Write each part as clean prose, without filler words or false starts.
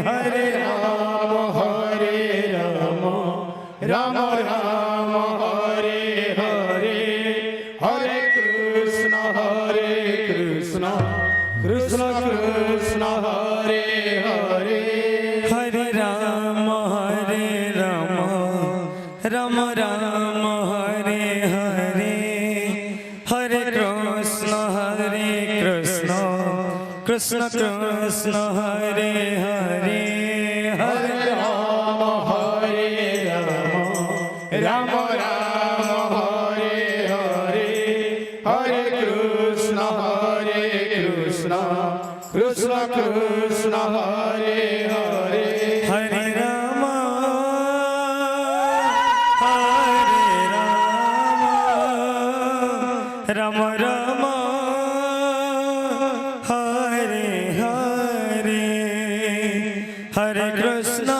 हरे राम राम राम हरे हरे, हरे कृष्ण कृष्ण कृष्ण हरे हरे, हरे राम राम राम हरे हरे, हरे कृष्ण कृष्ण कृष्ण हरे हरे, हरे राम राम राम हरे हरे, हरे कृष्ण कृष्ण कृष्ण हरे हरे, हरे राम राम राम हरे हरे, हरे कृष्ण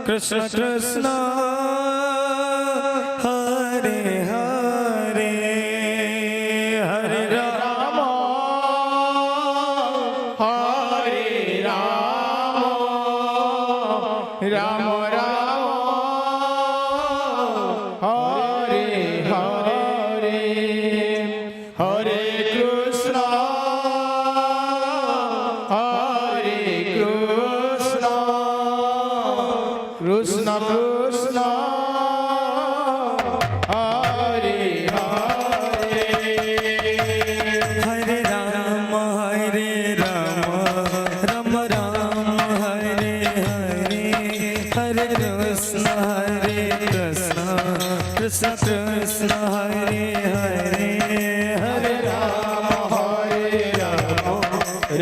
कृष्ण कृष्ण हरे हरे, हरे राम हरे राम राम राम हरे हरे, हरे कृष्ण कृष्ण कृष्ण हरे हरे, हरे राम राम राम हरे हरे, हरे कृष्ण कृष्ण कृष्ण हरे हरे, हरे राम राम राम हरे हरे, हरे कृष्ण कृष्ण कृष्ण हरे हरे, हरे राम राम राम हरे हरे, हरे कृष्ण कृष्ण कृष्ण हरे हरे, हरे राम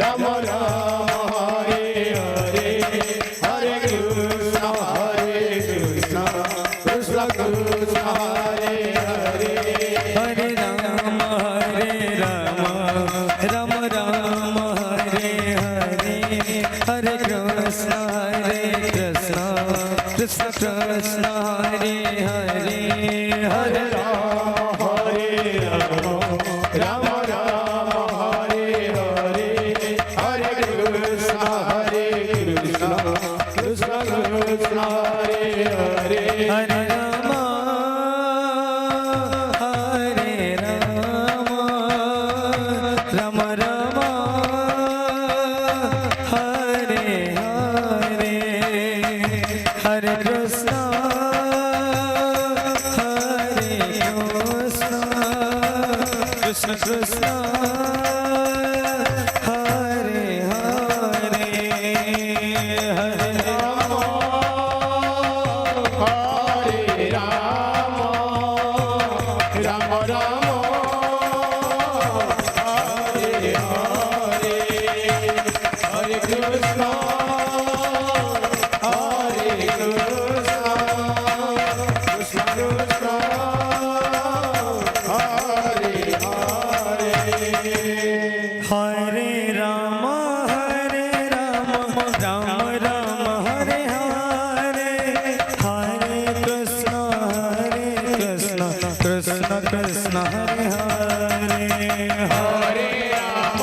राम राम हरे हरे, हरे कृष्ण कृष्ण कृष्ण हरे हरे, हरे राम राम राम हरे हरे, हरे कृष्ण कृष्ण कृष्ण हरे हरे, हरे राम हरे राम राम राम हरे हरे, हरे कृष्ण कृष्ण कृष्ण हरे हरे, हरे राम राम राम हरे हरे, हरे कृष्ण कृष्ण कृष्ण हरे हरे, हरे राम राम राम हरे हरे, हरे कृष्ण कृष्ण कृष्ण हरे हरे, हरे राम राम राम हरे हरे, हरे कृष्ण कृष्ण कृष्ण हरे हरे, हरे राम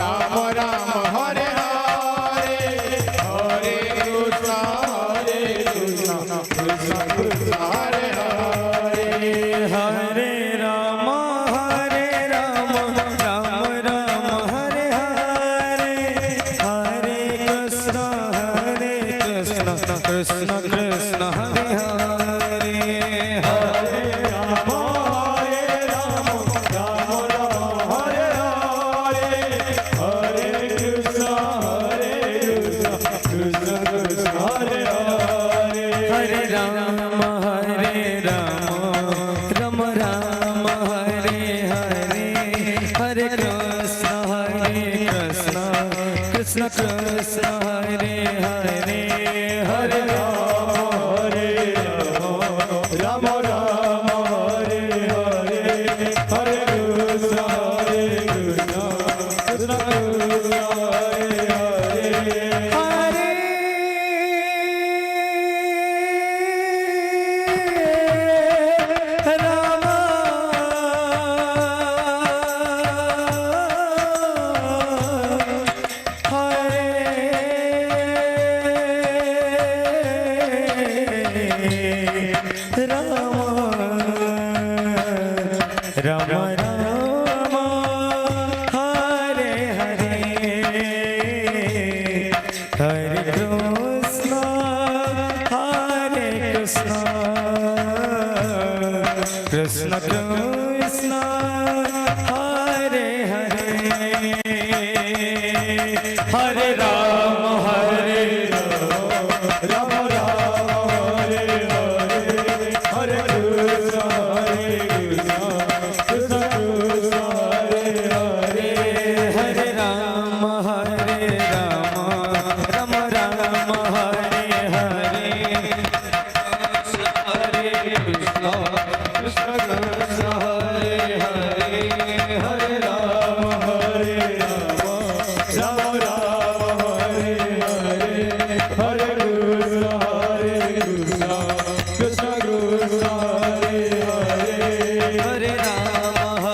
राम हरे हरे, हरे कृष्ण कृष्ण कृष्ण हरे हरे, हरे राम राम राम हरे हरे, हरे कृष्ण कृष्ण कृष्ण हरे हरे, हरे राम राम राम हरे हरे, हरे कृष्ण कृष्ण कृष्ण हरे हरे, हरे Ram Ram Ram Hare Hare Hare Krishna Krishna Krishna Hare Hare Hare Ram Ram Ram Hare Hare Hare Krishna Krishna Krishna Hare Hare Hare Ram Ram Ram Hare Hare Hare Krishna Krishna Krishna Hare Hare Hare Ram Ram Ram Hare Hare Hare Krishna Krishna Krishna Hare Hare Hare Ram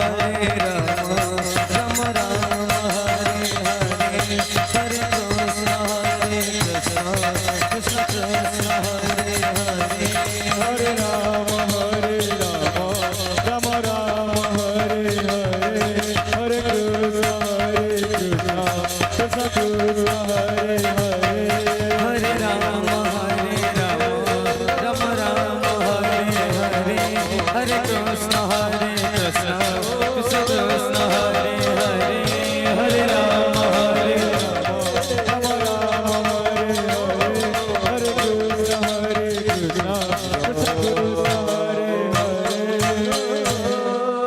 Ram Ram Hare Hare Hare Krishna Krishna Krishna Hare Hare Hare Ram Ram Ram Hare Hare Hare Krishna Krishna Krishna Hare Hare Hare Ram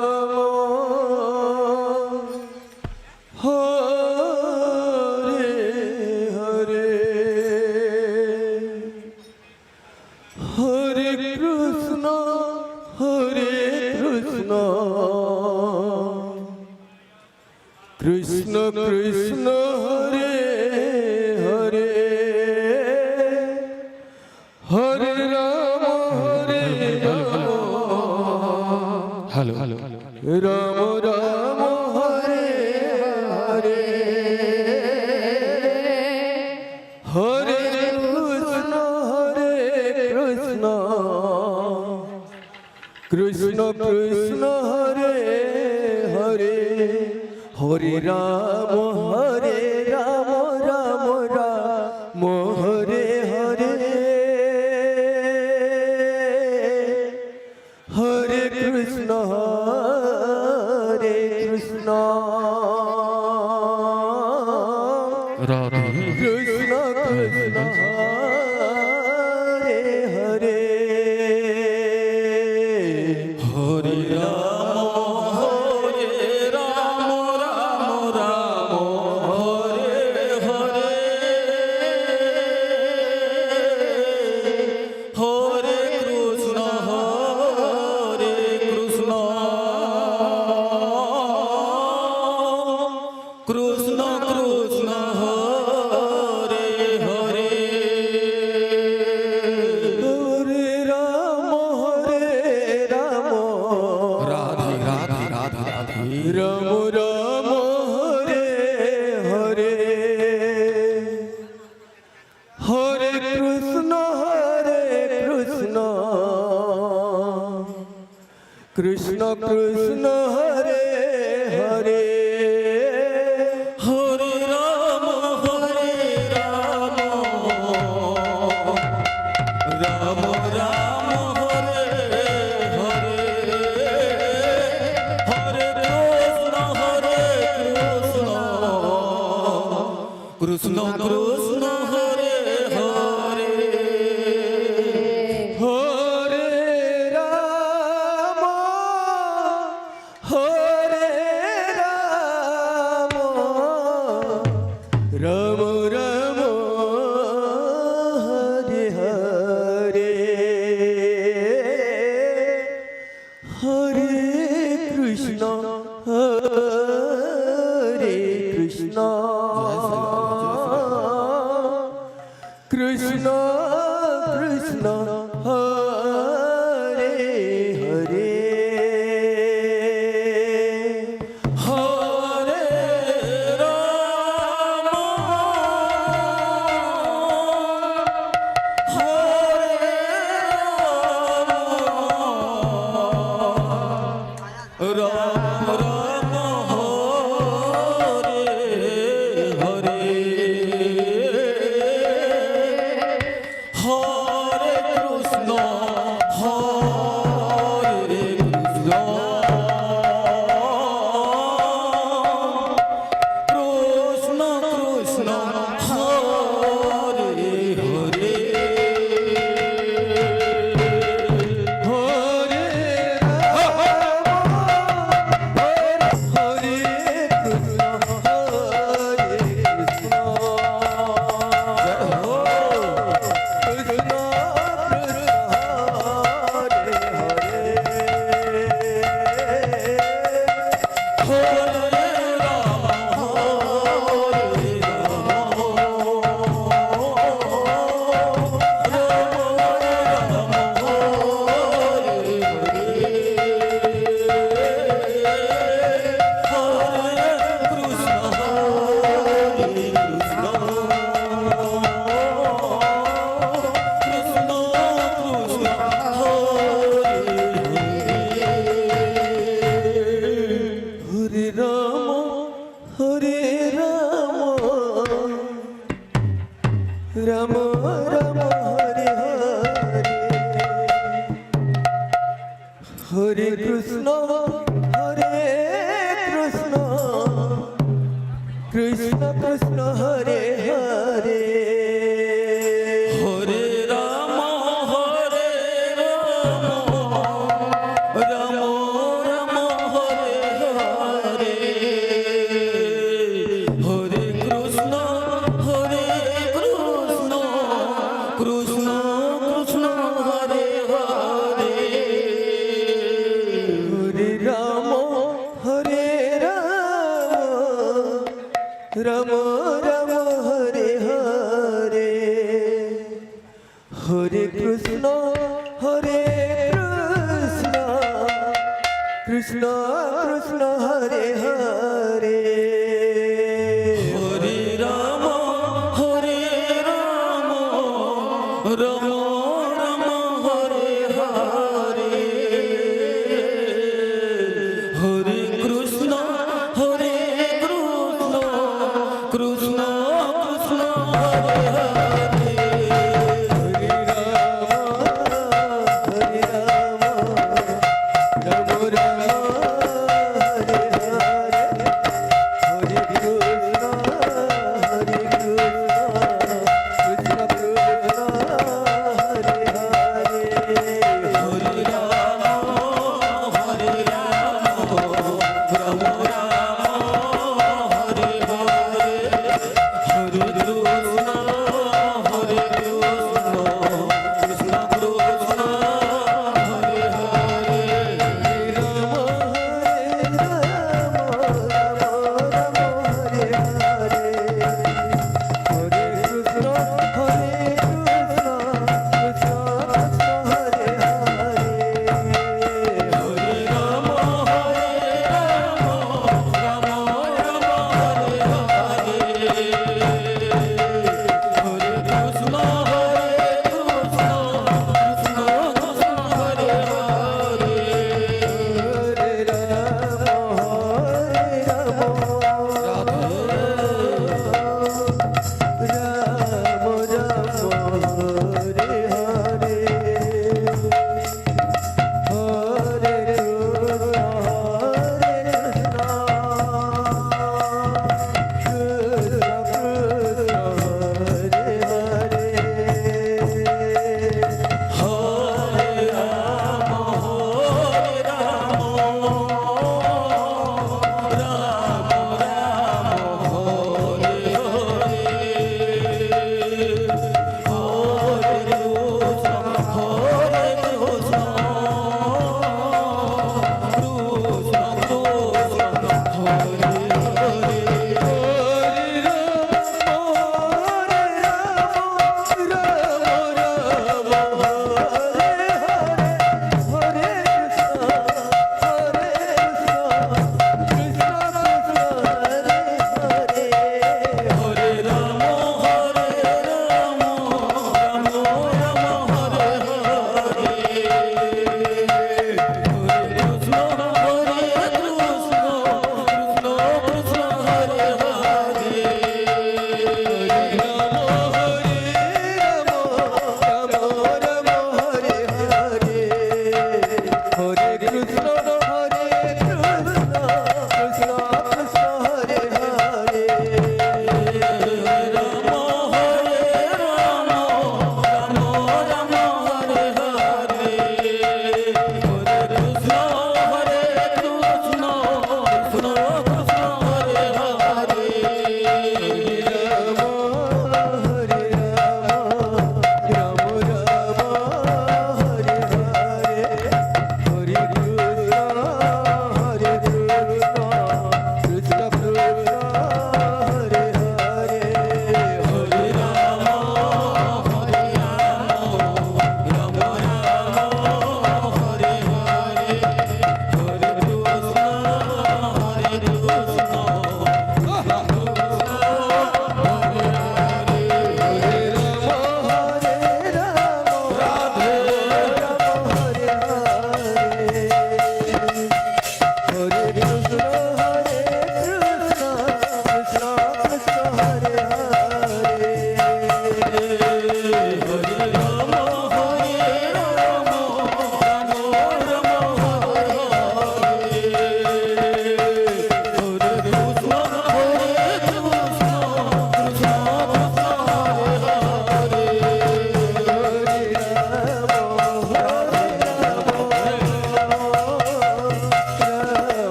Ram Ram Hare Hare Hare Krishna Krishna Krishna Hare Hare Hare Ram Ram Ram Hare Hare Hare Krishna Krishna Krishna Hare Hare Krishna Krishna Krishna Hare Hare Hare Ram hello Ram Ram Hare Hare Hare Krishna Krishna Krishna Hare Hare Hare Ram Ram Ram Hare Hare Hare Krishna Krishna Krishna Hare Hare Hare Krishna Krishna Hare Hare Hare Ram Radhe Radhe Radhe Radhe Ram Ram Hare Hare Hare Krishna Krishna Krishna Hare Hare Hare Ram Ram Ram Hare Hare Hare Krishna Krishna Hare Hare Hare Ram Ram Ram Hare Hare Hare Krishna Krishna Krishna Hare Hare Hare Ram हरे Ram Rama Rama Hare Hare Hare Krishna Krishna Krishna Hare Hare হরে রাম হরে Ram Ram Hare Hare Hare Krishna Krishna Krishna Hare Hare Hare Rama Hare Rama Rama Hare Hare Hare Krishna Krishna Krishna Hare Hare হরে রাম রাম রাম হরে হরে হরে কৃষ্ণ কৃষ্ণ কৃষ্ণ হরে হরে হরে রাম হরে রাম রাম রাম হরে হরে হরে কৃষ্ণ কৃষ্ণ কৃষ্ণ হরে হরে হরে রাম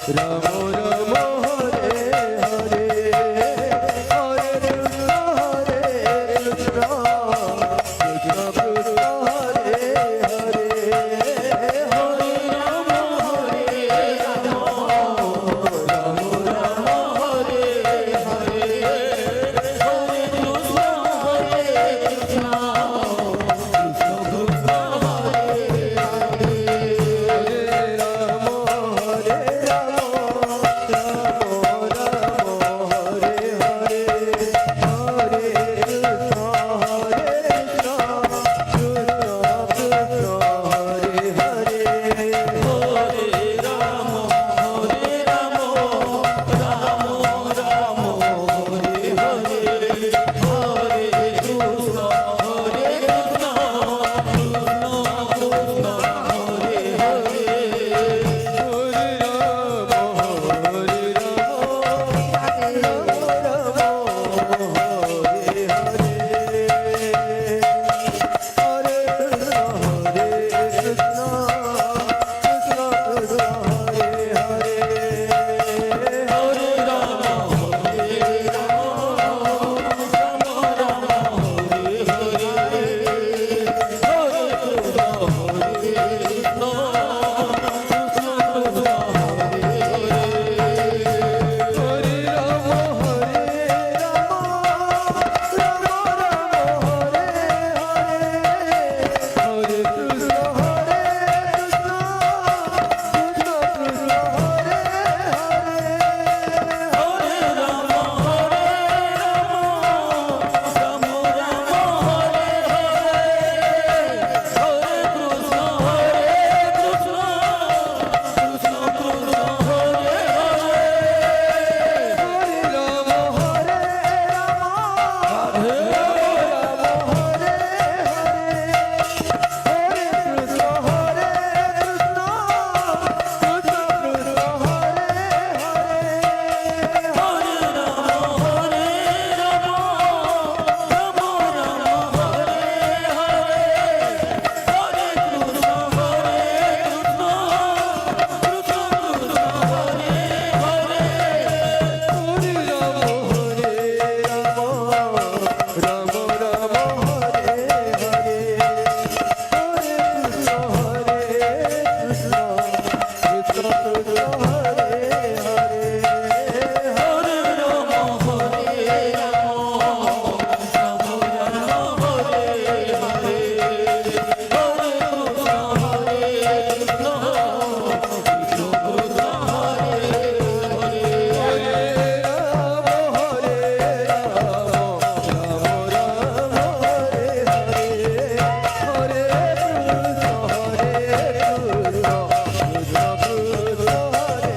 রাম রাম হরে হরে হরে কৃষ্ণ হরে কৃষ্ণ কৃষ্ণ কৃষ্ণ হরে হরে হরে রাম হরে রাম রাম রাম হরে হরে হরে কৃষ্ণ হরে কৃষ্ণ কৃষ্ণ কৃষ্ণ হরে হরে রাম হরে রাম রাম রাম হরে হরে হরে কৃষ্ণ হরে কৃষ্ণ কৃষ্ণ কৃষ্ণ হরে হরে হরে রাম হরে রাম রাম রাম হরে হরে হরে কৃষ্ণ হরে কৃষ্ণ কৃষ্ণ কৃষ্ণ হরে হরে হরে রাম হরে রাম রাম রাম হরে হরে হরে কৃষ্ণ কৃষ্ণ কৃষ্ণ হরে হরে হরে রাম হরে রাম রাম রাম হরে হরে হরে কৃষ্ণ হরে কৃষ্ণ কৃষ্ণ কৃষ্ণ হরে হরে হরে রাম হরে রাম রাম রাম হরে হরে হরে কৃষ্ণ হরে কৃষ্ণ কৃষ্ণ কৃষ্ণ হরে হরে হরে রাম হরে রাম রাম রাম হরে হরে হরে কৃষ্ণ হরে কৃষ্ণ কৃষ্ণ কৃষ্ণ হরে হরে হরে রাম হরে রাম হরে রাম হরে হরে হরে কৃষ্ণ হরে কৃষ্ণ কৃষ্ণ কৃষ্ণ হরে হরে হরে রাম হরে রাম রাম রাম হরে হরে হরে কৃষ্ণ হরে কৃষ্ণ কৃষ্ণ কৃষ্ণ হরে হরে হরে রাম হরে রাম রাম রাম হরে হরে হরে কৃষ্ণ হরে কৃষ্ণ কৃষ্ণ কৃষ্ণ হরে হরে হরে রাম হরে রাম রাম রাম হরে হরে হরে কৃষ্ণ হরে কৃষ্ণ কৃষ্ণ কৃষ্ণ হরে হরে হরে রাম হরে রাম রাম রাম হরে হরে হরে কৃষ্ণ হরে কৃষ্ণ কৃষ্ণ কৃষ্ণ হরে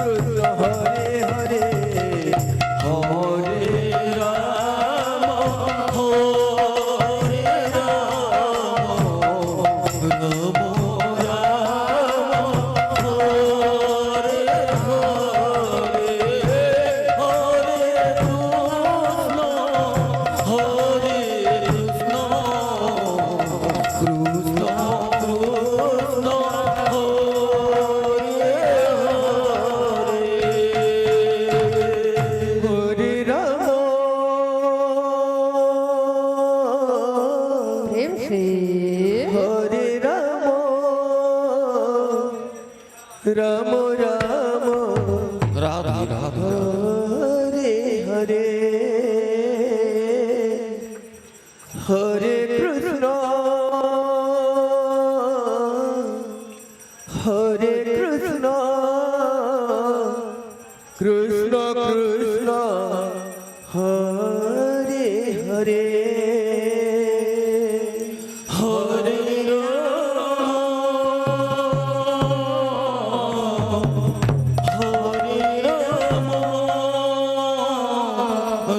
কৃষ্ণ হরে হরে হরে রাম হরে রাম রাম রাম হরে হরে হরে কৃষ্ণ হরে কৃষ্ণ কৃষ্ণ কৃষ্ণ হরে হরে হরে রাম প্রেম সে হরে রাম রাম রাম রাধে রাধে হরে হরে হরে কৃষ্ণ হরে কৃষ্ণ কৃষ্ণ কৃষ্ণ হরে হরে হরে হরে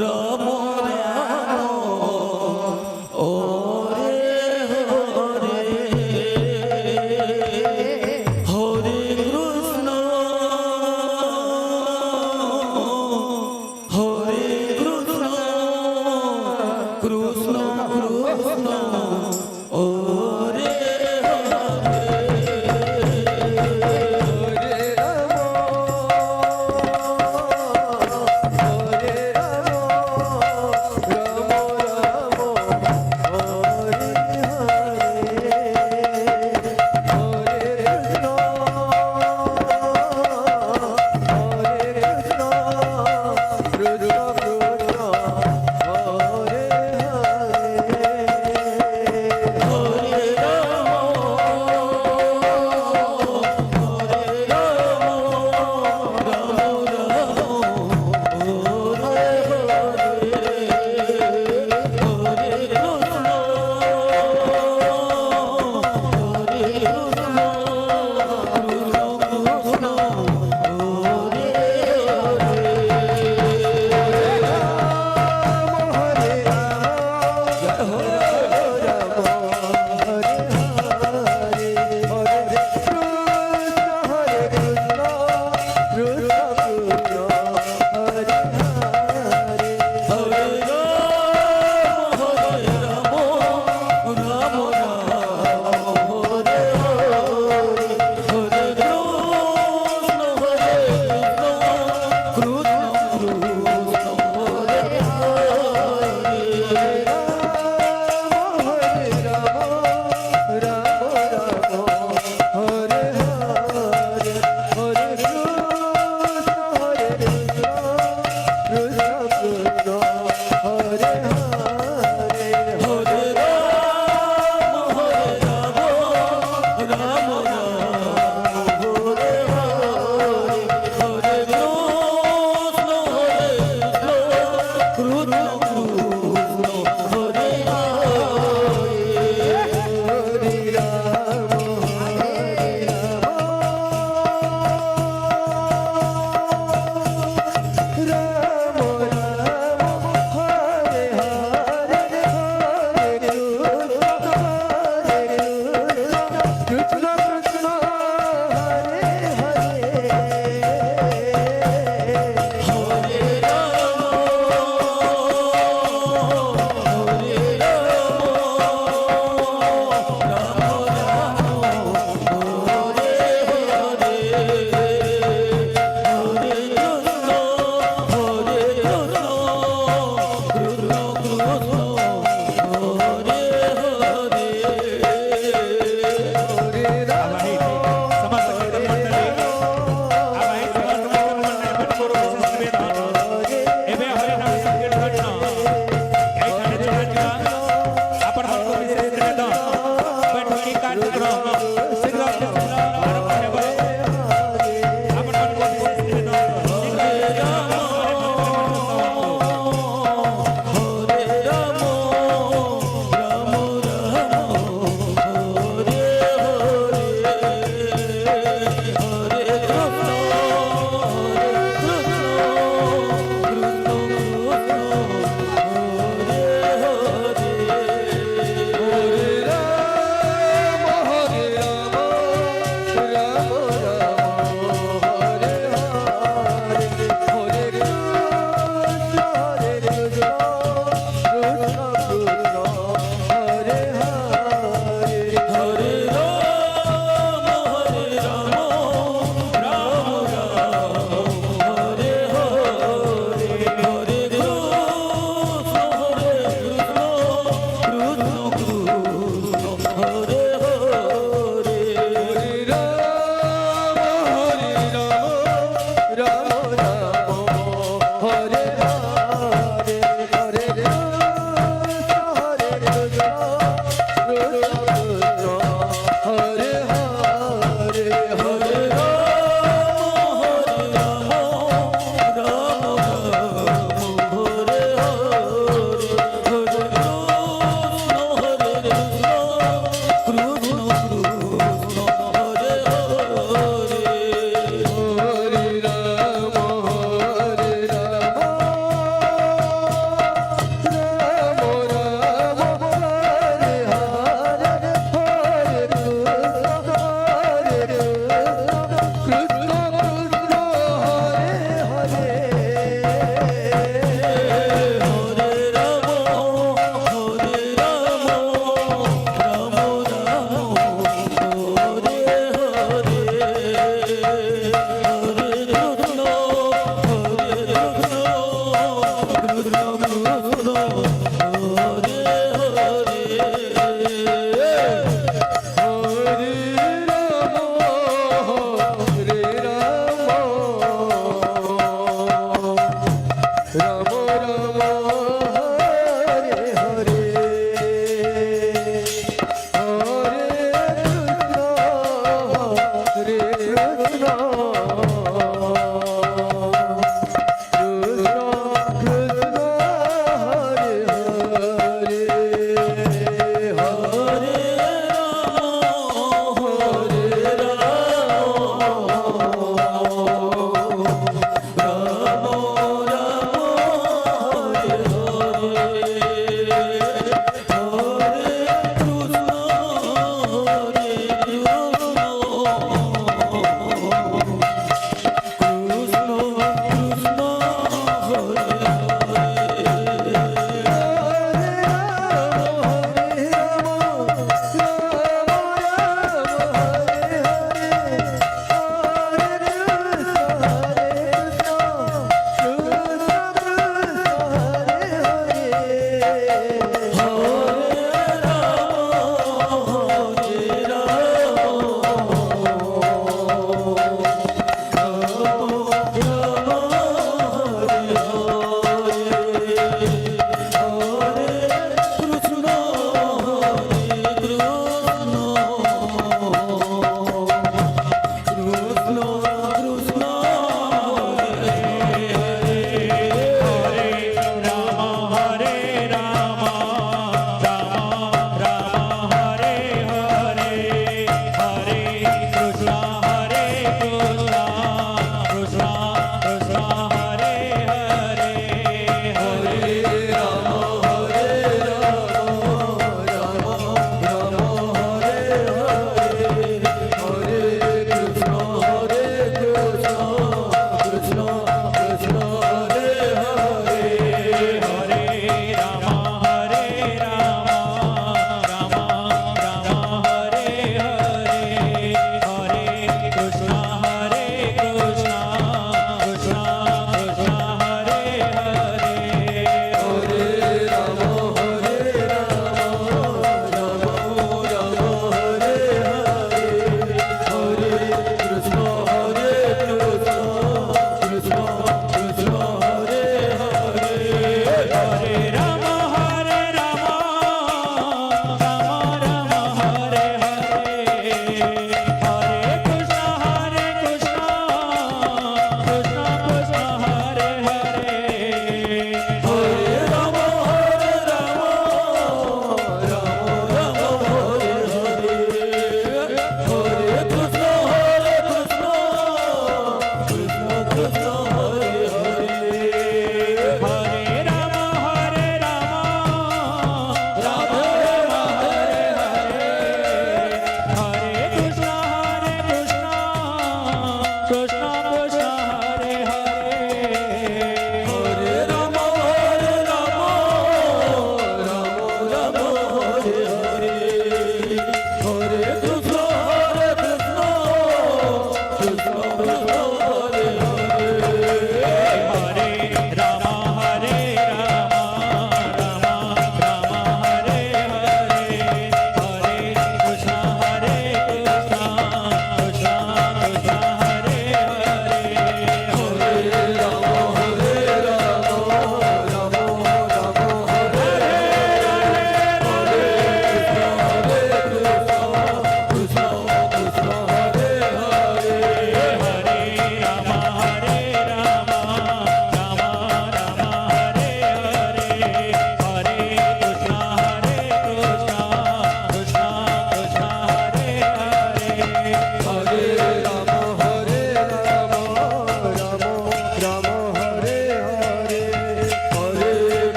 রাম রাম রাম ওরে হরে হরে কৃষ্ণ হরে কৃষ্ণ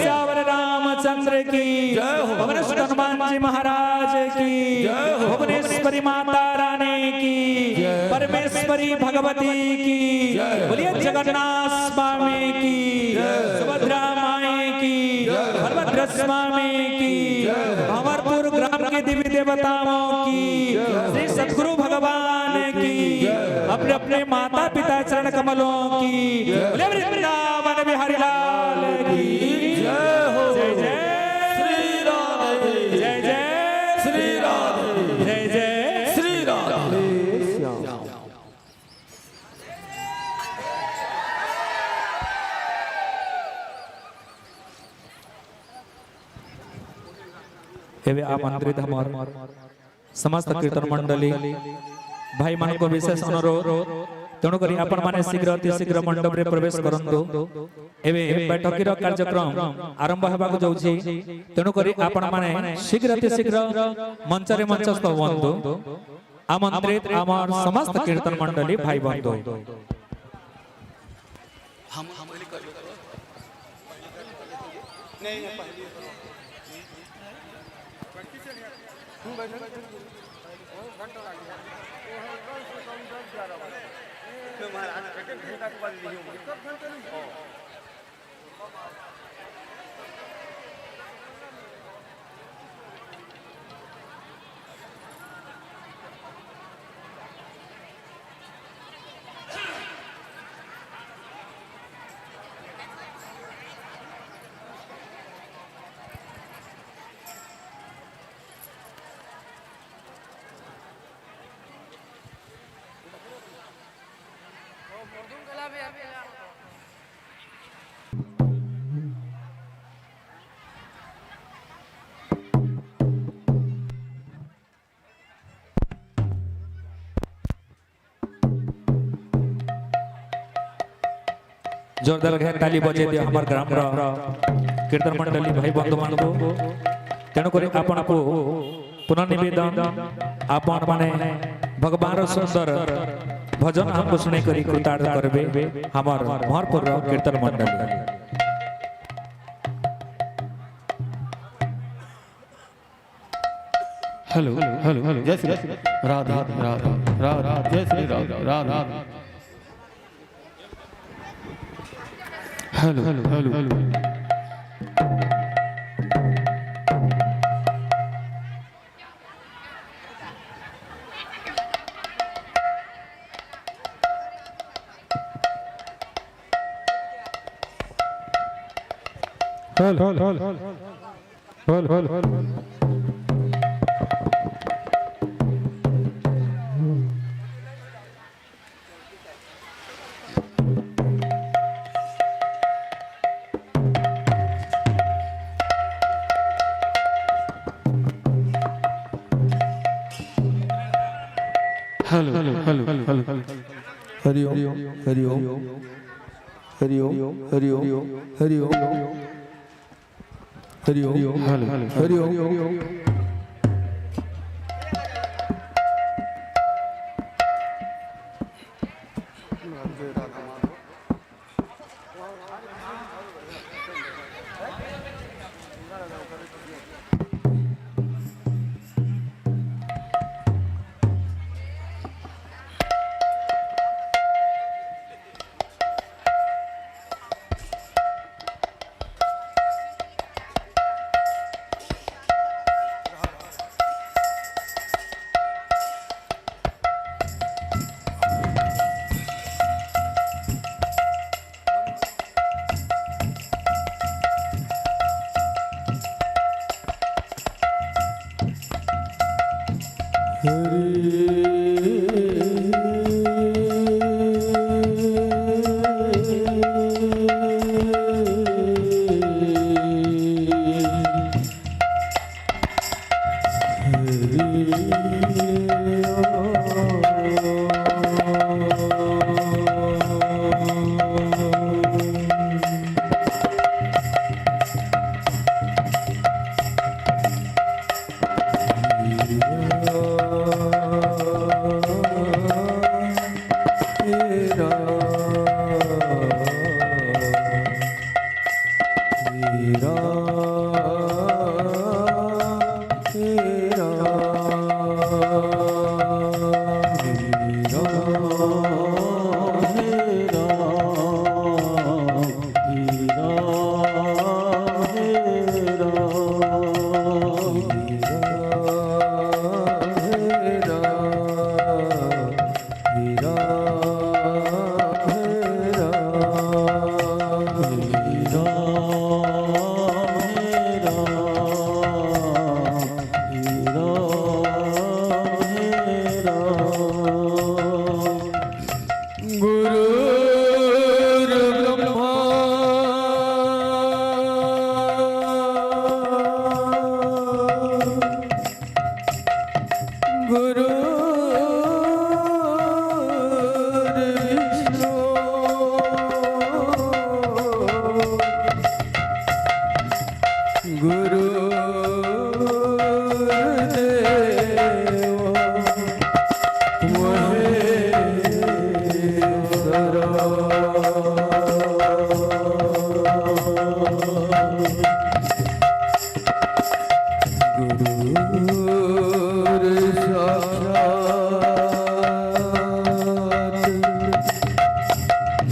सियावर रामचंद्र की भुवनेश्वर हनुमान जी महाराज की भुवनेश्वरी माता रानी की परमेश्वरी भगवती की बोलिए जगन्नाथ स्वामी की सुभद्रा माई की बलभद्र स्वामी की अमरपुर ग्राम के देवी देवताओं की श्री सद्गुरु भगवान की अपने अपने माता पिता चरण कमलों की बोलिए वृंदावन बिहारी लाल की जय हो जय जय श्री राधे जय जय श्री राधे जय जय श्री राधे एवे आमंत्रित हमार समस्त कीर्तन मंडली भाई मान को विशेष अनुरोध तेणु करी आपण माने शीघ्र अति शीघ्र मंडप रे प्रवेश करंतु एवे बैठकीर कार्यक्रम आरंभ हेबाक जाउछि तेणु करी आपण माने शीघ्र अति शीघ्र मंच रे मंचस्थ हुअन्तु आमंत्रित आमार समस्त कीर्तन मंडली भाई बंधु जोरदार घेर ताली बजे दिया हमार ग्राम कीर्तन मंडली भाई बंधु मान को तेणु करी आपण को पुनः निवेदन आपण माने भगवान सुंदर भजन हमको सुने करी कृतार्थ करबे हमार भरपूर कीर्तन मंडली हेलो हेलो हेलो जय श्री राधा राधा राधा जय Shri Radha Radha hello hello hello hello hello hello hello hello Hari Om Hari Om Hari Om Hari Om Hari Om Hari Om hello Hari Om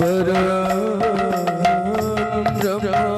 परम ब्रह्म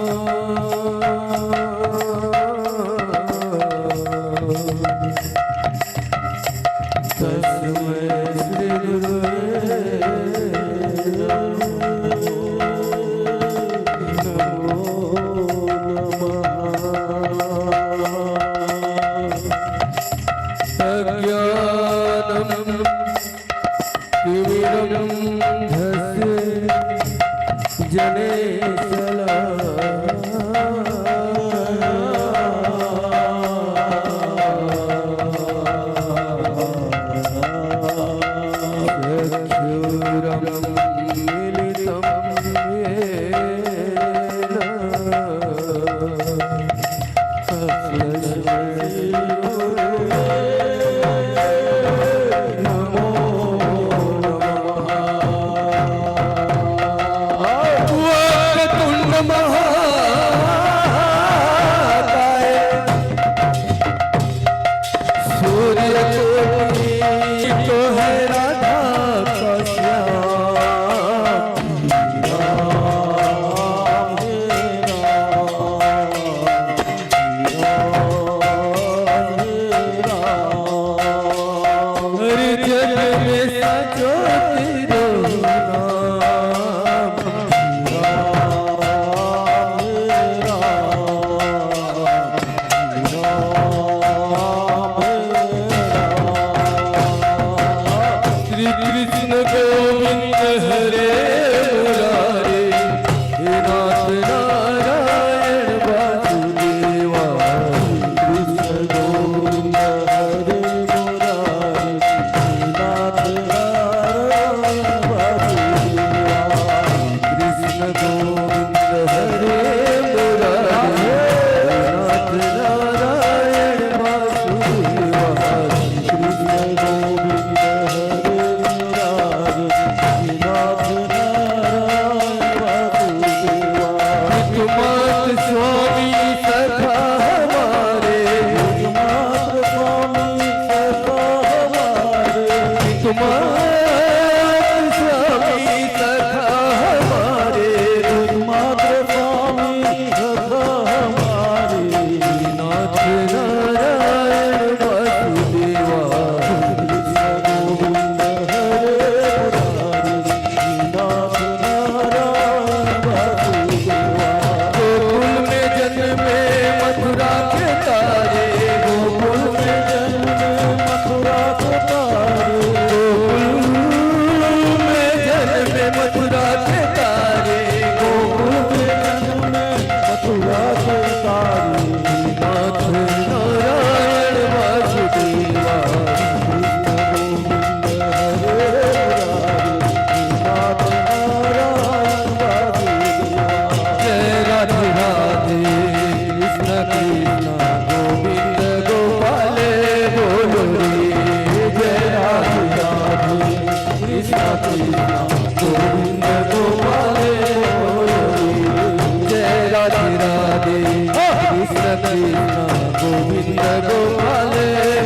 कृष्ण कृष्ण गोविंद गोपाल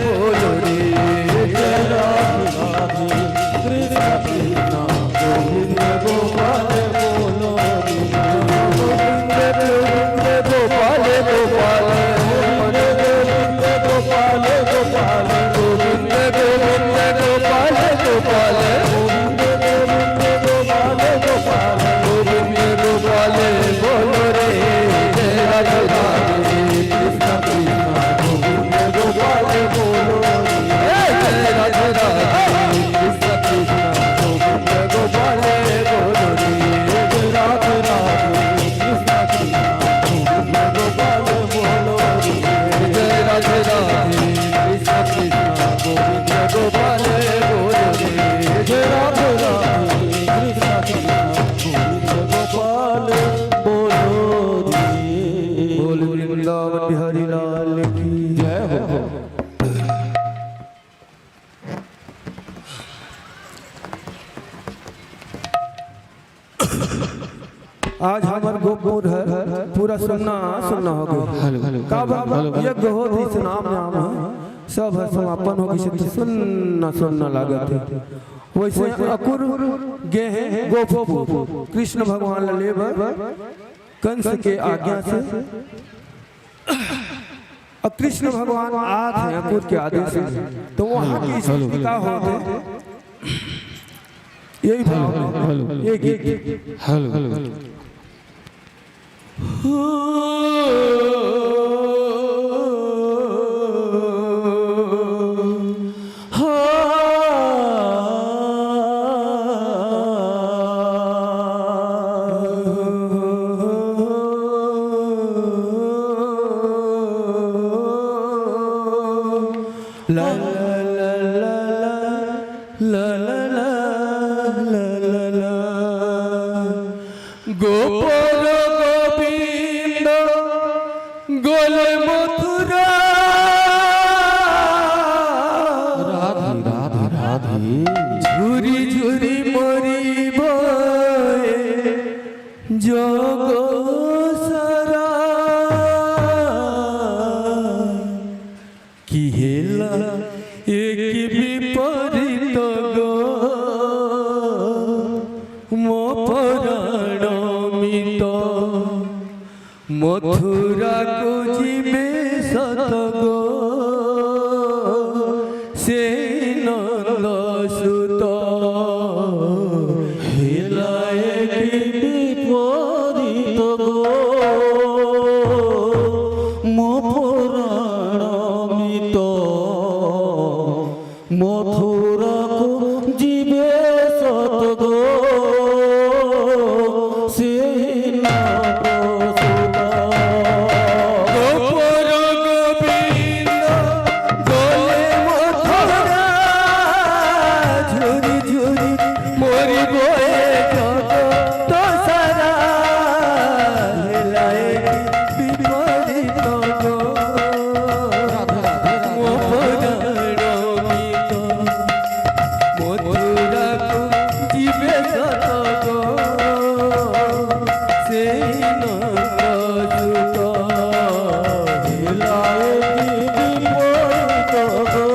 बोलो रे जय राधे राधे कृष्ण कृष्ण गोविंद गोपाल बोलो रे गोविंद गोविंद गोपाल गोपाल गोविंद गोपाल गोपाल गोविंद गोविंद गोपाल गोपाल गोविंद गोविंद गोपाल गोपाल गोविंद गोपाल बोलो रे जय राधे राधे कृष्ण कृष्ण गोविंद गोपाल बोलो रे जय राधे राधे कृष्ण कृष्ण गोविंद गोपाल बोलो रे जय राधे राधे कृष्ण कृष्ण गोविंद गोपाल बोलो रे जय राधे राधे कृष्ण कृष्ण गोविंद गोपाल बोलो रे जय राधे राधे कृष्ण कृष्ण गोविंद गोपाल बोलो रे बोल वृंदावन बिहारी लाल की जय हो। आज हमार गोपुर है पूरा सुनना सुनना हो गया का बाबा यज्ञ हो इस नाम नाम सब है समापन हो गई तो सुनना सुनना लगा थे वैसे अकुर गे हैं गोपुर कृष्ण भगवान लेबर कंस के आज्ञा से और कृष्ण भगवान आते हैं अकुर के आदेश से तो वहाँ की स्थिति का होते यही भाव ये गीत hello la la la la la la la la la la Gopal Govind गोले मथुरा राधे राधे राधे झुरी झुरी मरी बोए जोग सारा की हेला एक विपरीत गो मो पराणमित मथुरा को जीवे सत गो से नंद सुत हेला एक विपरीत गो मो पराणमित मथुरा को जीवे सत गो से गोपुर गोविंद गोले मथुरा झुरी झुरी मोरी बोए जगत सारा हेलाए विपरीत गो मो पराणमित मथुरा को जीवे सत गो से नंद सुत हेलाए विपरीत गो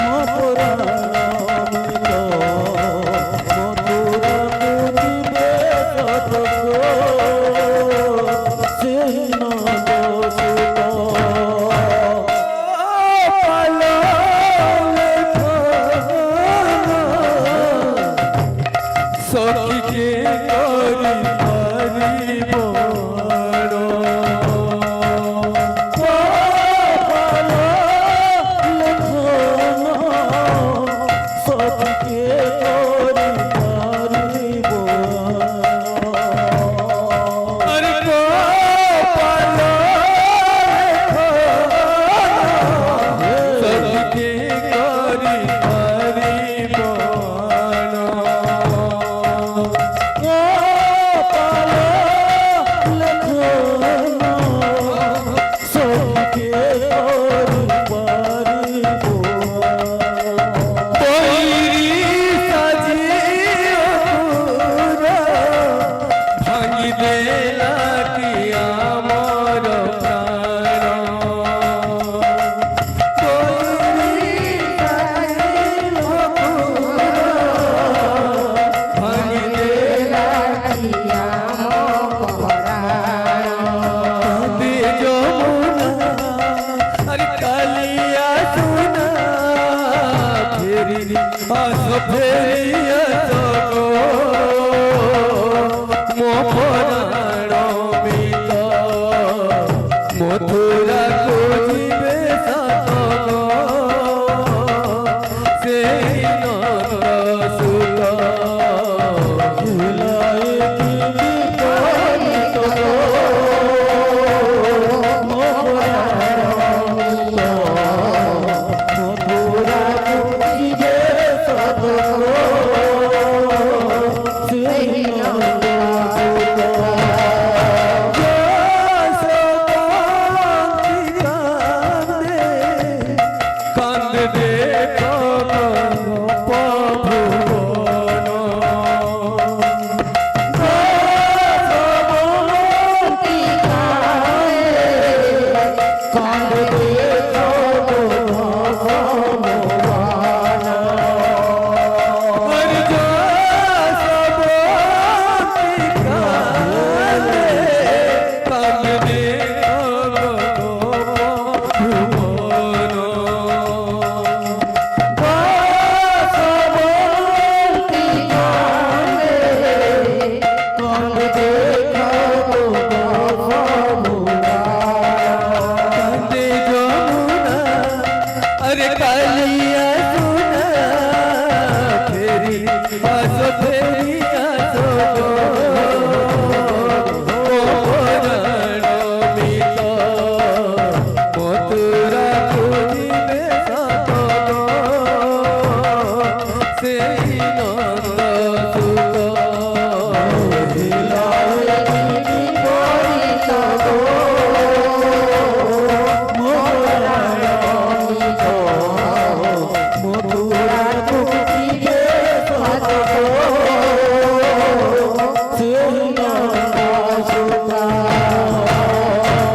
मो पराणमित मथुरा को जीवे सत गो से नंद सुत सखी के करी पारी बोलो सखी के करी पारी बोलो अरे सखी के करी पारी बोलो भांगी देला किया फेरिया सगो मो पराणो मित मथुरा को जीवे सगो से नंद सुत झुलाए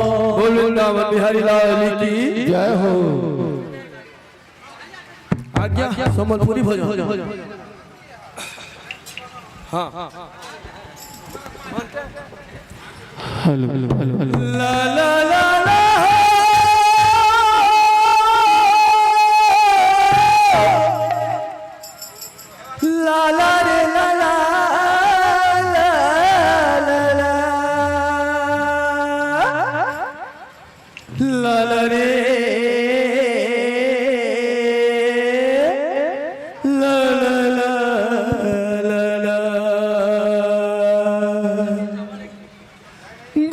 बिहारी लाल की जय हो। आज्ञा संबलपुरी भजन। हाँ हेलो हेलो हेलो हेलो ला ला ला ला ला ला रे ला ला ला ला ला ला रे ला ला ला ला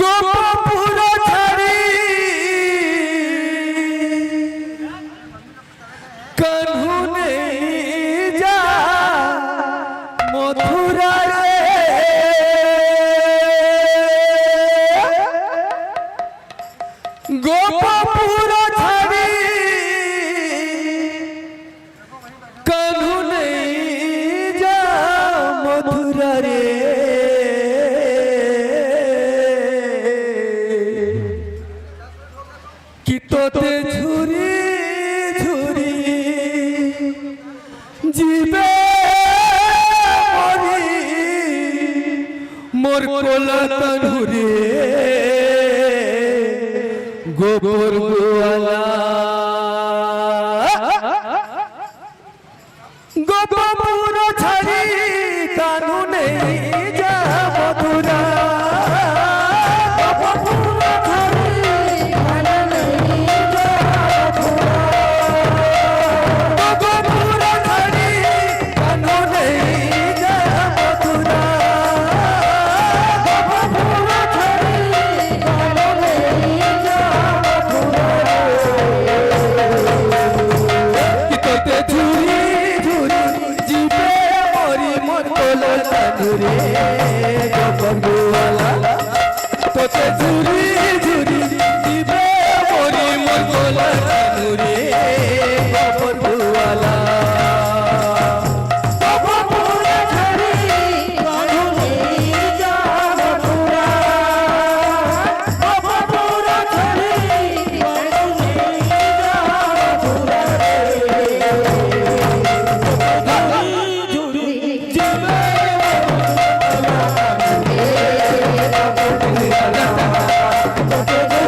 गोपपुर छाड़ी कन्हू नहीं जा मथुरा रे गोपपुर छाड़ी कन्हू नहीं जा मथुरा रे कि तोते झुरी झुरी जीवे मोर कोला तनुरे गोबर गोवाला गोपपुर छाड़ी कानू नहीं जा मथुरा तोते झुरी झुरी जीवे मोरी मोर गोला तनुरे गोबर गोवाला गोपपुर छाड़ी कान्हू नहीं जा मथुरा गोपपुर छाड़ी कान्हू नहीं जा मथुरा झुरी जीवे Thank you.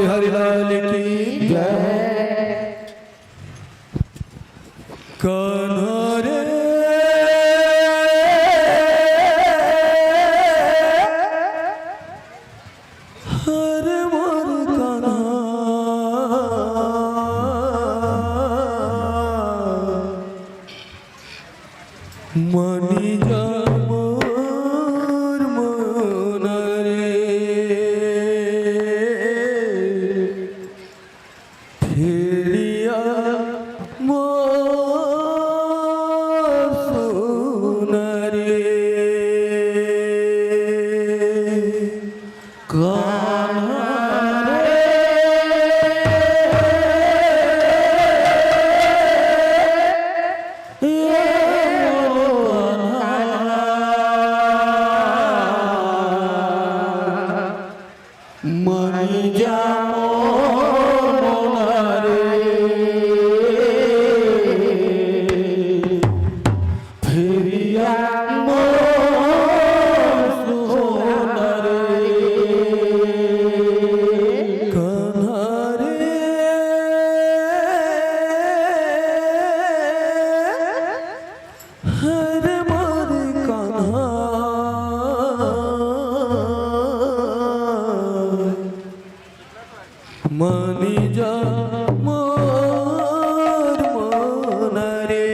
बिहारी लाल की जय। कान्हा रे हर मोर कान्हा मनी जा मोर मन रे फेरिया मोर सुन रे कान्हा मनी जा मोर फेरिया मोर सुन रे कान्हा रे हर मोर कान्हा मनी जा मोर मन रे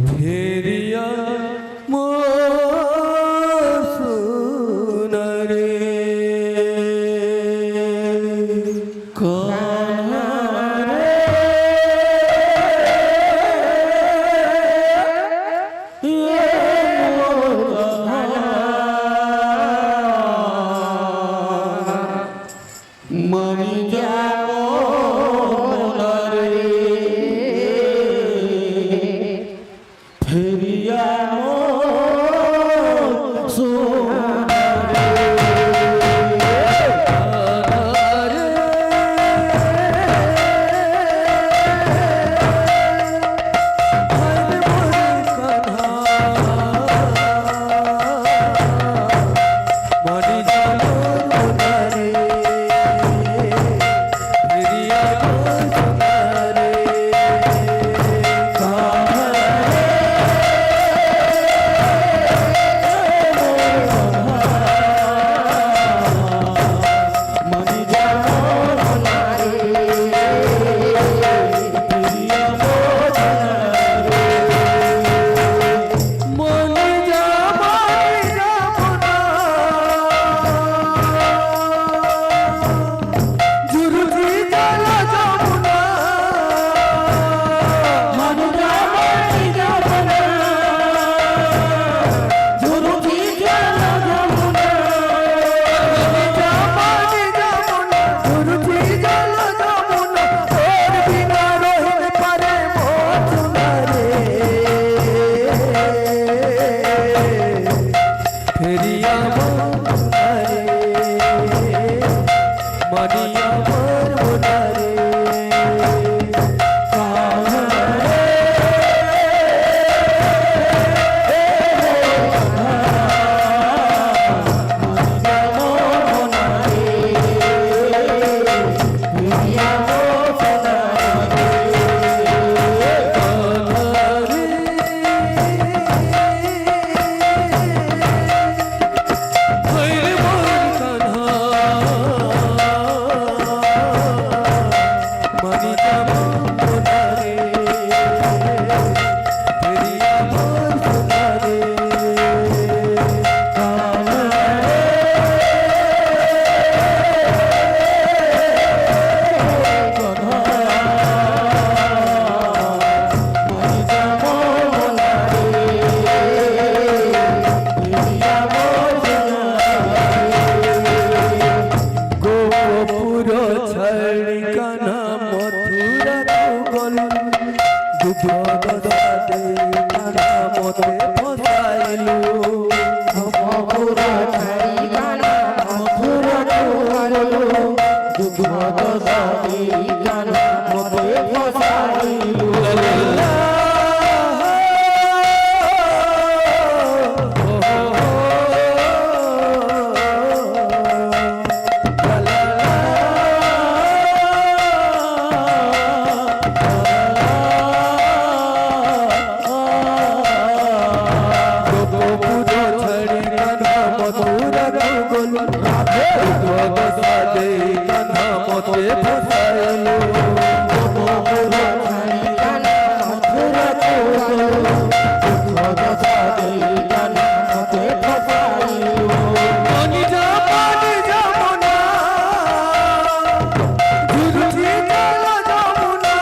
फेरिया मोर सुन रे कान्हा रे রাধে দশা দেই কান্না মতে ফসাইলো মথুরা ছাড়ি কানা মথুরা চলো দশা দেই কানা মতে ফসাইলো পানি যমুনা ঝুরঝি কালো যমুনা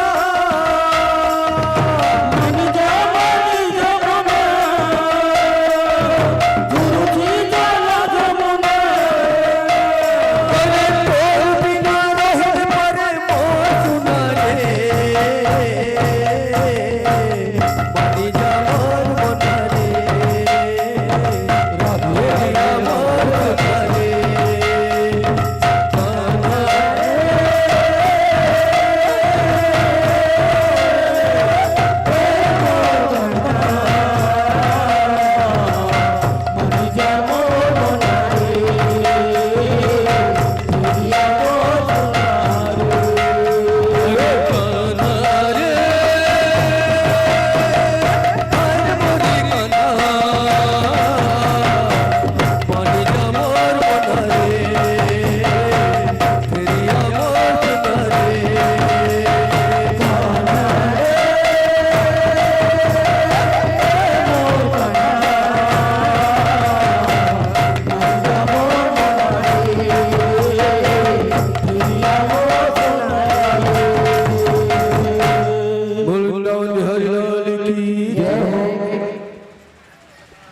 মনি যমুনা গুরুজি চলো যমুনা করে তোর বিনা রহিত পরে মোর সুনা রে পানি যামর মনা রে রাধে আমার মনা রে মনি যমুনা রে প্রিয়া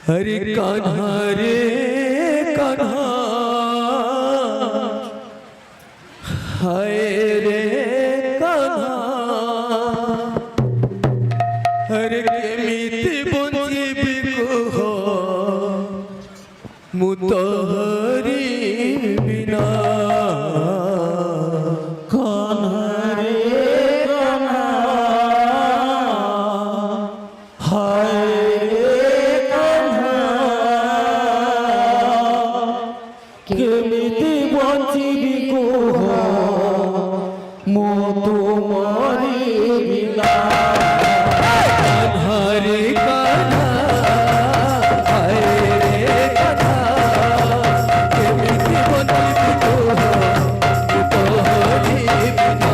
हरे कान्हा रे कान्हा हाय रे कान्हा हरे केमिति बंजी बिको मुतहरी बिना कान्हा रे कान्हा हाय रे कान्हा केमिति बंचिबि कोह मो तुमरी बिना कान्हा रे कान्हा हाय रे कान्हा केमिति बंजी बिको मुतहरी बिना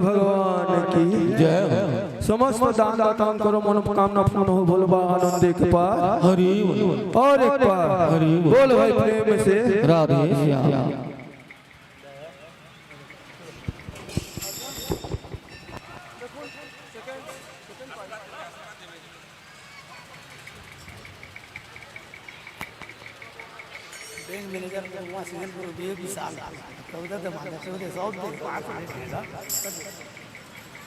भगवान की जय समस्त दान दातान करो मनोकामना पूर्ण हो बोलबा आनंद एक पार हरि और एक पार बोल भाई प्रेम से राधे श्याम बैंक मैनेजर को वहाँ सिंगल भी विशाल कविता तो माता चौधरी सब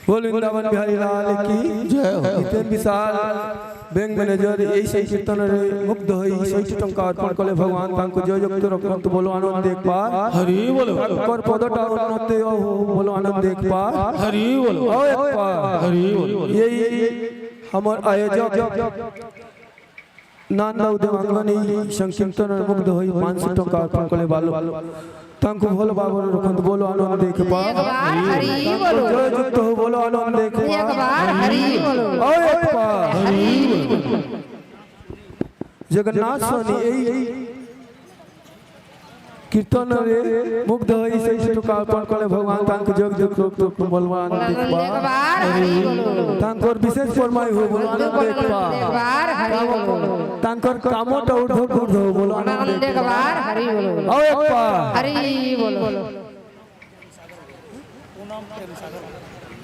बोल वृंदावन बिहारी लाल की जय हो इतने विशाल बैंक मैनेजर यही से कीर्तन रे मुग्ध होई सही टंका अर्पण कले भगवान तांको जय जय तो रखत बोलो आनंद एक पार हरि बोलो कर पदटा उन्नत हो बोलो आनंद एक पार हरि बोलो ओ एक पार हरि बोलो यही हमर आयोजक नाना उद्यमांगनी संकीर्तन मुग्ध होई 500 टंका अर्पण कले बालो तांको भोल बाबा रखत बोलो आनंद एक पार हरि बोलो जय जय तो बोलो आनंद एक एक बार हरि बोलो ओ एक पार हरि जगन्नाथ स्वामी यही कीर्तन रे मुग्ध होई सही टुका अर्पण कले भगवान तांको जग जग तो बलवान एक बार हरि बोलो तांकोर विशेष फरमाई हो बोलो आनंद एक एक पार बार हरि बोलो तांकोर कामोटा उठो बोलो आनंद एक बार हरि बोलो ओ एक पार हरि बोलो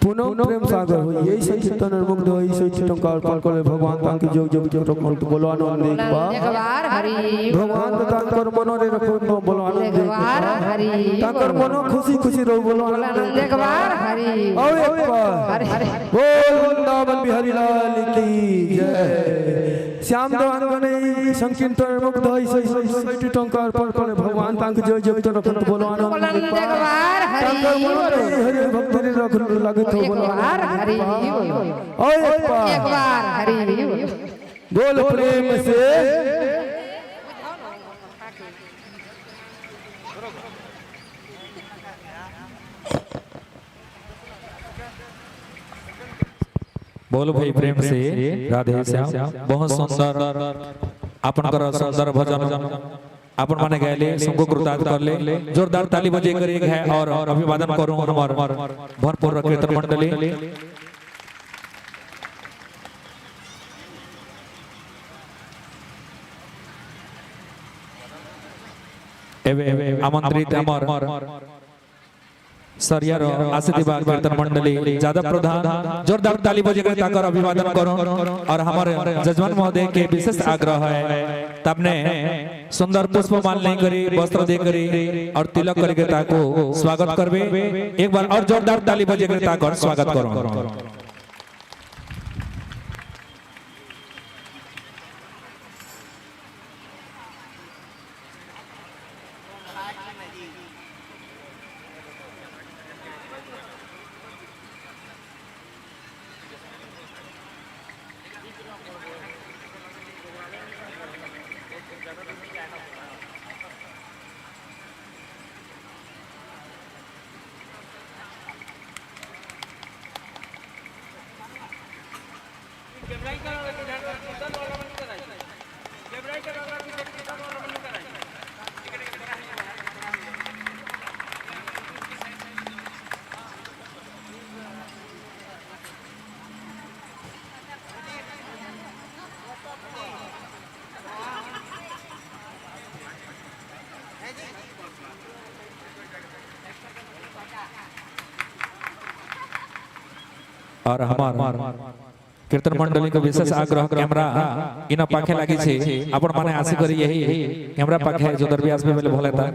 पुनः प्रेम सागर हो यही से कीर्तन मुग्ध होई सही टंका अर्पण कले भगवान तांको जग जग तो बोलो आनंद एक एक पार बार हरि भगवान तांकोर मनो रे रखो बोलो आनंद एक एक बार पार हरि तांकोर मनो खुशी खुशी रहो बोलो आनंद आनंद एक बार हरि ओ एक पार हरि हरि बोल वृंदावन बिहारी लाल की जय श्याम देवांगने संकीर्तन मुग्ध होई सही टंका अर्पण कले भगवान तांको जय जय तो रखत बोलो आनंद आनंद एक बार हरि तांकोर मनो रे हरि भक्त रे रखत लागत हो एक बोलो बार हरि बोलो ओ एक पार एक बार हरि बोलो बोल प्रेम से बोल भाई प्रेम से राधे श्याम बहुत सुंदर अपन कर सुंदर भजन अपन माने गए सबको कृतार्थ कर ले जोरदार ताली बजे कर एक है और अभिवादन करूं हमार भरपूर कीर्तन मंडली आमंत्रित हमार सरियर आशीर्वाद कीर्तन मंडली जादव प्रधान जोरदार ताली बजेकर ताकर अभिवादन करो और हमारे जजमान महोदय के विशेष आग्रह है तबने सुंदर पुष्पमाल नहीं करी वस्त्र दे करी और तिलक करके ताको स्वागत करबे एक बार और जोरदार ताली बजेकर ताकर स्वागत करो और हमार कीर्तन मंडली को विशेष आग्रह कैमरा इन पाखे लगी छे अपन माने आशी करी यही कैमरा पाखे जो दरव्यास में बोले भलेता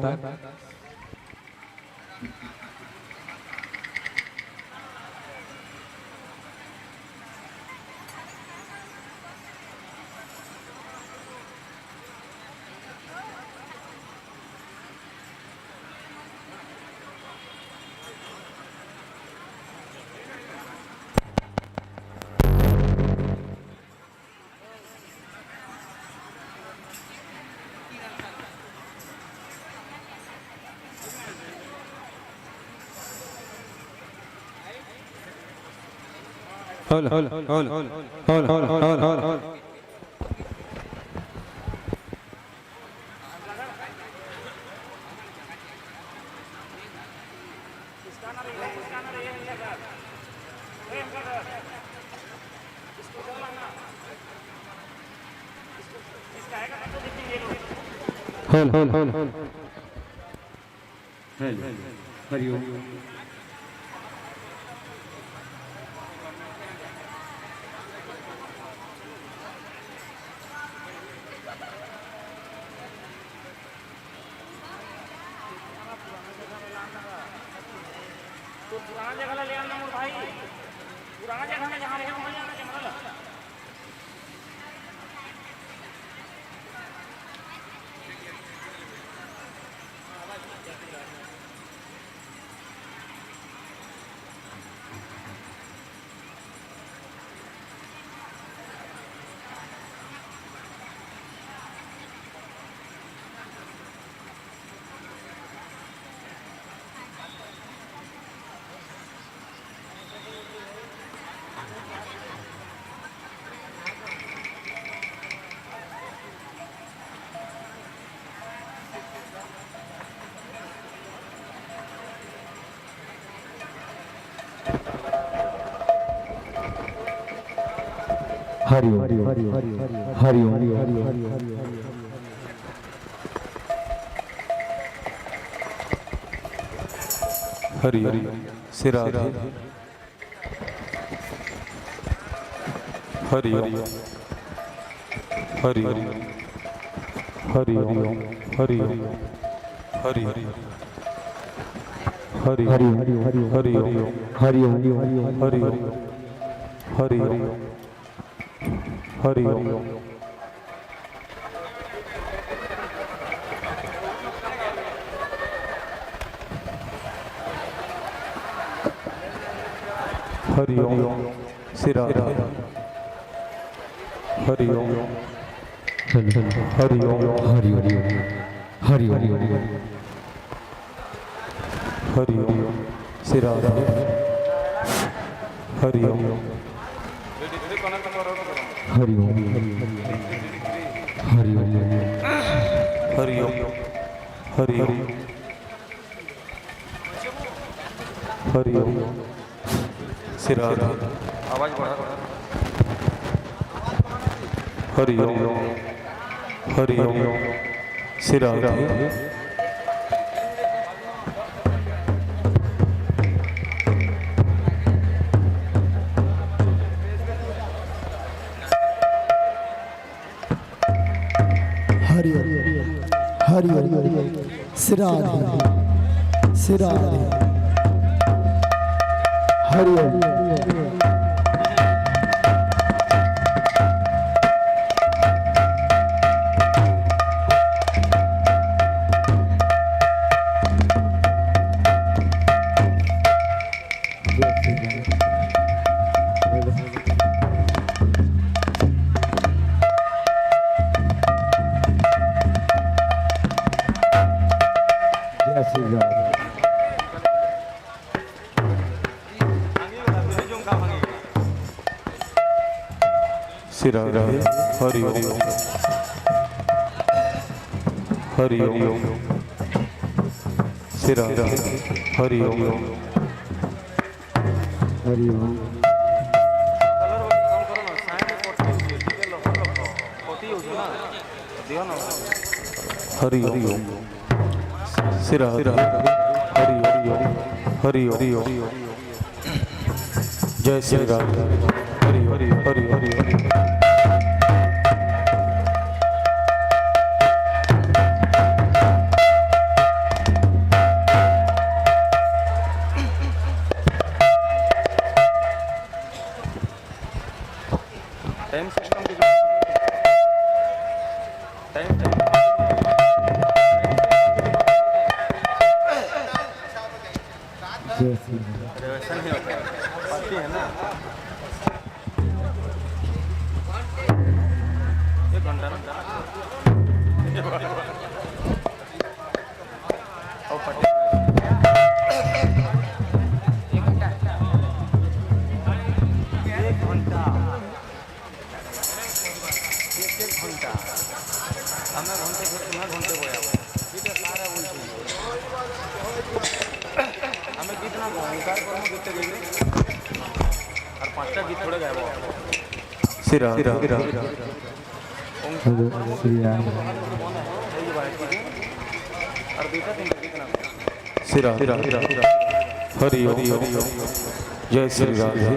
होल हरिओम पुराना जगह ले आना मोर भाई पुराना जगह में जहाँ रहे वहाँ जाना कैमरा ला हरिओम हरिओम हरि सिरा हरि हरि हरि हरि हरि हरि हरि हरि हरि हरि हरि हरि हरि ओम सिरा हरि ओम हरि ओम हरि हरि हरि हरि ओम सिरा हरि ओम हरि ओम हरि हरि ओम हरि हरि ओम सिरा आवाज बढ़ा हरि ओम हरि ओम सिरा हरि हरि सिरा सिरा हरि सिरा हरि ओम हरि ओम सिरा हरि ओम हरि ओम हरि ओम सिरा हरि हरि हरि जय श्री राम हरि हरि हरि हरि टाइम सिस्टम वैसा नहीं होता बाकी है ना 1 घंटा ना और पटे सिरा सिरा हरि ओम जय श्री राधे।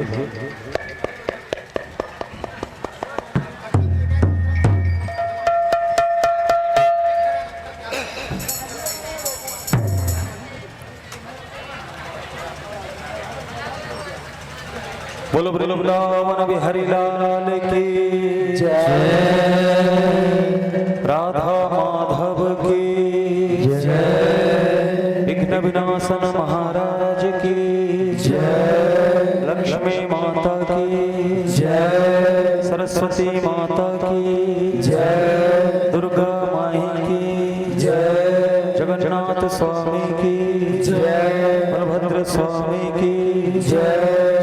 बोलो बोलो वृंदावन बिहारी लाल की जय, राधा माधव की जय, विघ्न विनाशन महाराज की जय, लक्ष्मी माता की जय, सरस्वती माता की जय, दुर्गा माई की जय, जगन्नाथ स्वामी की जय, बलभद्र स्वामी की जय,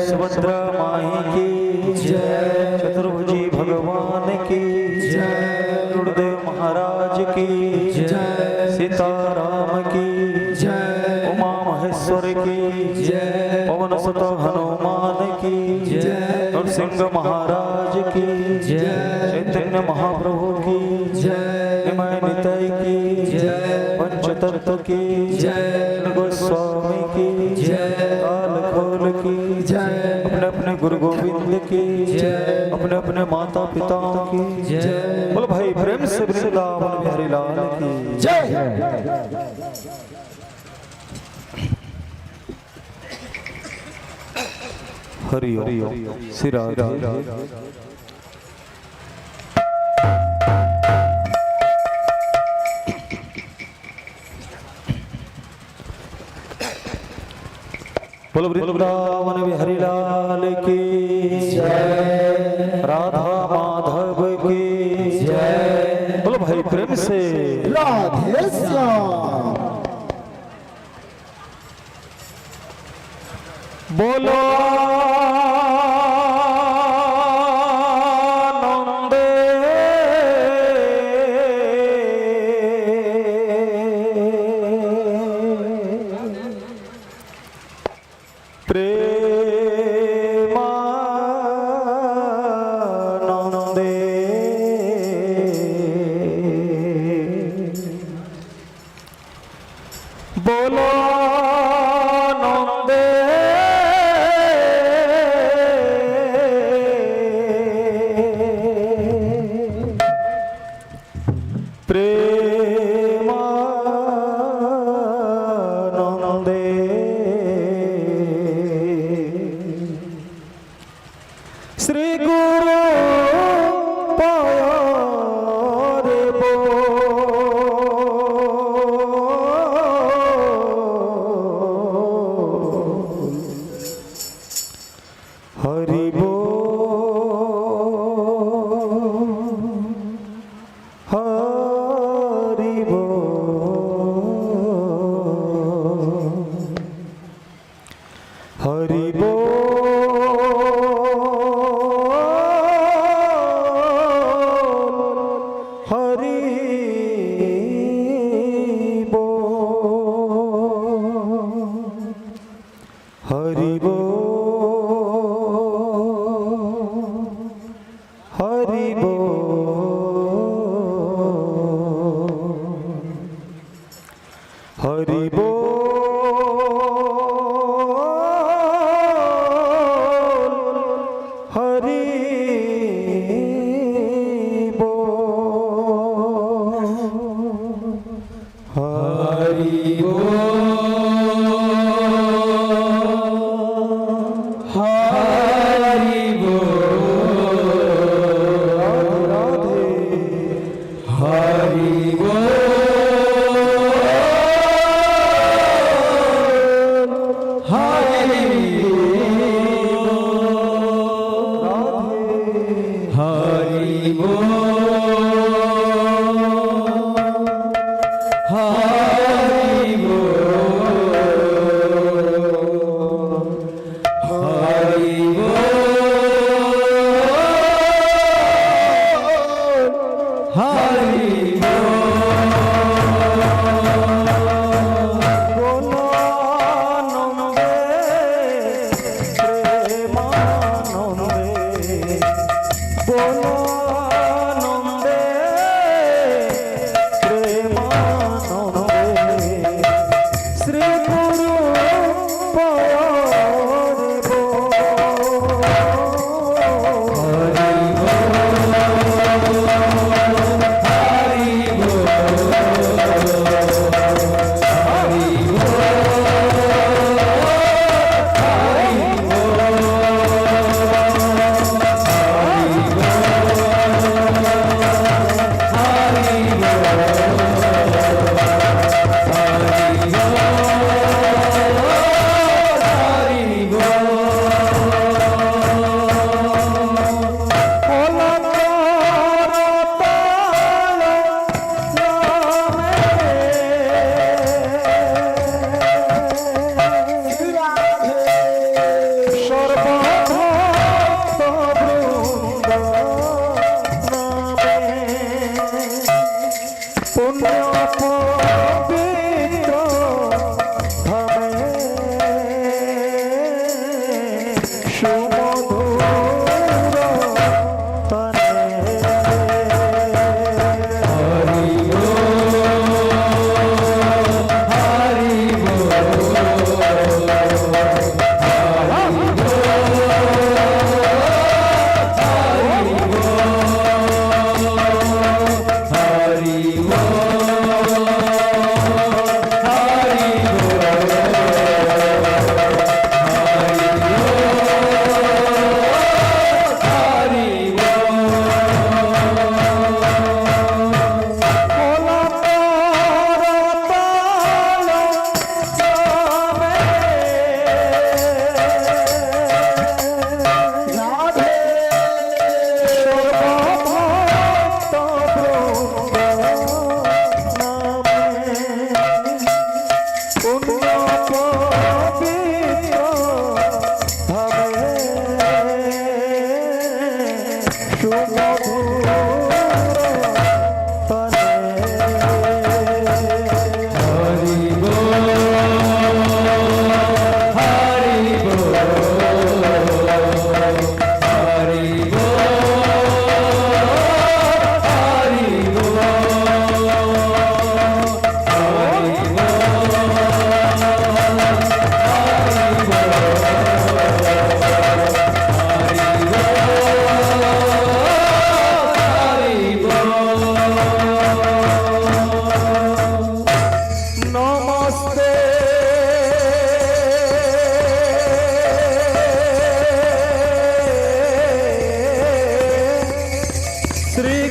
सुभद्रा माई की जय, चतुर्भुजी भगवान की जय, गुरुदेव महाराज की जय, सीताराम की जय, उमा महेश्वर की जय, पवन सुत हनुमान की जय, नरसिंह महाराज की जय, चैतन्य महाप्रभु की जय, निमय निताई की जय, पंचतत्व की जय, गोस्वामी की जय, काल खोल की जय, अपने अपने गुरु गोविंद की जय, अपने अपने माता पिताओं की जय। बोलो भाई प्रेम से वृंदावन बिहारी लाल की जय। हरि ओम श्री राधे। बोलो वृंदावन बिहारी लाल की जय, राधा माधव की जय। बोलो भाई प्रेम से राधे श्याम। बोलो हरि बोल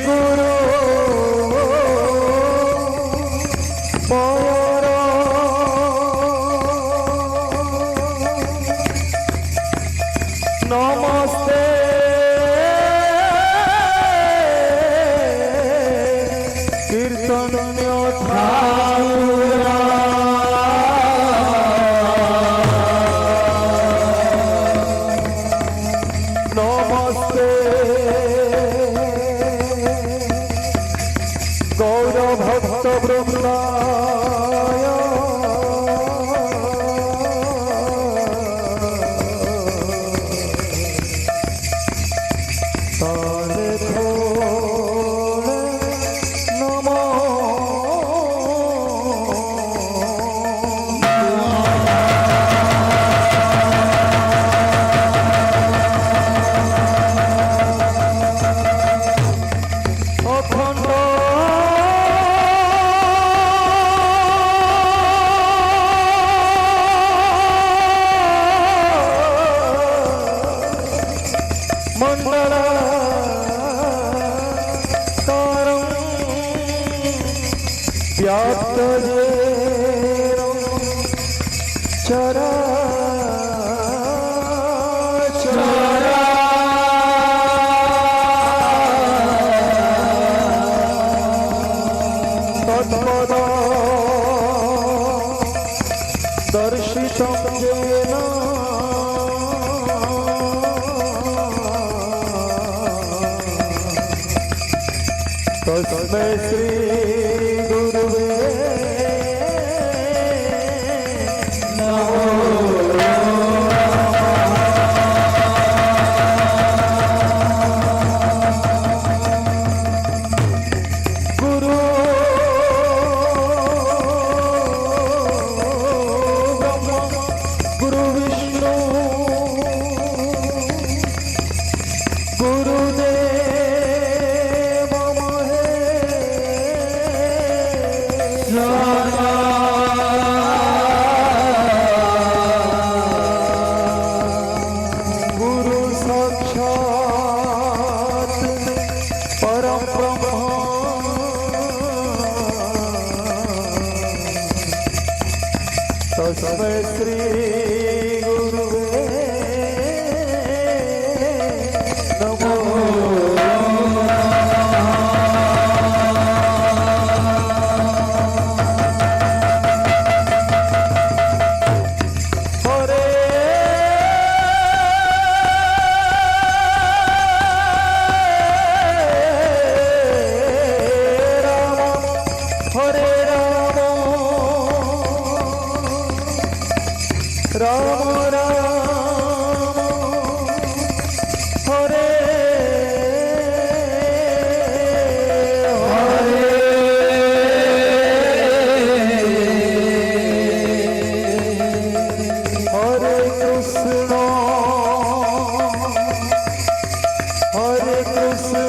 गुरु पौर नमस्ते कीर्तन्य ठाकुरा नमस्ते गौर भक्त वृंदाय तारे थोड़े नमो अखंड मंडल कारं व्याप्त चरा तत्पद दर्शितं येन तस्मै श्री गुरुवे गुरु ब्रह्मा गुरु विष्णु गुरुदेव गुरु साक्षात् परम ब्रह्म तस्मै श्री गुरुवे नमो हरे राम हरे राम राम राम हरे हरे कृष्ण हरे कृष्ण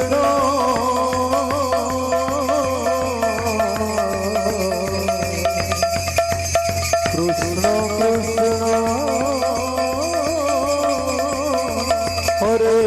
कृष्ण कृष्ण हरे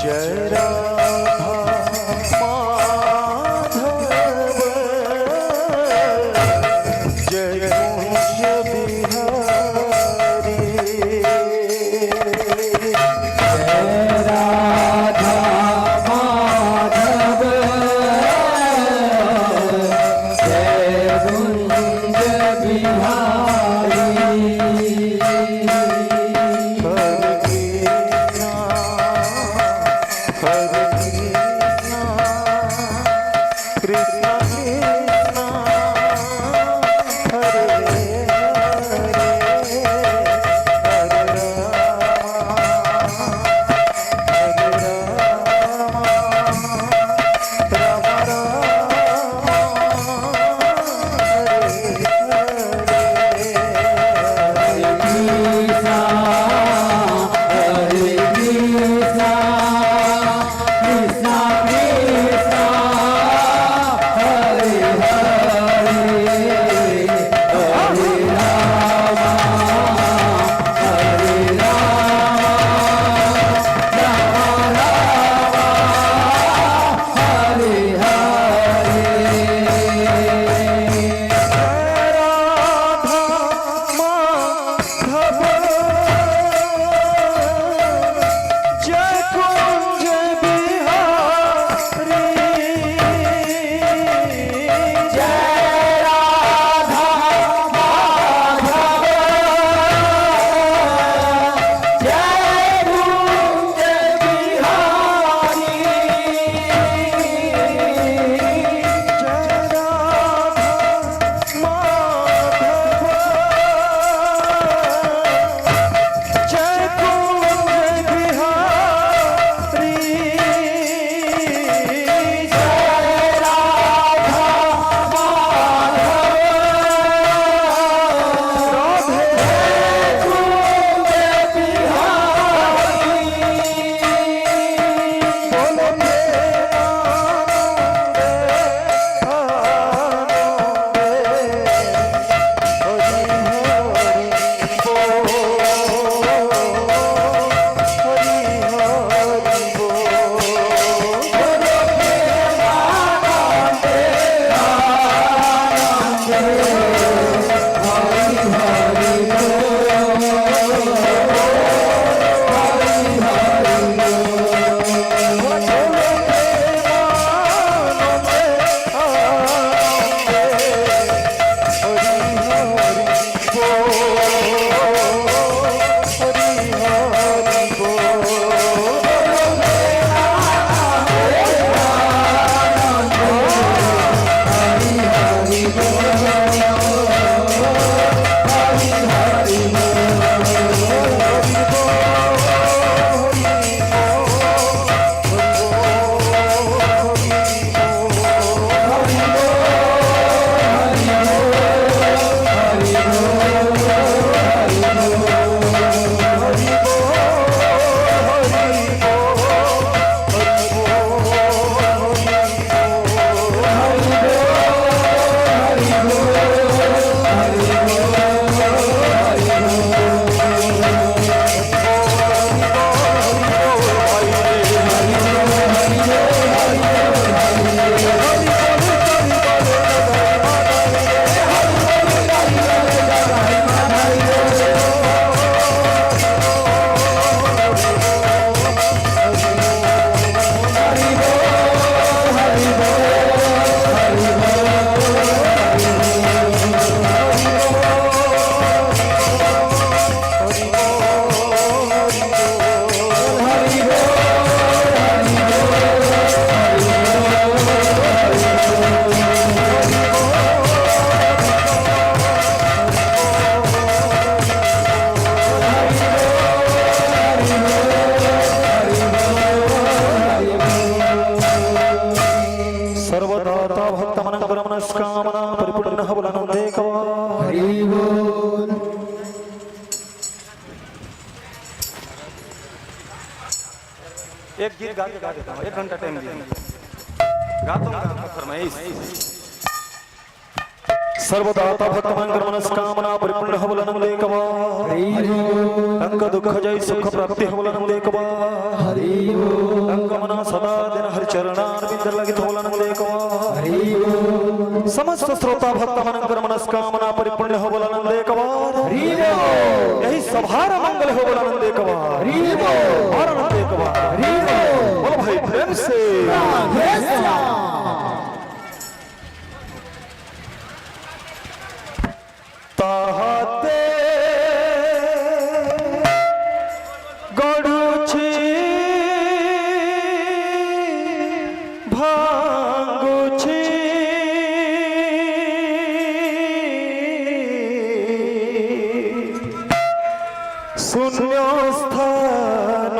जय राधा माधव जय कुंज बिहारी मनस्कामना परिपूर्ण बुलानंदे कवा हरि बोल। एक गीत गा देता हूँ, 1 घंटा टाइम दिया, गाता हूँ फरमाइश। सर्वदाता भक्तमंगल मनस्कामना परिपूर्ण हवलनं लेकवा अंग दुख जय सुख प्राप्ति हवलनं लेकवा अंगमना सदा दिन हरि चरणार बिंद लगित हवलनं लेकवा समस्त श्रोता भक्तमंगल मनस्कामना परिपूर्ण हवलनं लेकवा यही सभार मंगल हवलनं लेकवा आनंद लेकवा बोलो भाई प्रेम से ताहाते गड़ुछि भांगुछि शून्य स्थान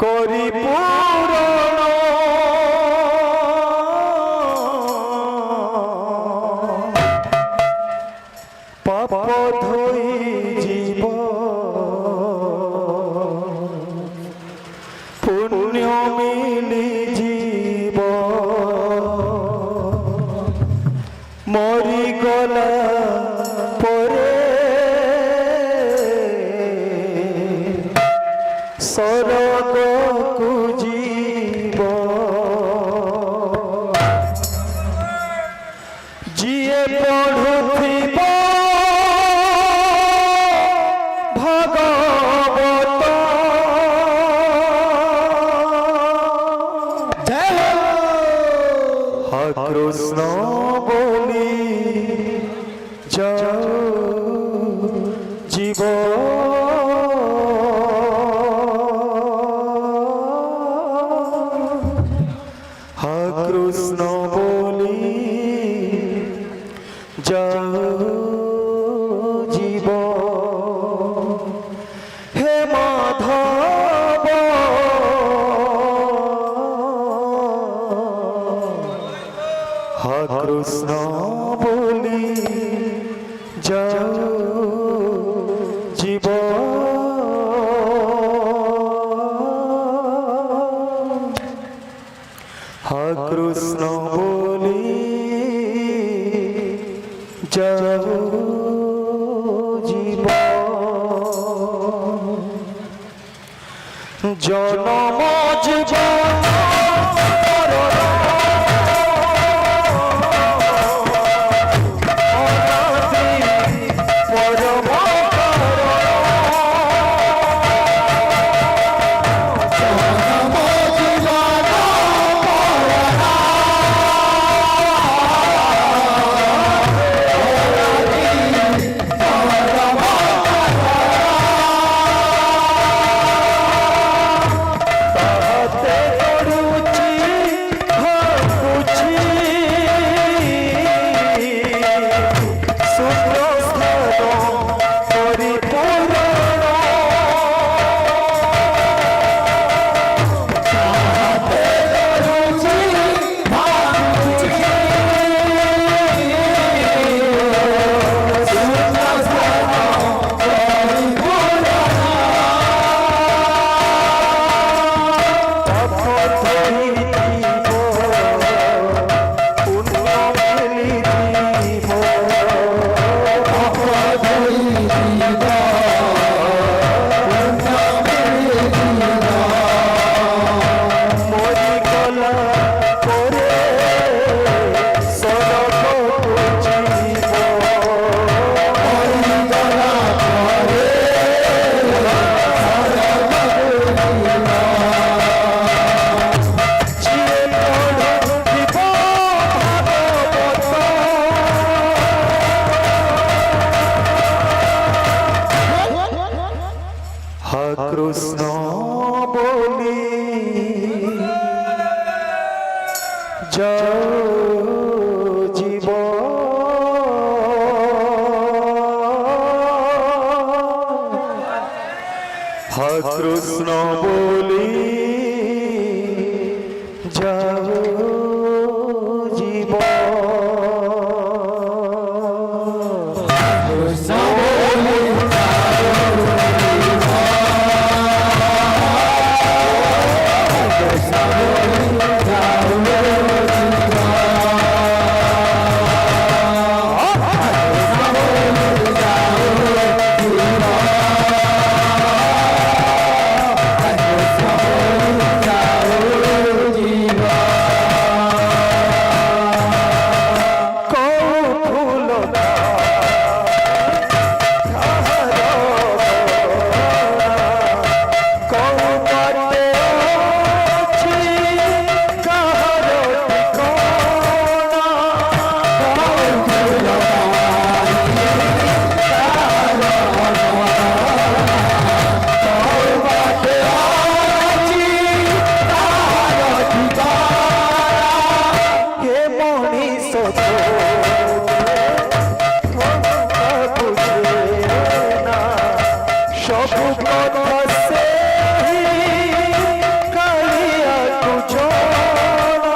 करि पाप धोई जीव पुण्य मिली जीव मरी गला परे सरग को जीव जिए पढ़ुथिबा कृष्ण बोली जाओ जीव कृष्ण बोली जाओ जीव हे माधव कृष्ण बोली जाओ जीव कृष्ण बोली जाओ जीव जनम जीवन कृष्ण बोली जाओ जीव कृष्ण बोली जाओ जीव কথা সে কালিয়া কুচনা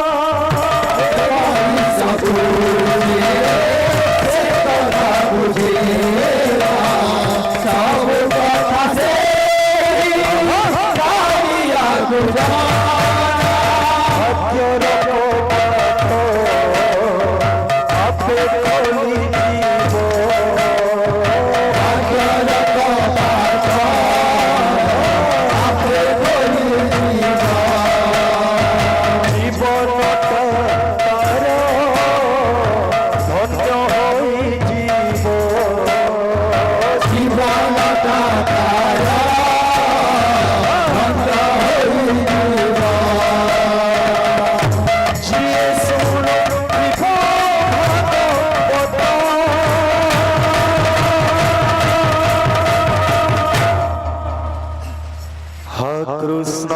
কৃষ্ণ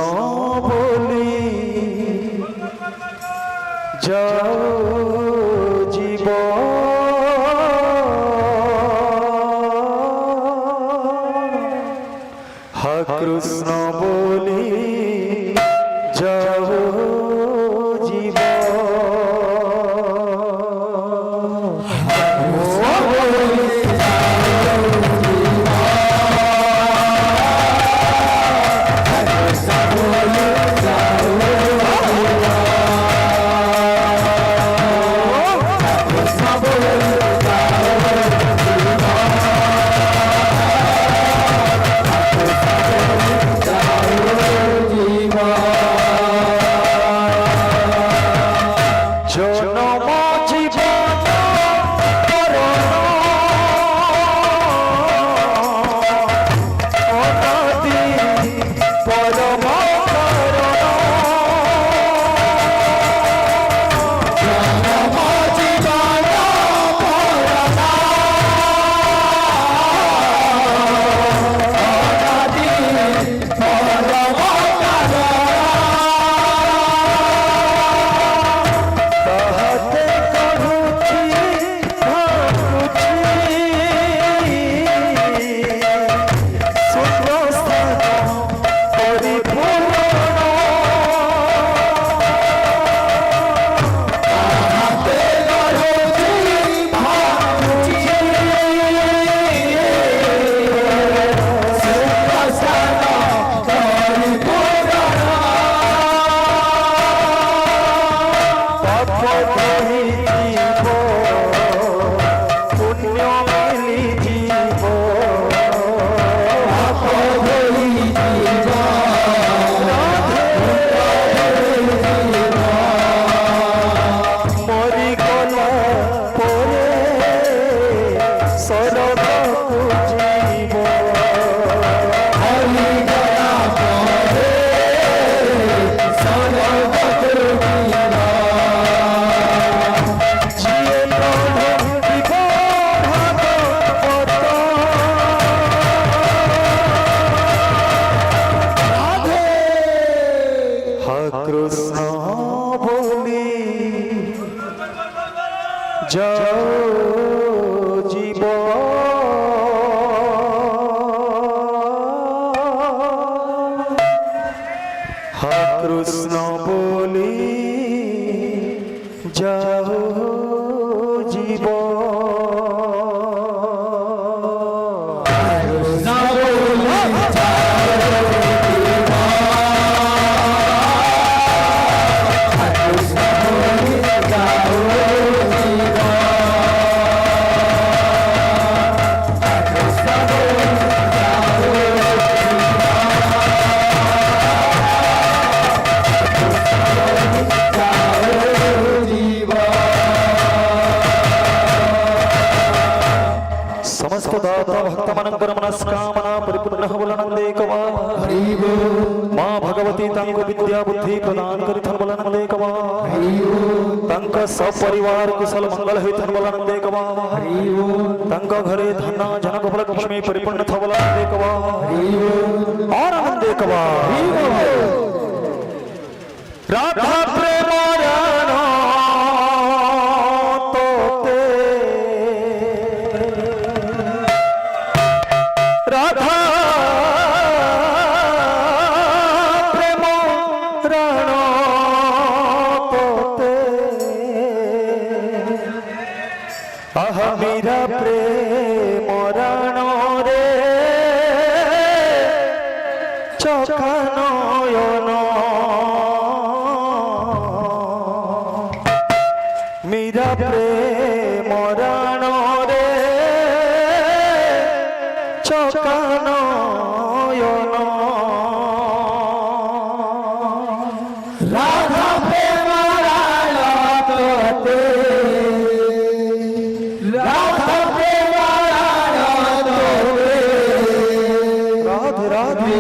বলি যাও জীব হা কৃষ্ণ বলি যাও জীব কৃষ্ণ বলি যাও জীব হা কৃষ্ণ বলি যাও জীব समस्त दाता भक्त मनंकर मनस्कामना परिपूर्ण बलनंदे कवा मां भगवती तंक विद्या बुद्धि प्रदान करिथन बलनंदे कवा तंक सपरिवार कुशल मंगल हेतन बलनंदे कवा तंक घरे धन जनक फल लक्ष्मी परिपूर्ण थ बलनंदे कवा आनंदे कवा राधा प्रेम राणा तोते राधा চোখা নয়ন মীরা প্রেম রাণ রে চোখা নয়ন রাধা প্রেম রাণ তোতে রাধা প্রেম রাণ তোতে রাধে রাধে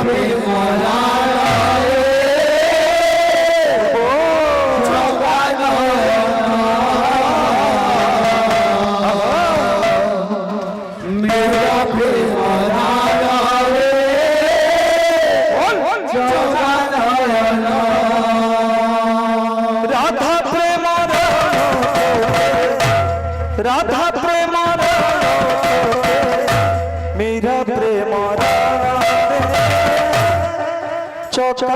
প্রেম রাণ রে ও চোখা मेरा प्रेम राधा प्रेम राधा प्रेम मेरा प्रेम चौका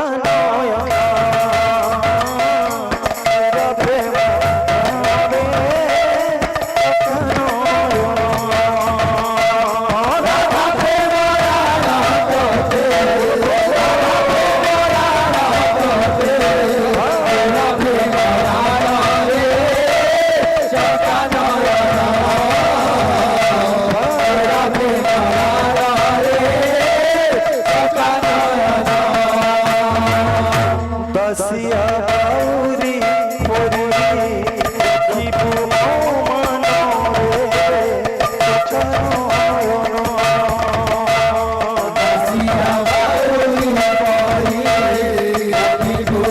मेरा प्रेम बसिया बाउरी मोरी देखिबु मन रे चचनो बसिया बाउरी मोरी देखिबु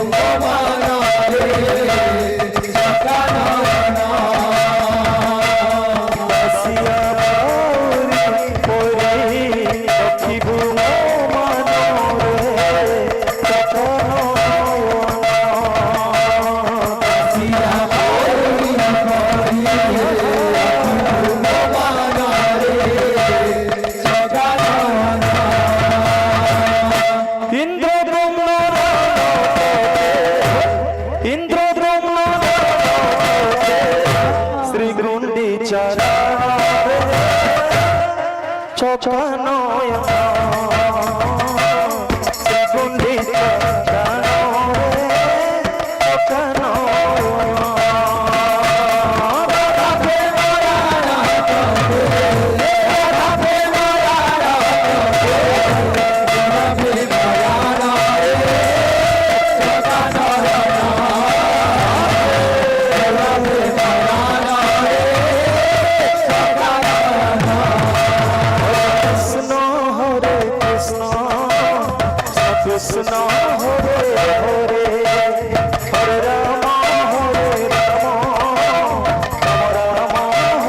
मन रे चचनो बसिया बाउरी मोरी देखिबु मन रे चचनो श्री गुंडीचरा चौकानया श्री गुंडीचरा कृष्ण हरे हरे हरे राम राम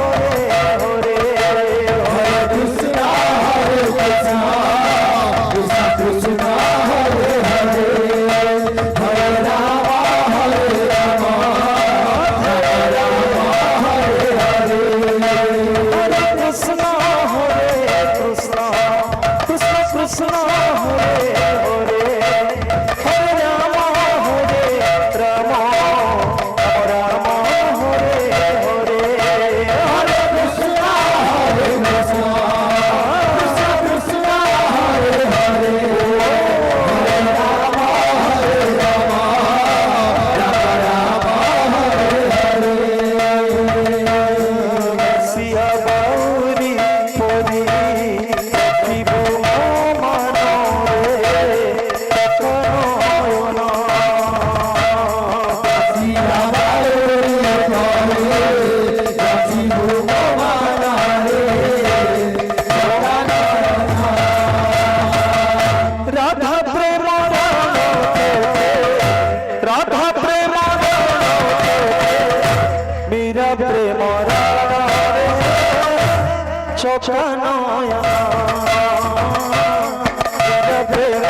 हरे हरे हरे कृष्ण कृष्ण कृष्ण हरे हरे हरे राम हरे हरे हरे कृष्ण कृष्ण कृष्ण हरे चौकानया प्रेम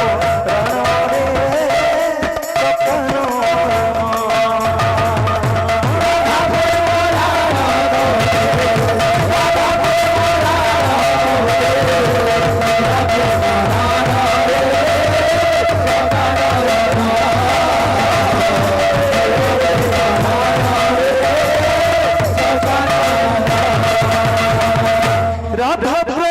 राधा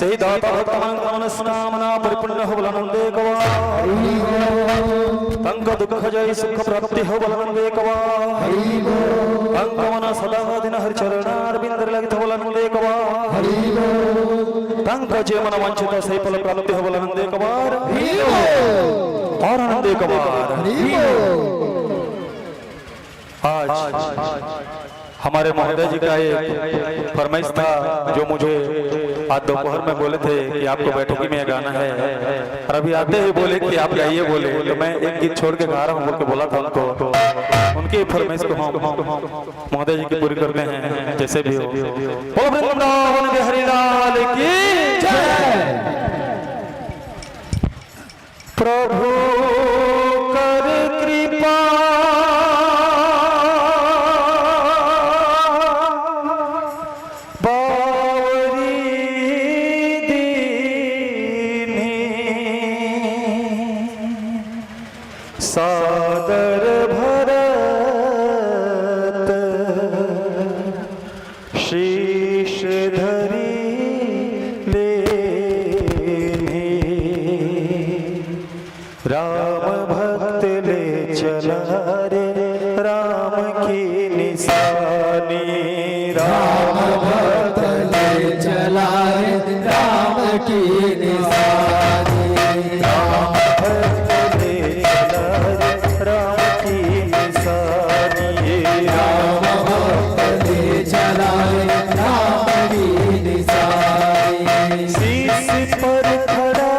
सही दाता भक्तान मनस्कामना परिपूर्ण हो बलनंदे कवा तंग दुख जय सुख प्राप्ति हो बलनंदे कवा तंग सदा दिन हर चरणारविंद लगित हो बलनंदे कवा तंग जे मन वांछित सही फल प्राप्ति हो बलनंदे कवार और आनंदे कवार। आज हमारे महोदय जी का एक फरमाइश था जो मुझे आज दोपहर में बोले थे कि आपको बैठकी में गाना है, और अभी आते ही बोले कि आप गाइए बोले, तो मैं एक गीत छोड़ के गा रहा हूँ बोल के बोला था उनको। उनकी फरमाइश को हम महोदय जी की पूरी करते हैं जैसे भी हो। बोलो वृंदावन बिहारी लाल की जय। प्रभु कर कृपा सादर भरत शीश धरी ले राम भक्त ले चला रे राम की निशानी राम भक्त ले चला रे राम की निशानी राम भक्त ले चला रे राम की निशानी राम भक्त ले चला रे राम की निशानी शीश पर खड़ा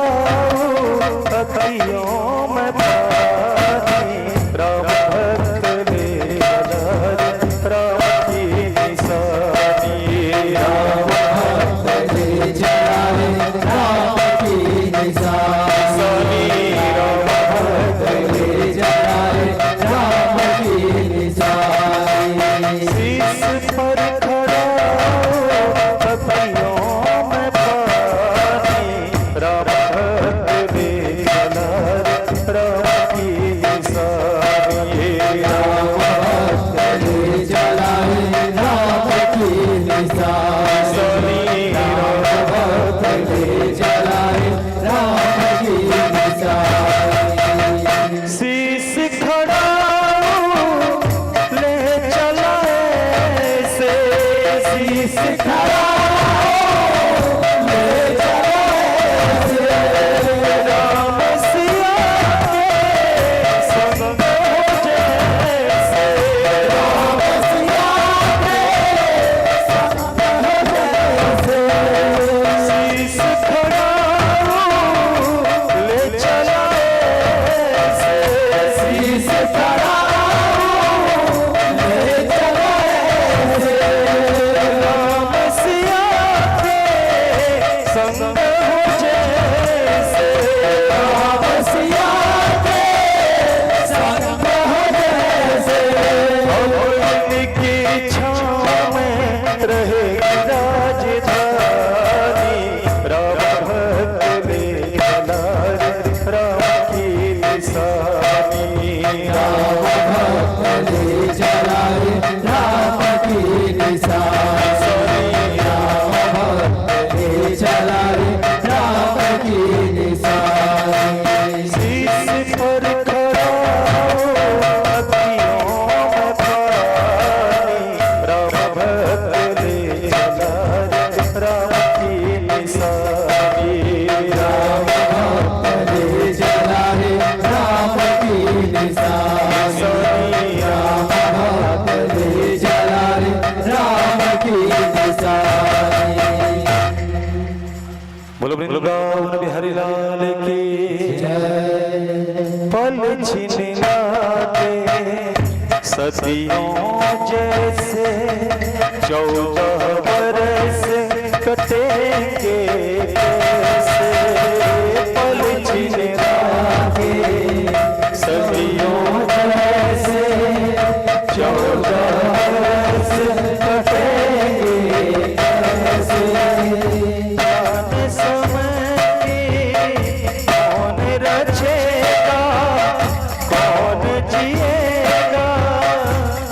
अखियों में पानी राम भक्त ले चला रे राम की निशानी राम भक्त ले चला रे राम की निशानी राम भक्त ले चला रे राम की निशानी शीश पर खड़ा अखियों में पानी राम भक्त ले चला रे राम की निशानी राम भक्त ले चला रे राम की निशानी राम भक्त ले चला रे राम की निशानी शीश खड़ा ले चला से शीश खड़ा ले चला से राम सिया के संग हो जैसे राम सिया के संग हो जैसे शीश खड़ा ले चला से शीश खड़ा ले चला से राम सिया के संग हो जैसे राम सिया के संग हो जैसे उनकी छाँव में रहेगी राजधानी राम भक्त ले चला रे राम की निशानी राम भक्त ले चला रे राम की निशानी राम भक्त ले चला रे राम की निशानी शीश पर खड़ा अखियों में पानी राम भक्त ले चला रे राम की निशानी राम भक्त ले चला रे राम की निशानी राम भक्त ले चला रे राम की निशानी। बोलो वृंदावन बिहारी लाल की पल छिना के सदियों जैसे 14 बरस कटेंगे कैसे पल छिना के सदियों जैसे 14 बरस कटेंगे कैसे आने समय की कौन रचेगा कौन जिएगा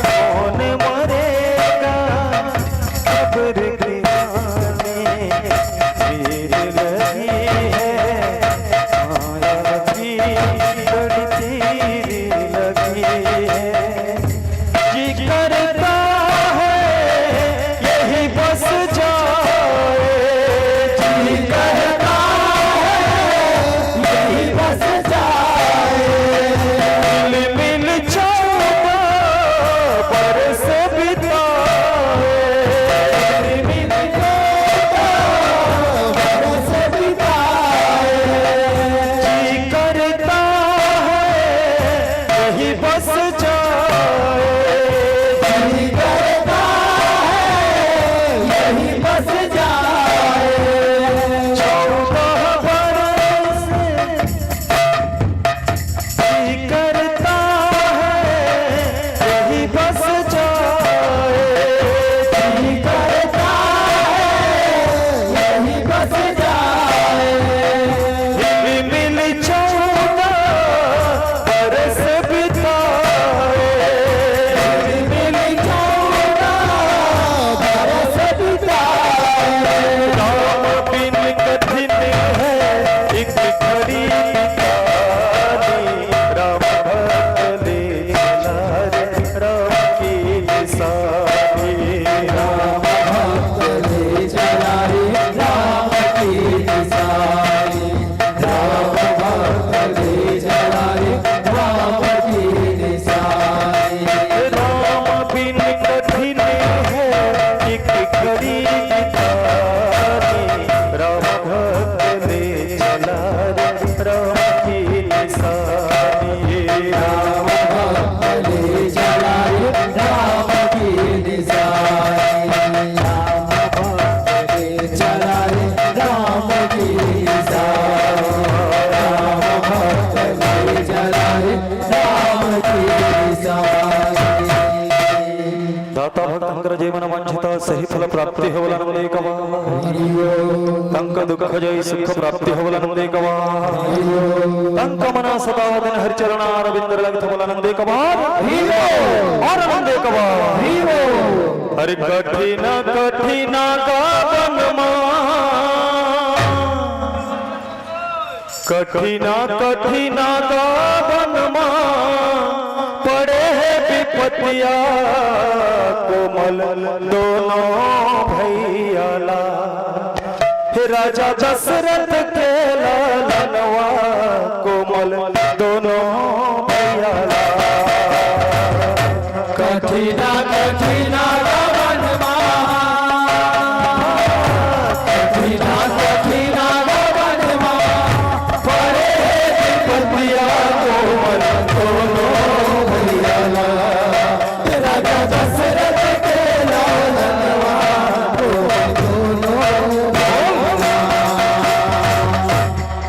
कौन मरेगा खबर की तीर लगी है माया की बड़ी तीर लगी है जी करता है यही बस जाए जी करता है यही बस जाए मिल चौदह बरस बिताए मिल बरस बिताए जी करता है यही बस जाए जी करता है यही बस जाए 14 बरस जी करता है यही बस जाए जी करता है यही बस जाए मिल 14 बरस बिताए मिल 14 बरस बिताए राम बिन कठिन है एक घड़ी बितानी राम भक्त ले चला रे राम की निशानी राम भक्त ले चला रे राम की निशानी राम भक्त ले चला रे राम की निशानी राम बिन कठिन है एक घड़ी बितानी राम भक्त ले चला रे राम की निशानी राम भक्त ले चला रे राम की निशानी राम भक्त ले चला रे राम की निशानी राम भक्त ले चला रे राम की निशानी दाता भक्तंकर जीवन वंचिता सही फल प्राप्ति हो नंदे कवा तंक दुख जय सुख प्राप्ति हो नंदे कवा तंक मना सदा दिन हरि चरण अरविंद लगित हो नंदे कवा और नंदे कवा हरि कठिन कठिन गावनमा कठिन कठिन गावनमा पड़े है विपत्तिया कोमल दोनों भैयाला हे राजा दशरथ के लालनवा कोमल दोनों भैयाला कठिना कठिना वनमा कठिना कठिना वनमा पड़े विपत्तिया कोमल दोनों भैयाला राजा दशरथ के लालनवा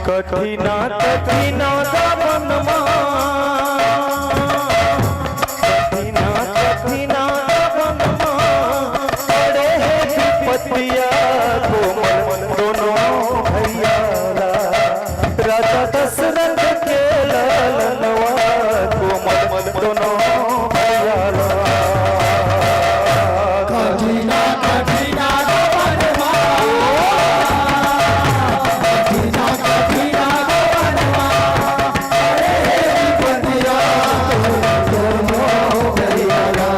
कठिना कठिना वनमा कठिना कठिना वनमा पड़े है विपत्तिया कोमल दोनों भैयाला राजा दशरथ के लालनवा कोमल दोनों भैयाला कठिना कठिना वनमा कठिना कठिना वनमा पड़े विपत्तिया दोनों भैयाला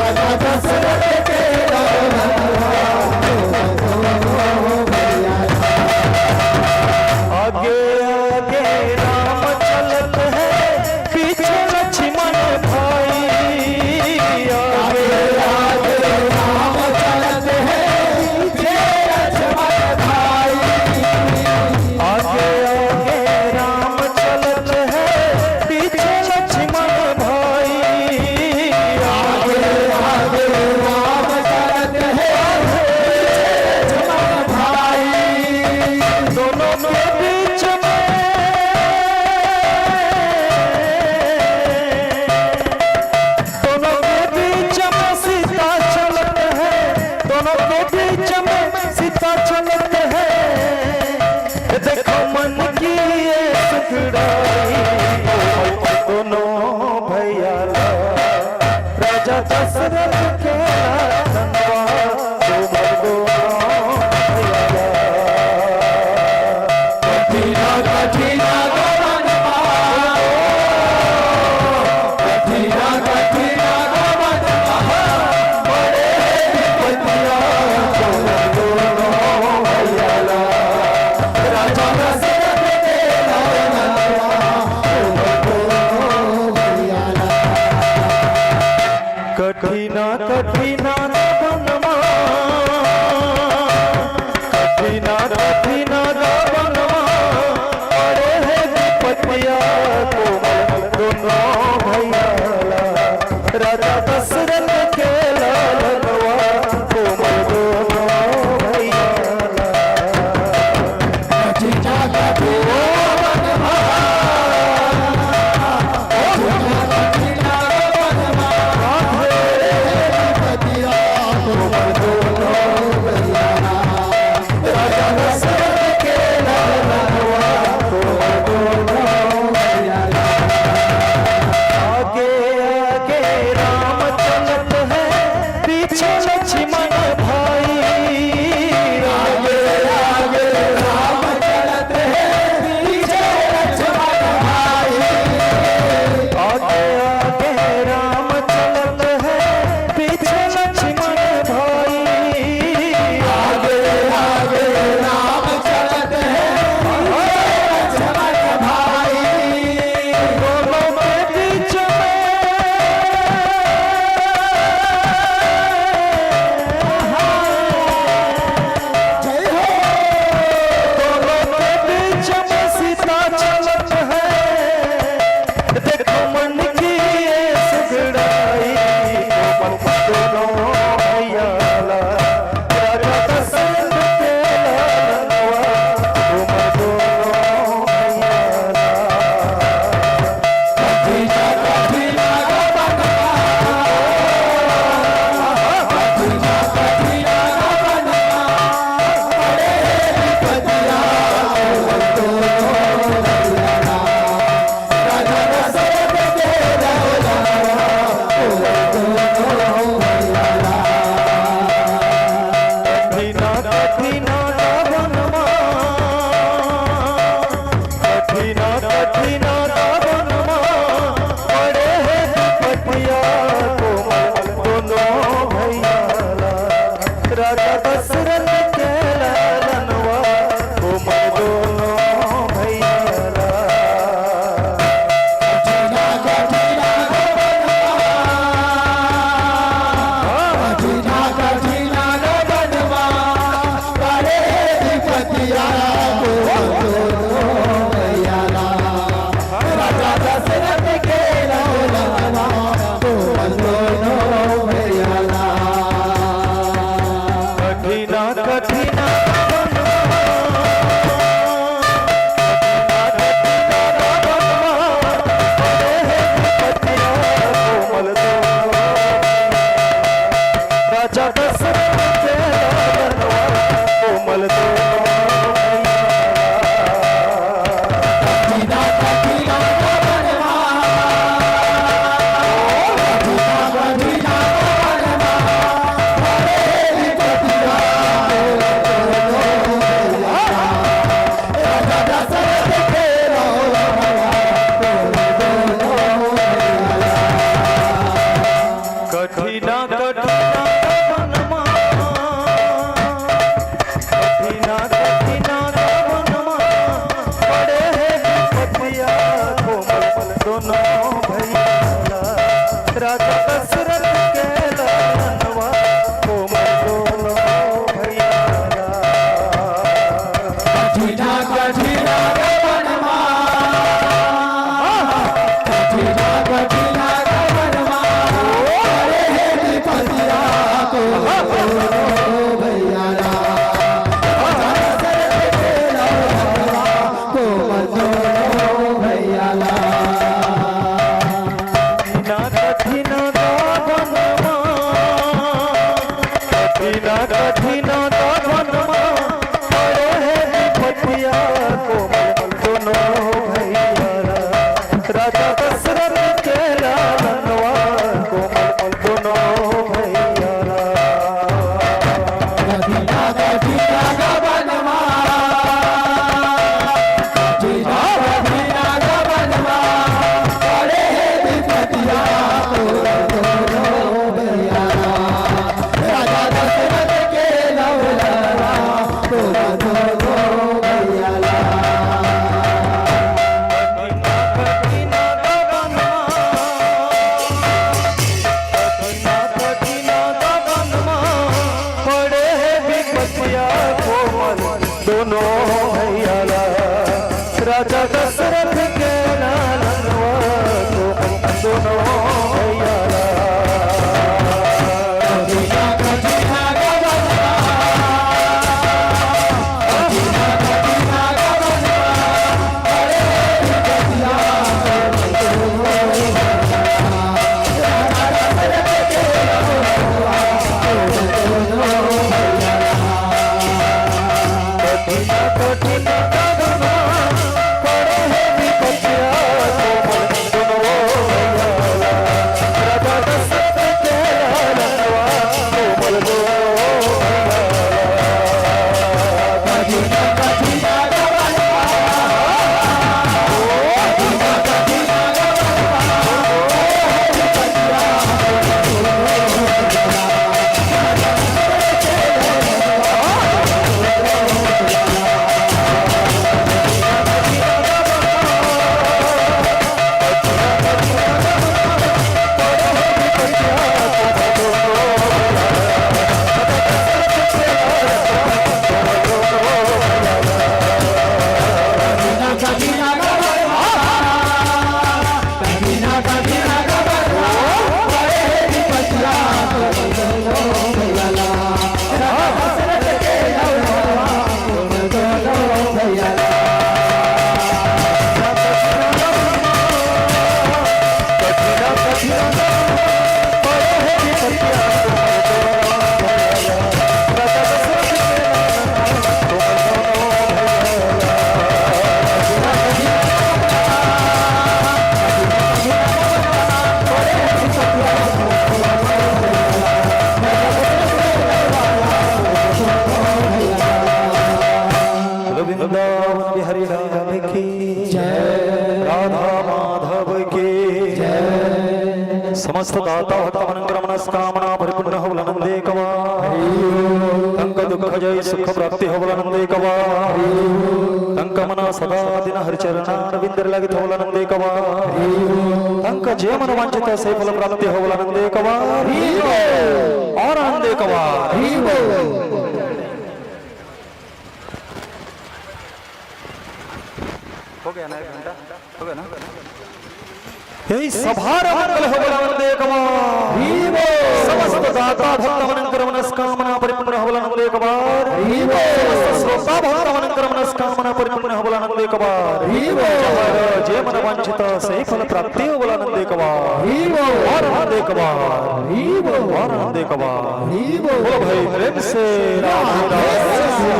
राजा दशरथ के लालनवा दोनों भैयाला आगे आगे राम चलत है पीछे लक्ष्मण भाई आगे आगे राम चलत है पीछे लक्ष्मण भाई आगे आगे राम चलत है पीछे लक्ष्मण भाई आगे आगे राम चलत है पीछे लक्ष्मण भाई दोनों के बीच में दोनों के बीच में सीता चलत है दोनों के बीच में सीता चलत है देखो मन की ये सुखड़ाई दोनों भैयाला राजा दशरथ के लालनवा दोनों भैयाला कठिन गगनवा पड़े है विपत्तिया कोमल दोनों भैया राजा दशरथ के लालनवा कोमल दोनों भैया राजा दशरथ भैयाला राजा दशरथ के लालनवा कोमल दोनों भैयाला समस्त दाता भक्तमनंकर मनस्कामना परिपूर्ण होवलनंदे कवा तंक दुख जय सुख प्राप्ति होवलनंदे कवा तंक मना सदा दिन हरि चरणार विंदर लगित होवलनंदे कवा तंक जय मन वांछित से फल प्राप्ति होवलनंदे कवा और आनंदे कवा हो गया ना 1 घंटा हो गया ना यही सभार मंगल होवलनंदे कवा समस्त दाता भक्त मनंकर मनस्कामना परिपूर्ण होवलनंदे कवा समस्त श्रोता भक्त मनंकर मनस्कामना परिपूर्ण होवलनंदे कवा जय मन वांछित से फल प्राप्ति होवलनंदे कवा और आनंदे कवा और आनंदे कवा बोलो भाई प्रेम से राधे राधे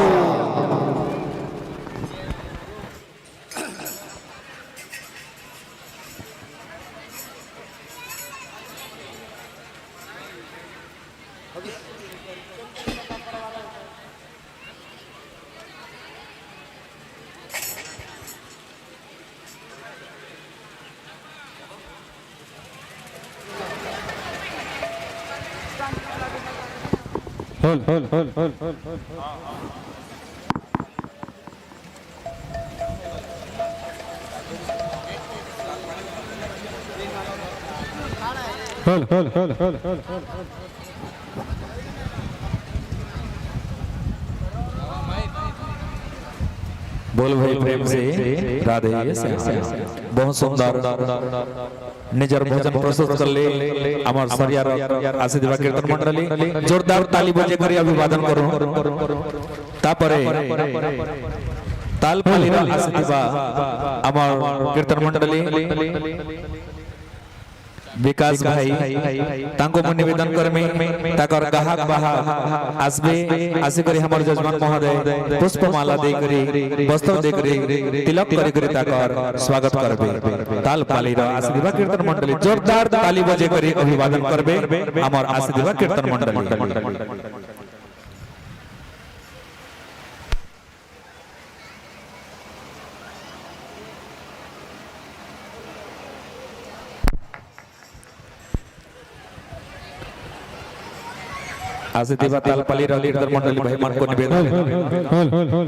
बोल भाई प्रेम से राधे बहुत सुंदर निजर भोजन प्रस्तुत करले আমার সরিয়ার আসি দেবা কীর্তন মণ্ডলী জোরদার তালি বাজে করে অভিবাদন করুন তারপরে তালপালির আসি দেবা আমার কীর্তন মণ্ডলী विकास भाई तांको मु निवेदन करमी ताकर गाहक बाहा आसबे आसी करी हमर जजमान महोदय पुष्पमाला दे करी वस्त्र दे करी तिलक करी ताकर स्वागत करबे तालपाली रो आसी देवा कीर्तन मंडली जोरदार ताली बजे करी अभिवादन करबे हमर आसी देवा कीर्तन मंडली आसे देवा तालपाली रो लीडर मंडली भाई मान को निवेदन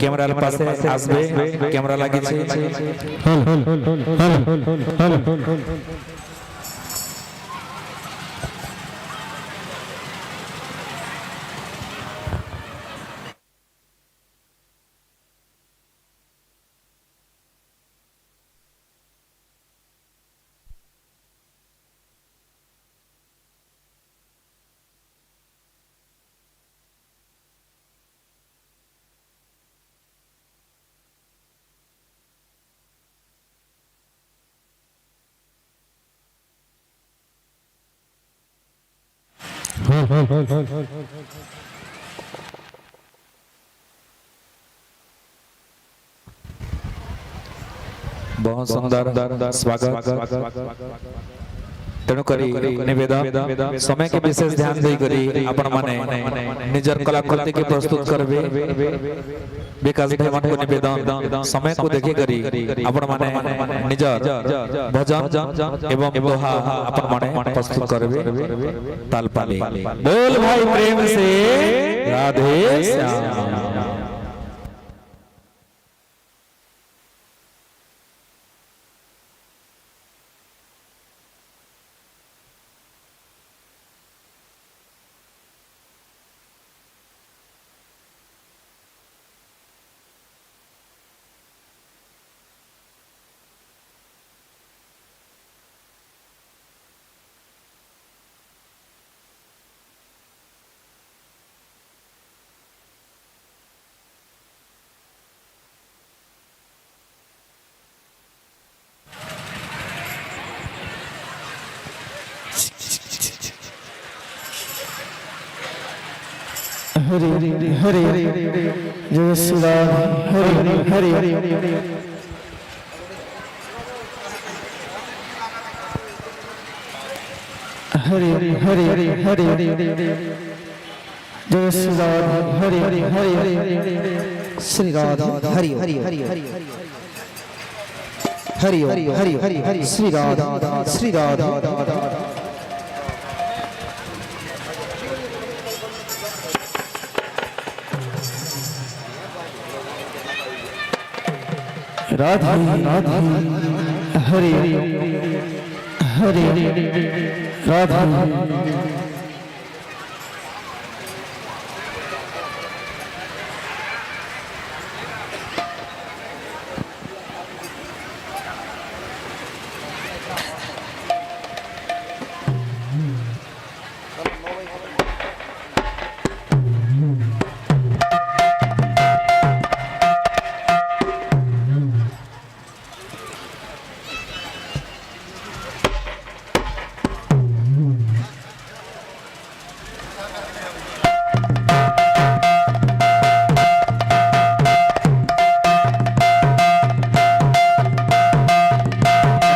कैमरा पास आसबे कैमरा लागी छे बहुत सुंदर स्वागत तेणु करी निवेदन समय के विशेष ध्यान दे करी अपन माने निजर कलाकृति के प्रस्तुत करबे विकास भाईमान को निवेदन समय को देखे करी अपन माने निजर भजन एवं दोहा अपन माने प्रस्तुत करबे ताल पाली बोल भाई प्रेम से राधे श्याम। हरि हरि जय श्री राम हरि हरि हरि हरि हरि जय श्री राम हरि हरि श्री राम हरि हरि हरि हरि हरि हरि श्री राम श्री राम राधे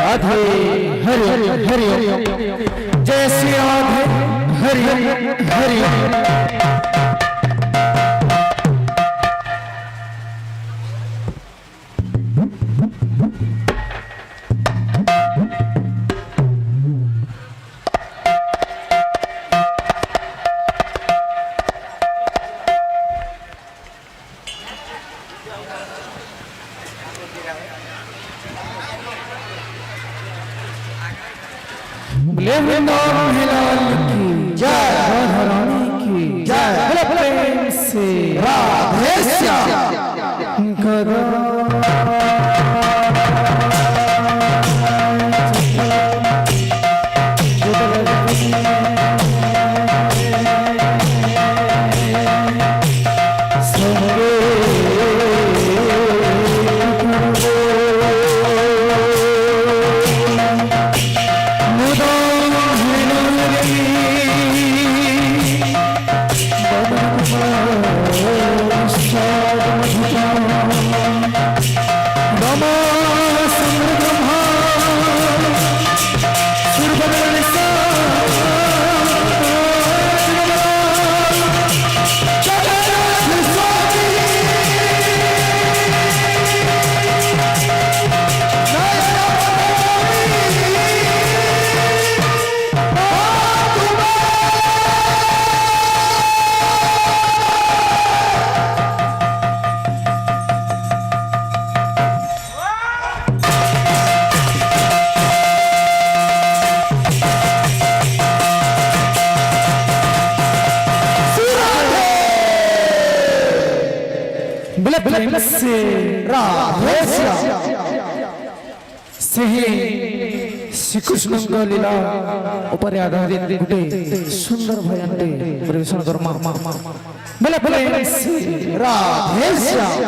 राधे हरि हरि राधे जय श्री राधे हरि हरि वृंदावन लाल की जय, राधा रानी की जय, प्रेम से राधे श्याम करो। श्री कृष्ण का लीला ऊपर आधारित गोटे सुंदर भजनटे परिवेशन करमा बोले बोले राधे श्याम।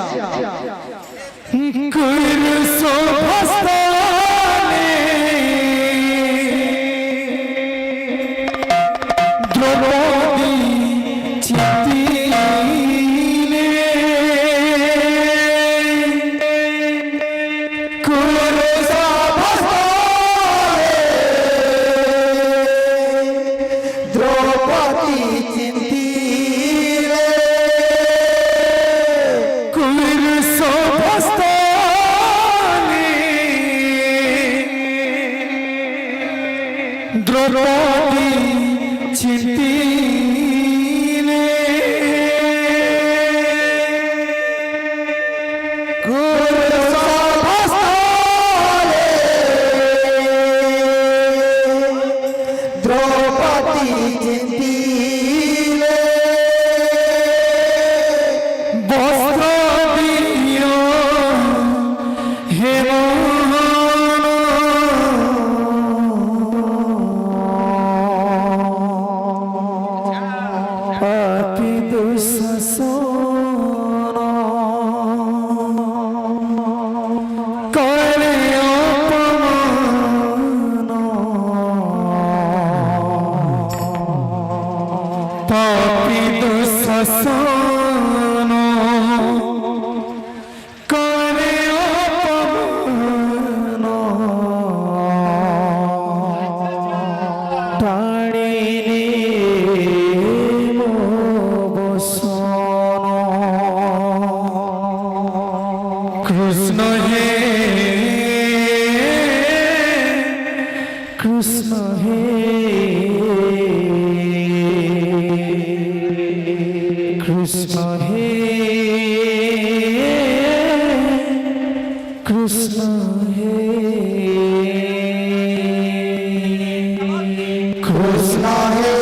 द्रौपदी चिंतीले द्रौपदी चिंतीले वस्त्र दियो हे अति दुःशासन करे अपमान पापी दुःशासन करे अपमान टाणिले कृष्ण हे कृष्ण हे कृष्ण हे कृष्ण हे कृष्ण हे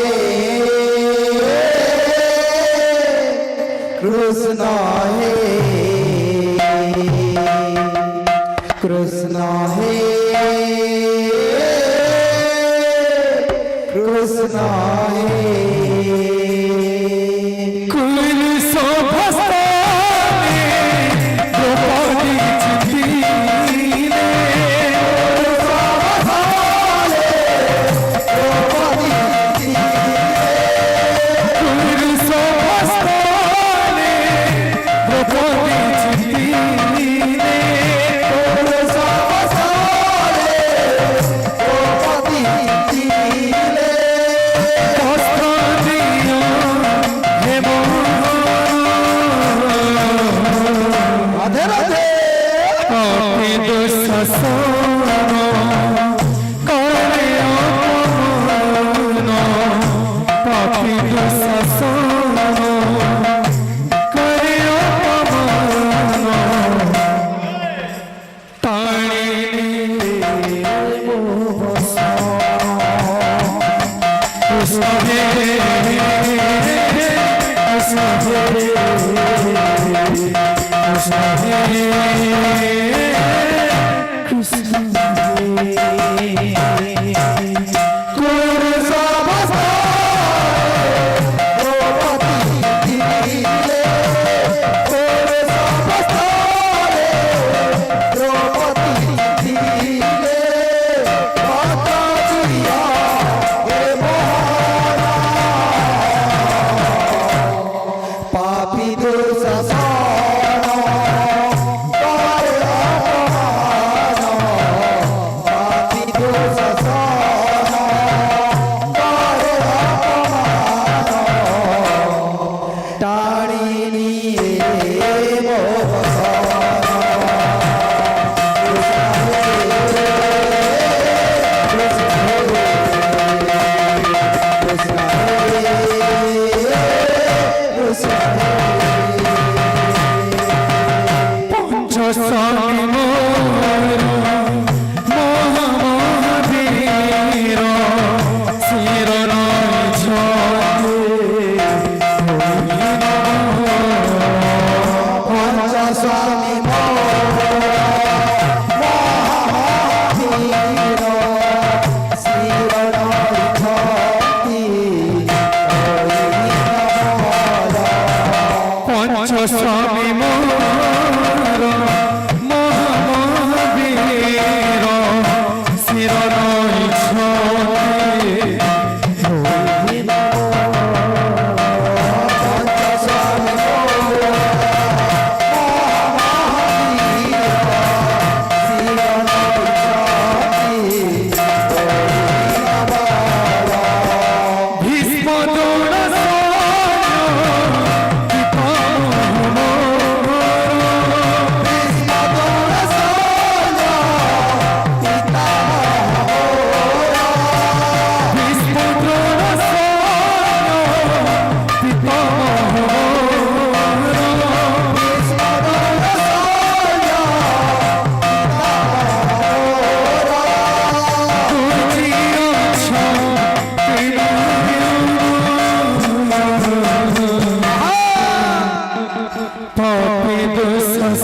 कृष्ण हे कृष्ण हे कृष्ण हे कुल शोभस्ताने द्रौपदी चिंतीले कुल शोभस्ताने द्रौपदी चिंतीले स्वामी मोर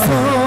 बाबरे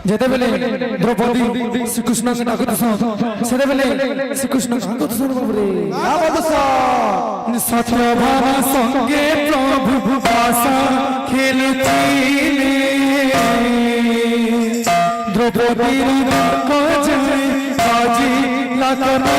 যেতেবেলে দ্রৌপদী শ্রীকৃষ্ণকে ডাকত সেতেবেলে শ্রীকৃষ্ণ ডাকত বাবরে সত্যভামা সঙ্গে প্রভু ভাষা খেলুছিলে দ্রৌপদীর কাজে বাজি লাগানো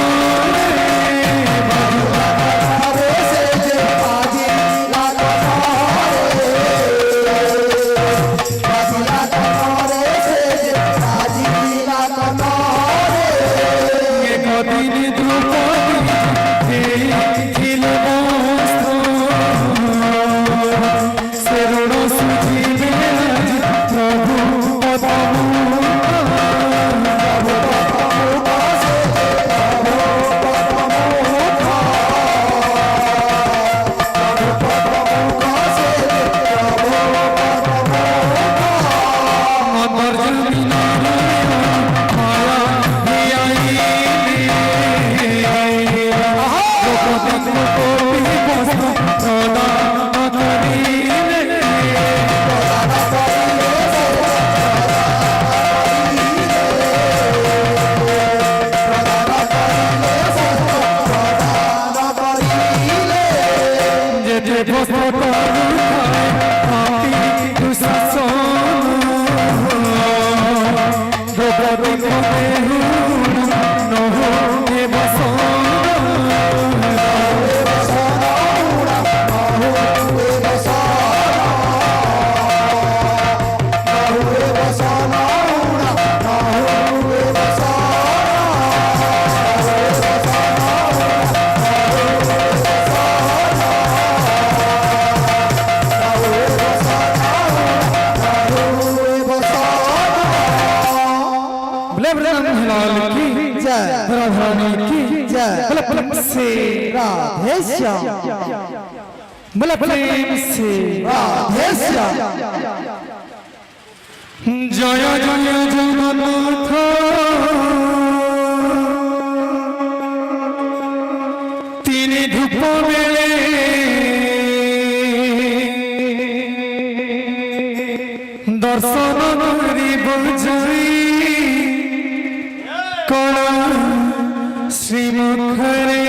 जे फोटो से राधे श्याम बोला प्रेम से राधे श्याम जय जय जगन्नाथ तीन धूप मेले दर्शन करी बुझी कला श्रीमुखरे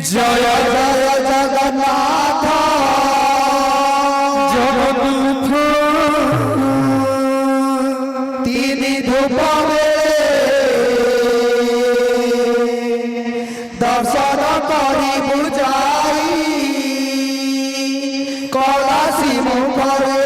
जय जय जगन्नाथ जगन्नाथ तीन धूप दर्शन करी बुझाई कला श्रीमुखरे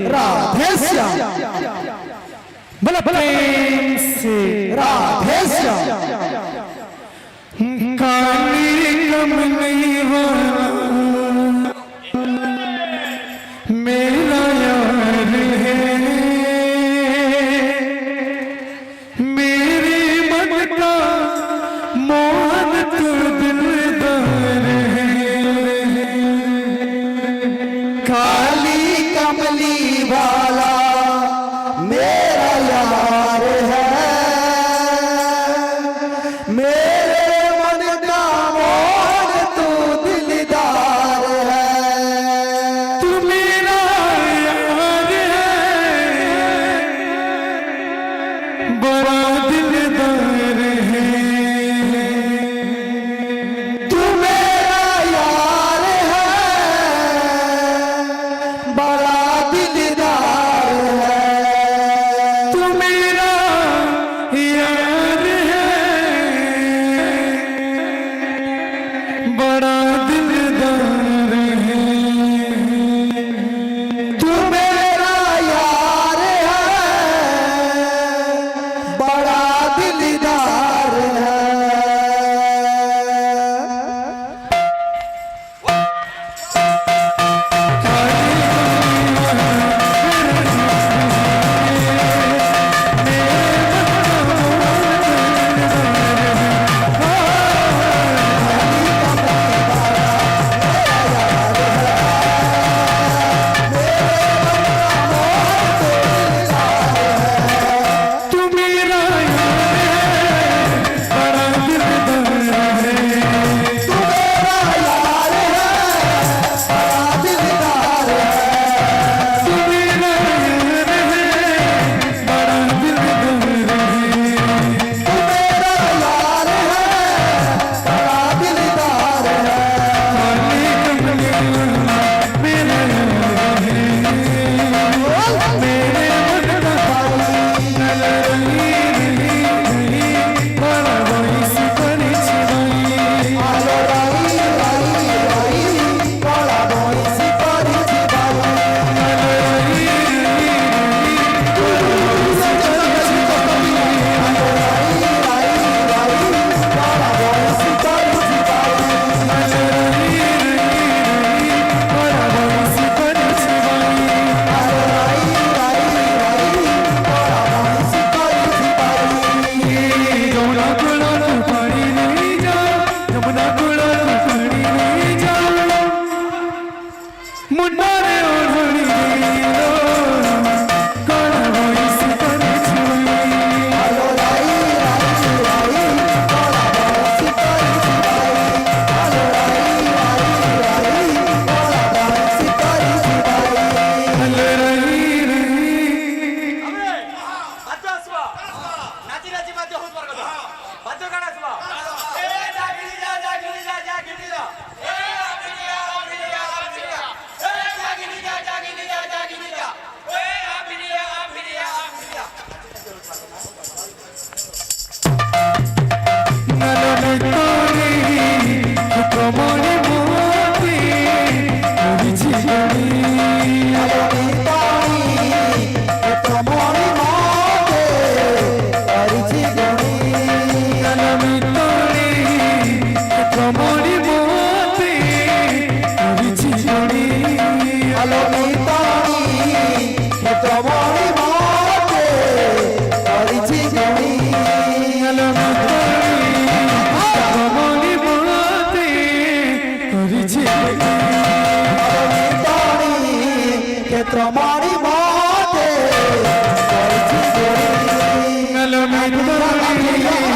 राधे श्याम बोला प्रेम से राधे श्याम काली कमली वाला मेरा यार है मेरे मन का मोहन तू दिलदार है काली कमली वाला मेरा यार है मेरे मन का मोहन तू दिलदार है तू मेरा यार है बड़ा दिलदार है Bye.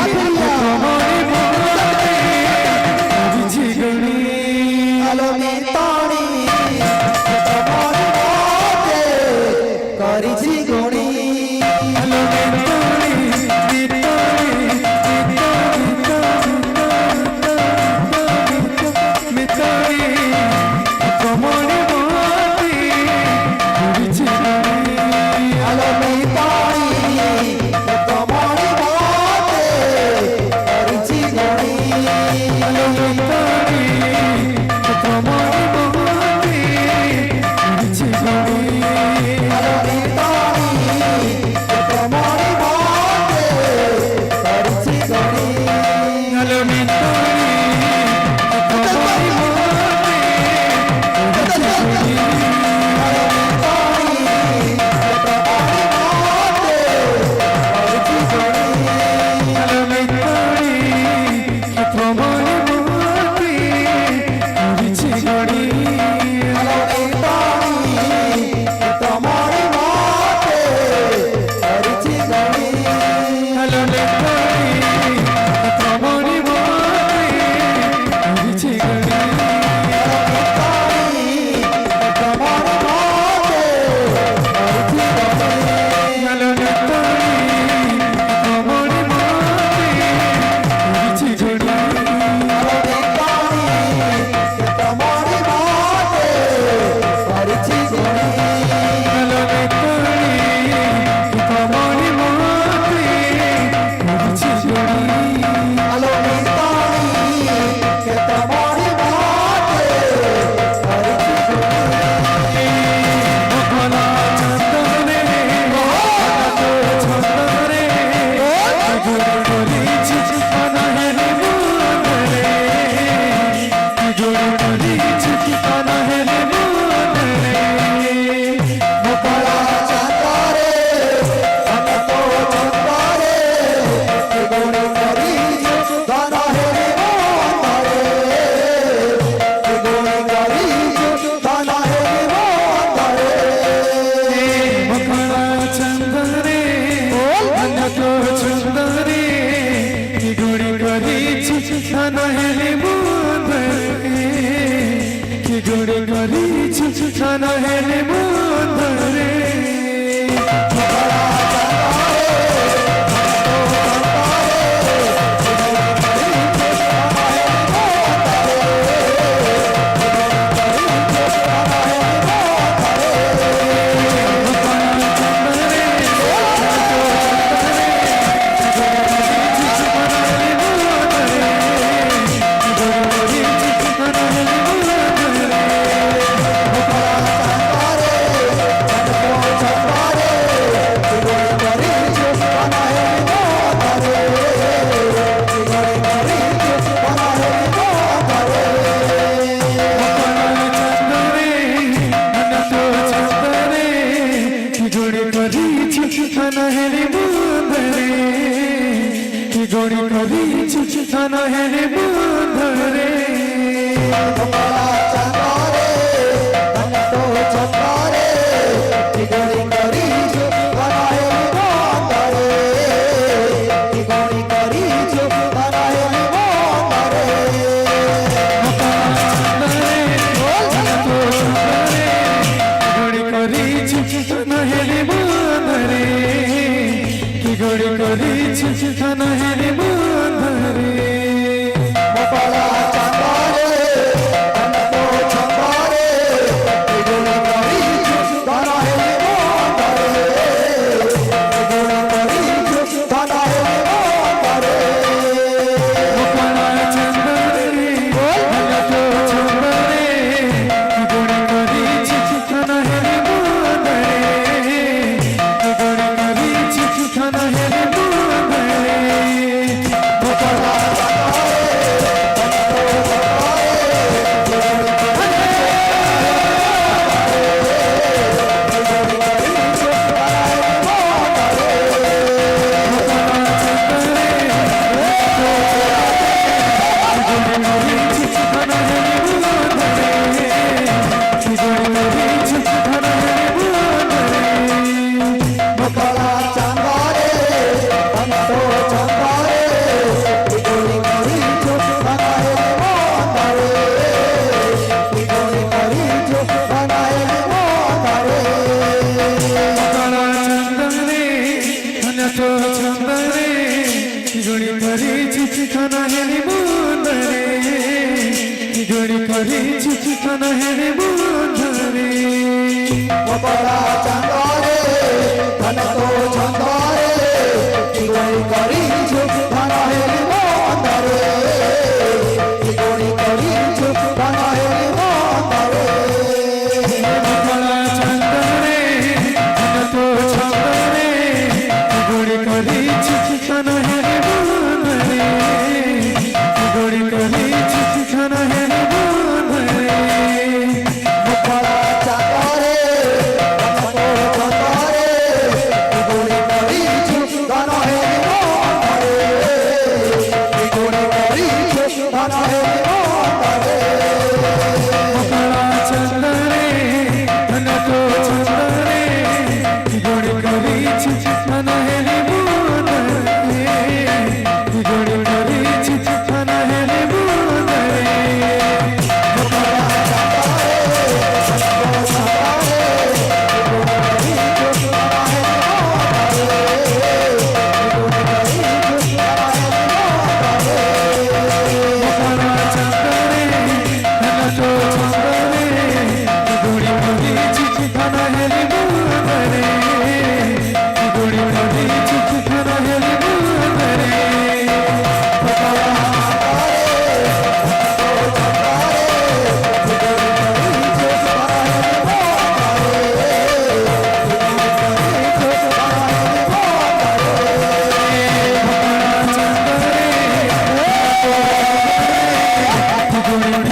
করেছি ঠিকানা হেরে বন্ধরে কি গড়ি করেছি ঠিকানা হেরে বন্ধরে কপড়া চাঁদরে ধন তো ছন্দরে কি গড়ি করিছু ধন হেরি বন্দরে কি গড়ি করিছু ধন হেরি বন্দরে কপড়া চাঁদরে ধন তো ছন্দরে কি গড়ি করেছি ঠিকানা হেরে বন্ধরে কি গড়ি করেছি ঠিকানা হেরে বন্ধরে কপড়া চাঁদরে ধন তো ছন্দরে কি গড়ি করিছু ধন হেরি বন্দরে কি গড়ি করিছু ধন হেরি বন্দরে কপড়া চাঁদরে ধন তো ছন্দরে কি গড়ি করেছি ঠিকানা হেরে বন্ধরে কি গড়ি করেছি ঠিকানা হেরে বন্ধরে কপড়া চাঁদরে ধন তো ছন্দরে কি গড়ি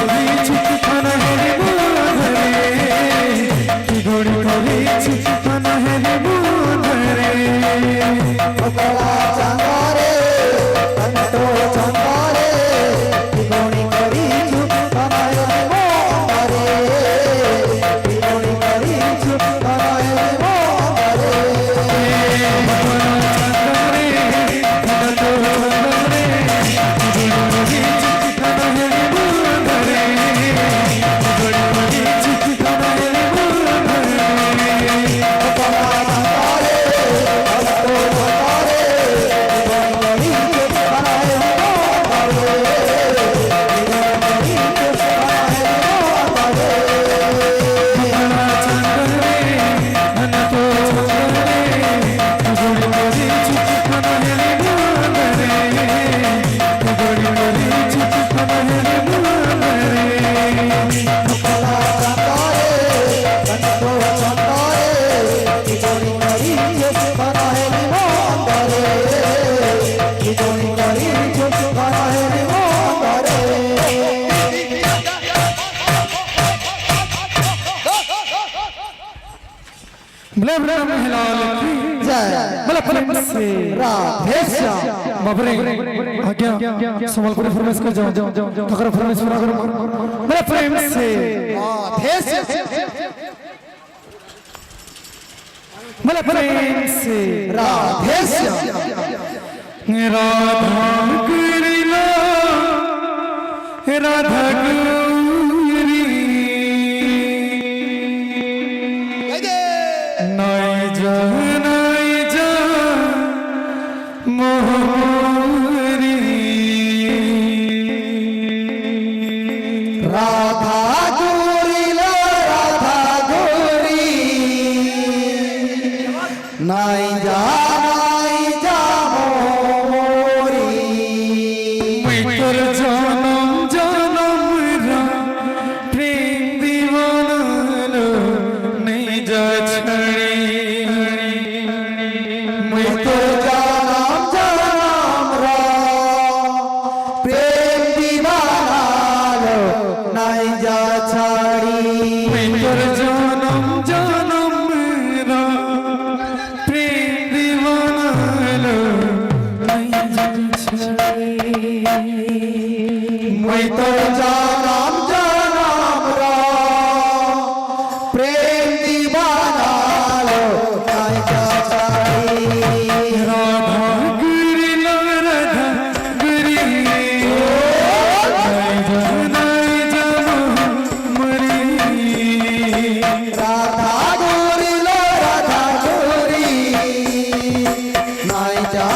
করেছি ঠিকানা হেরে বন্ধরে কি গড়ি করেছি ঠিকানা হেরে বন্ধরে কপড়া চাঁদরে ধন তো ছন্দরে কি গড়ি করিছু ধন হেরি বন্দরে কি গড়ি করিছু ধন হেরি বন্দরে संबलपुरी फरमाइश कर जाओ अगर फरमाइश पूरा करो मेरा प्रेम से मेरा प्रेम से राधे राधा गुरिला राधा गुरी नाई जा मोहरी राधा गोरीला राधा गोरी नाई जा मोरी मैं कर जानम जानम रा प्रेम दीवाना लो नहीं जा छड़ी मैं तो जानम जानम रा प्रेम दीवाना लो नाई जा छाड़ी मैं कर जानम जानम रा प्रेम दीवाना लो नहीं जा छड़ी मैं तो जानम जानम रा प्रेम दीवाना लो नाई जा छाड़ी राधा गुरी राधा गुरी नाई जा मरी राधा गोरी लो राधा गोरी नाई जा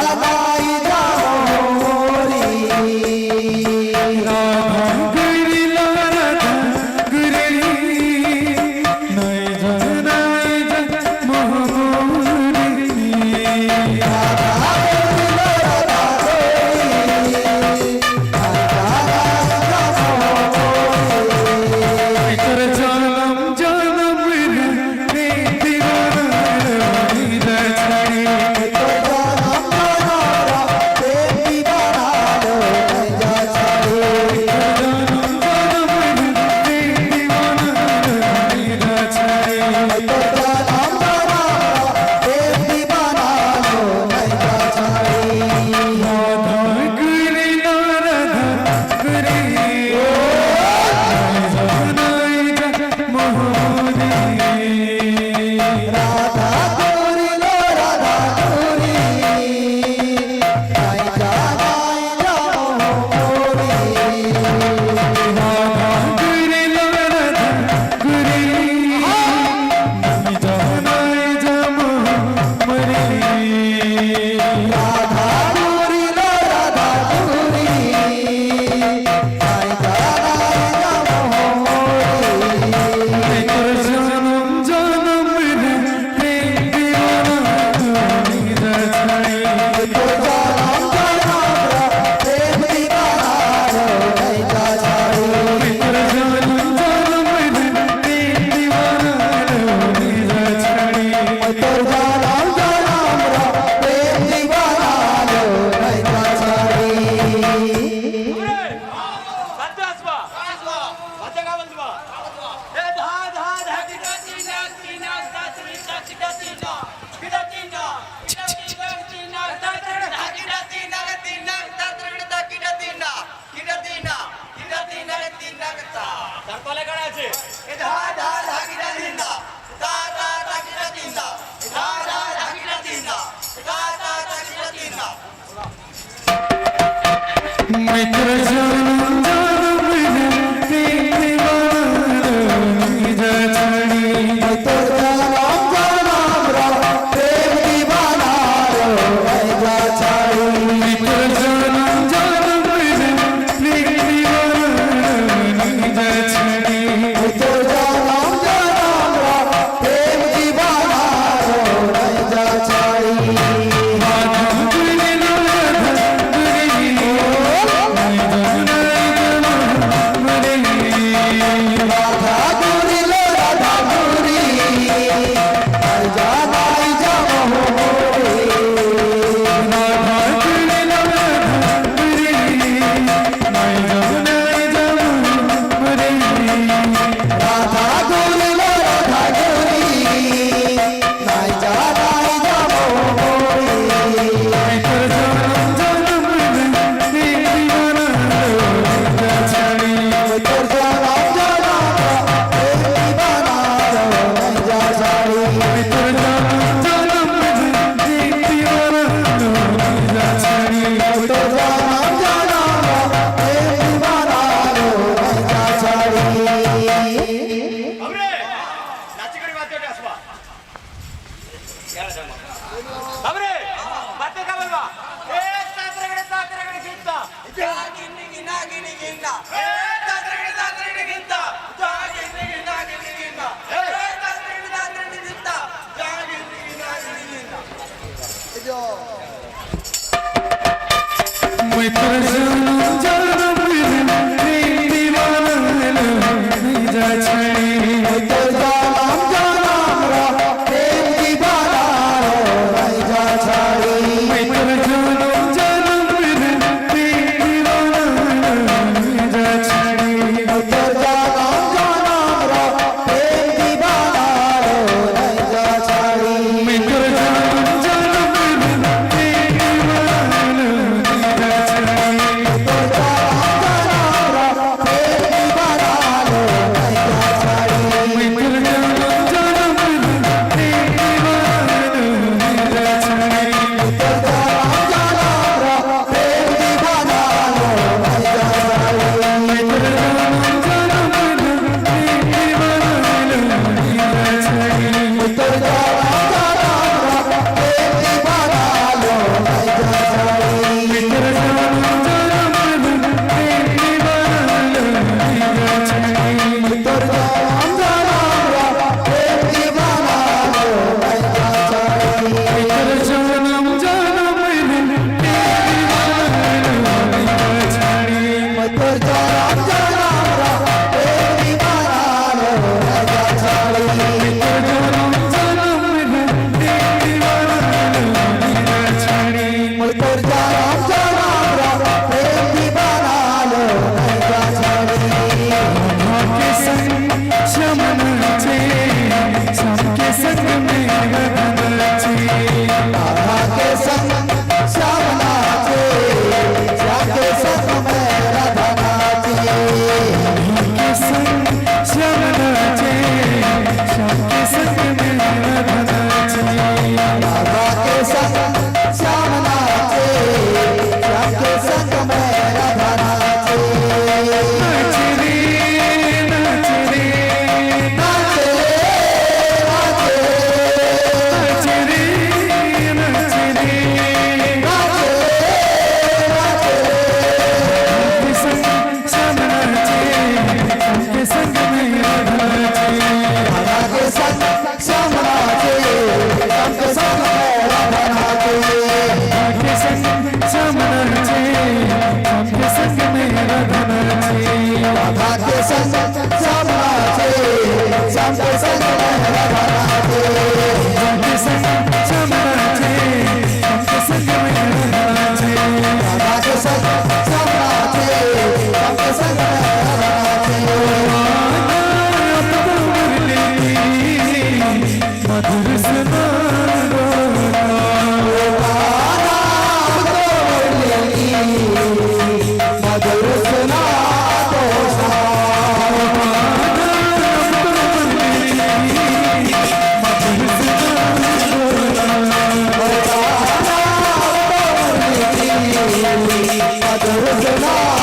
Madhur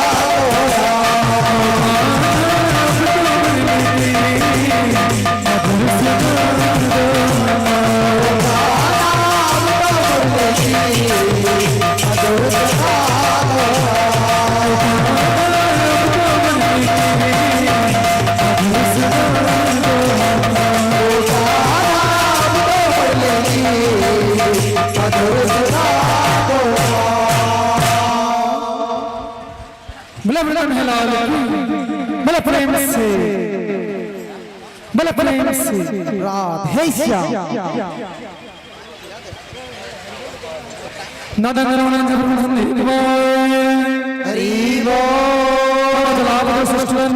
बोला वृंदावन लाल की बोला प्रेम से बोला प्रेम से राधे श्याम नदन रमण जबरन हरि बोल जलाल सृष्टि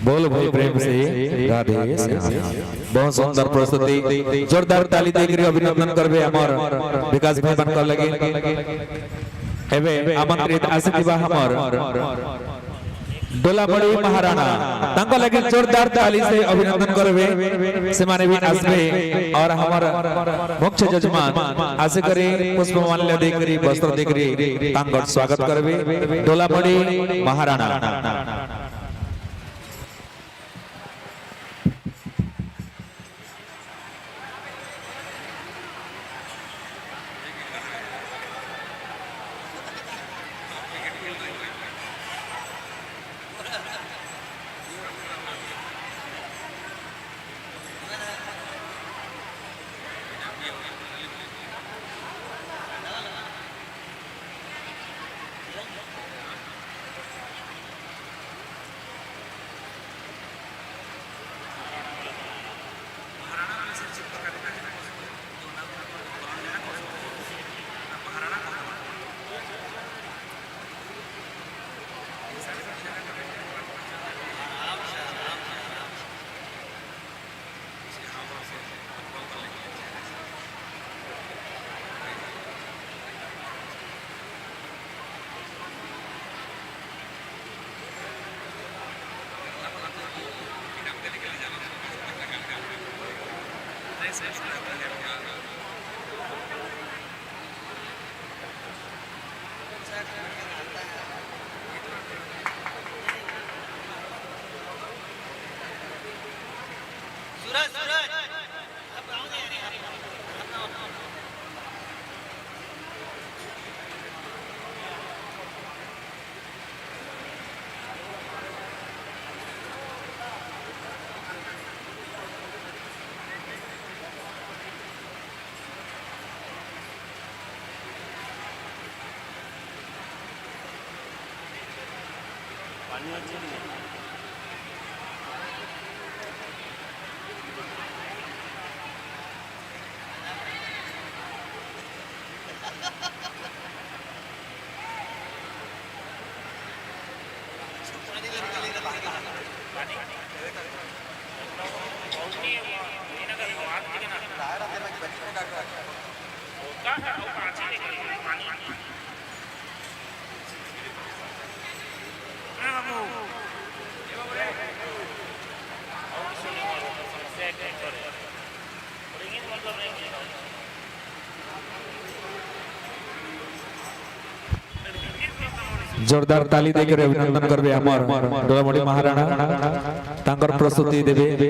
बोल बोल प्रेम से राधे श्याम। बहुत सुंदर प्रस्तुति, जोरदार ताली देकर अभिनंदन करबे हमर विकास भाई बनकर लगे हेबे आमंत्रित आसिथिबा हमर डोलाबड़ी महाराणा तांको लगे जोरदार ताली से अभिनंदन करबे से माने भी आसबे और हमर मुख्य जजमान आसे करे पुष्पमाल्य देकरी वस्त्र देकरी तांकर स्वागत करबे डोलाबड़ी महाराणा। जोरदार ताली देकर अभिनंदन करबे हमर डोलाबड़ी महाराणा तांकर प्रस्तुति देबे।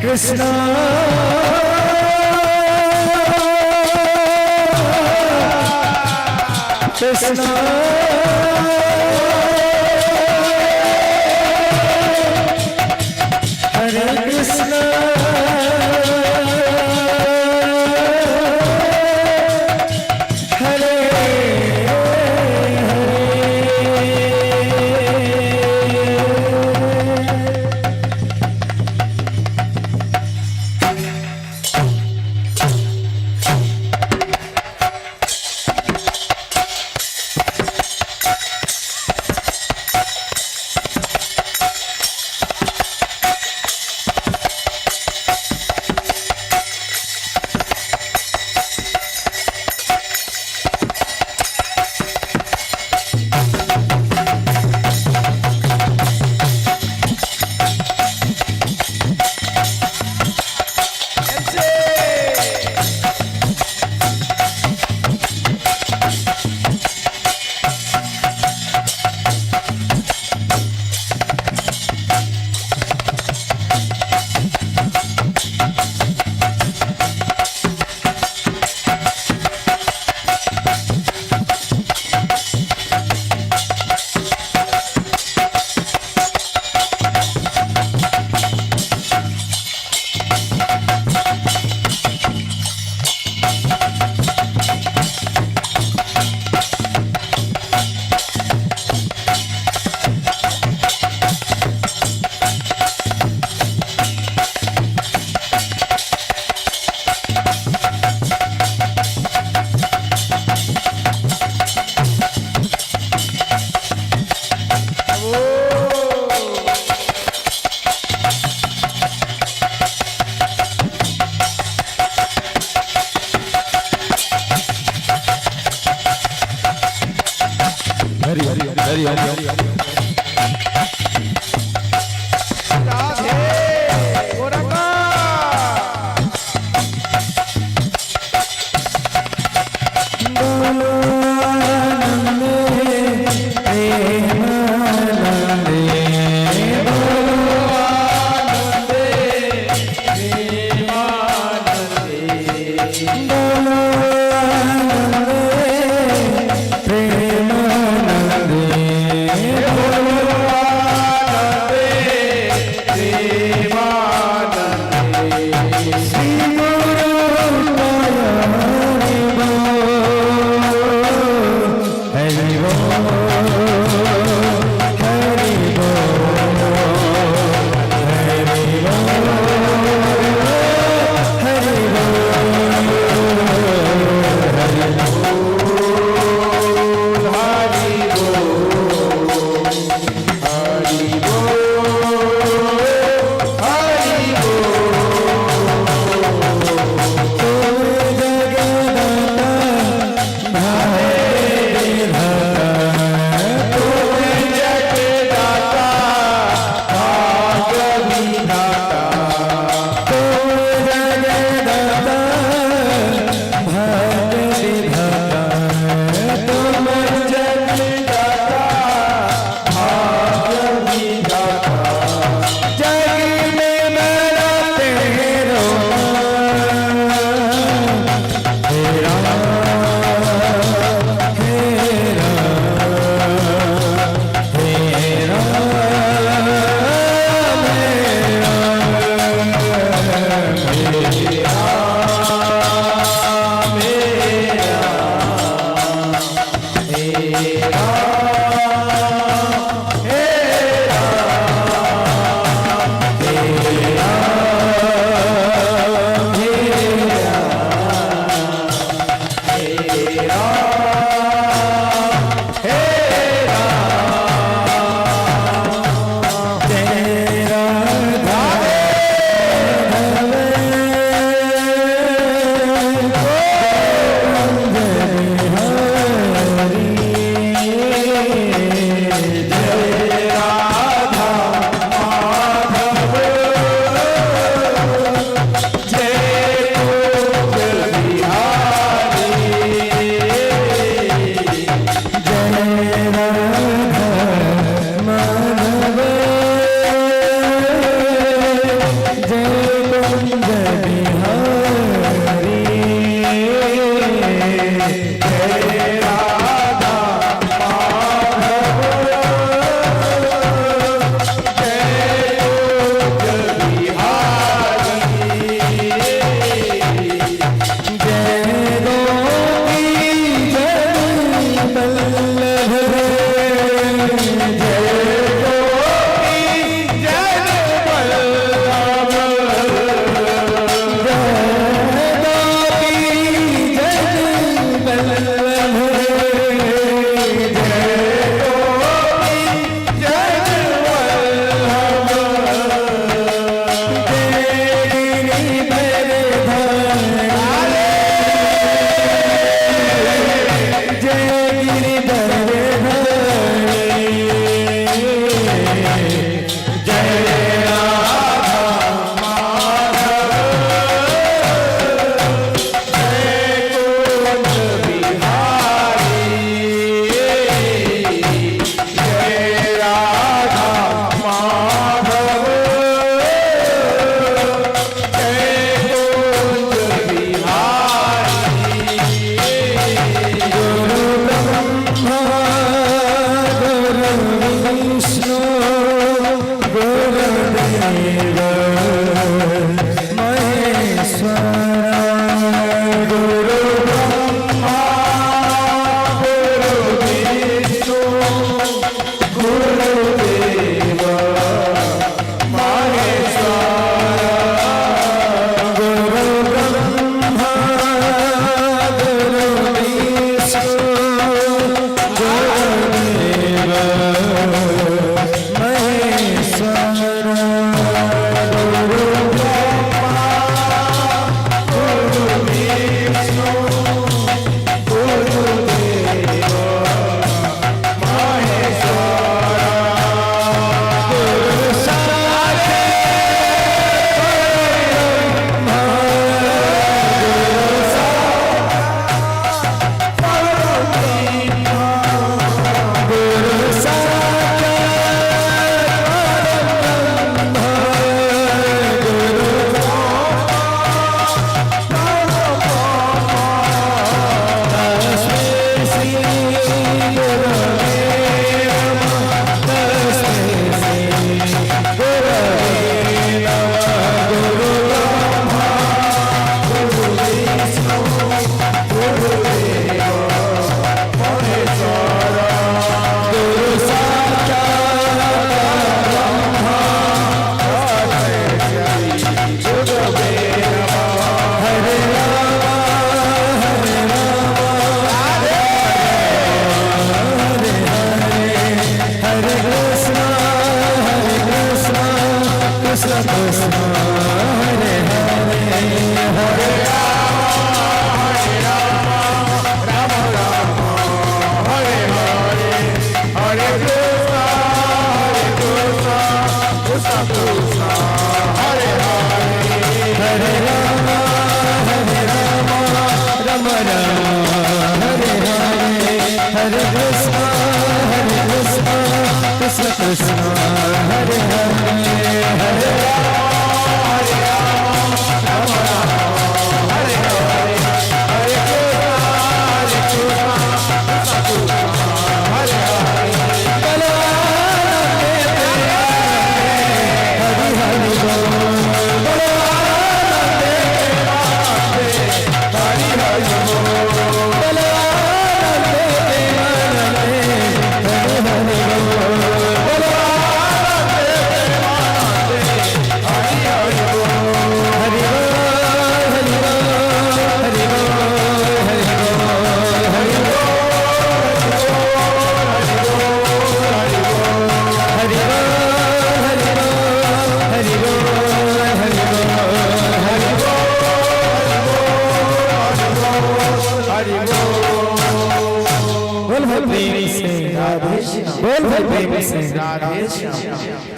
Krishna Krishna Hare Krishna Hare Jai Ram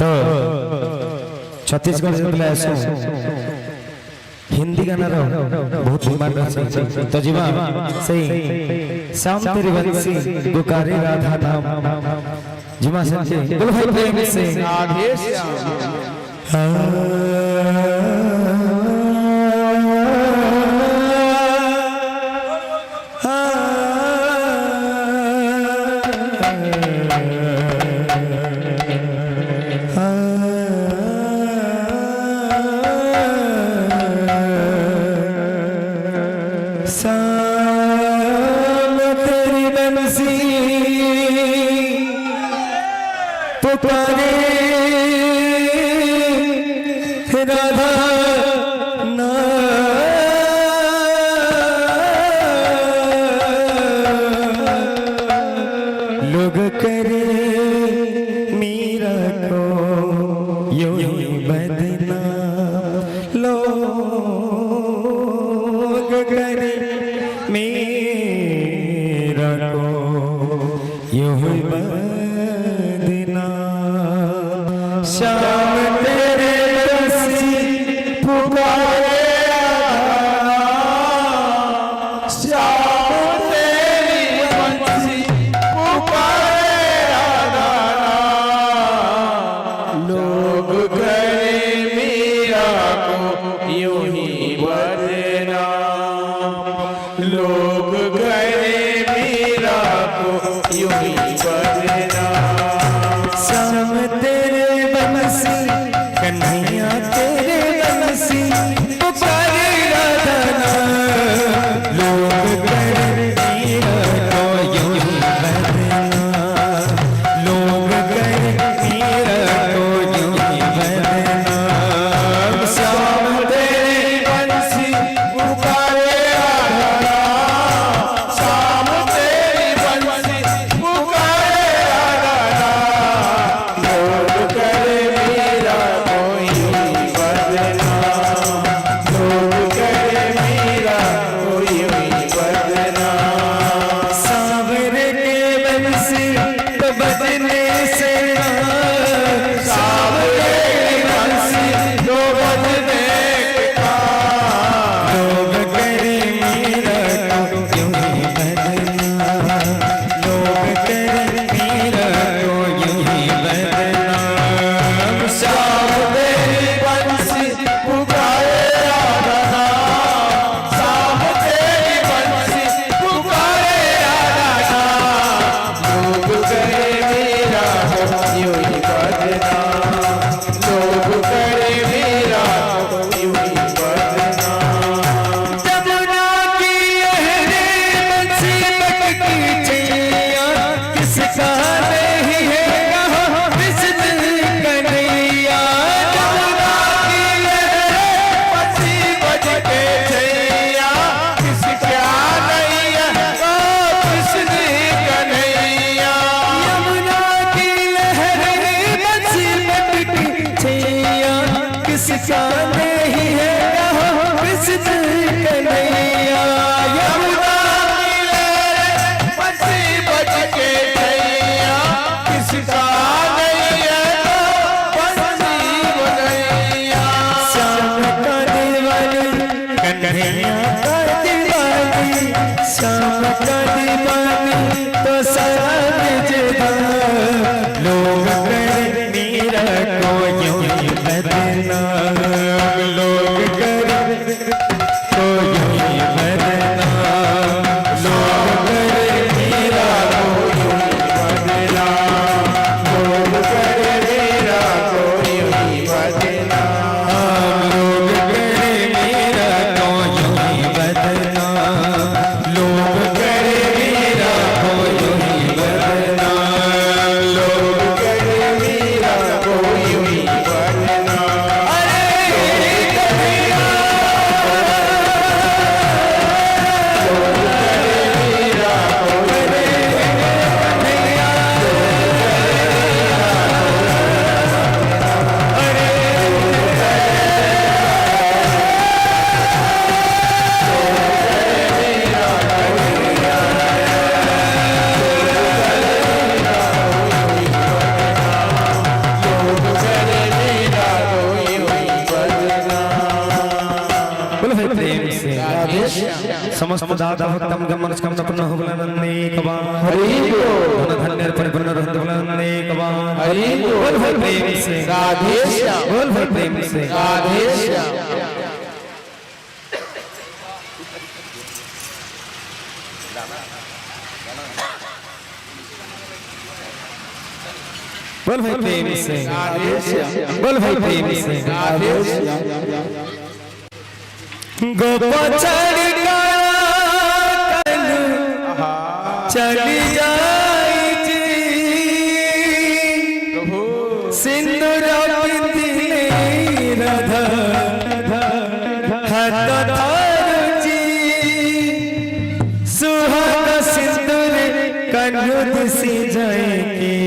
तो छत्तीसगढ़ से बोले ऐसा हिंदी गाना रहो बहुत डिमांड रहे तो जीवा सही शाम तेरी बंसी पुकारे राधा नाम जीवा सच्चे बोलो भाई प्रेम से राधे श्याम शाम तेरी बंसी पुकारे राधा लोग करे मीरा को यूं ही बदनाम लोग करे मीरा को यूं ही बदनाम शाम तेरे बंसी पुकारे श्याम तेरी बंसी पुकारे राधा नाम। लोग समस्त दाता भक्तम गमनस्कम तपन हुबलनन्ने कबान हरि बोल धन्य परिपूर्ण रहने कबान हरि बोल भाई प्रेम से राधे श्याम बोल भाई प्रेम से राधे श्याम बोल भाई प्रेम से राधे श्याम बोल भाई प्रेम से राधे श्याम गोपा चढ़ चली जाई जी सिंदूर पिंदिले राधा हाथ थारू जी सुहाग सिंदूर कन्हुद सी जाएगी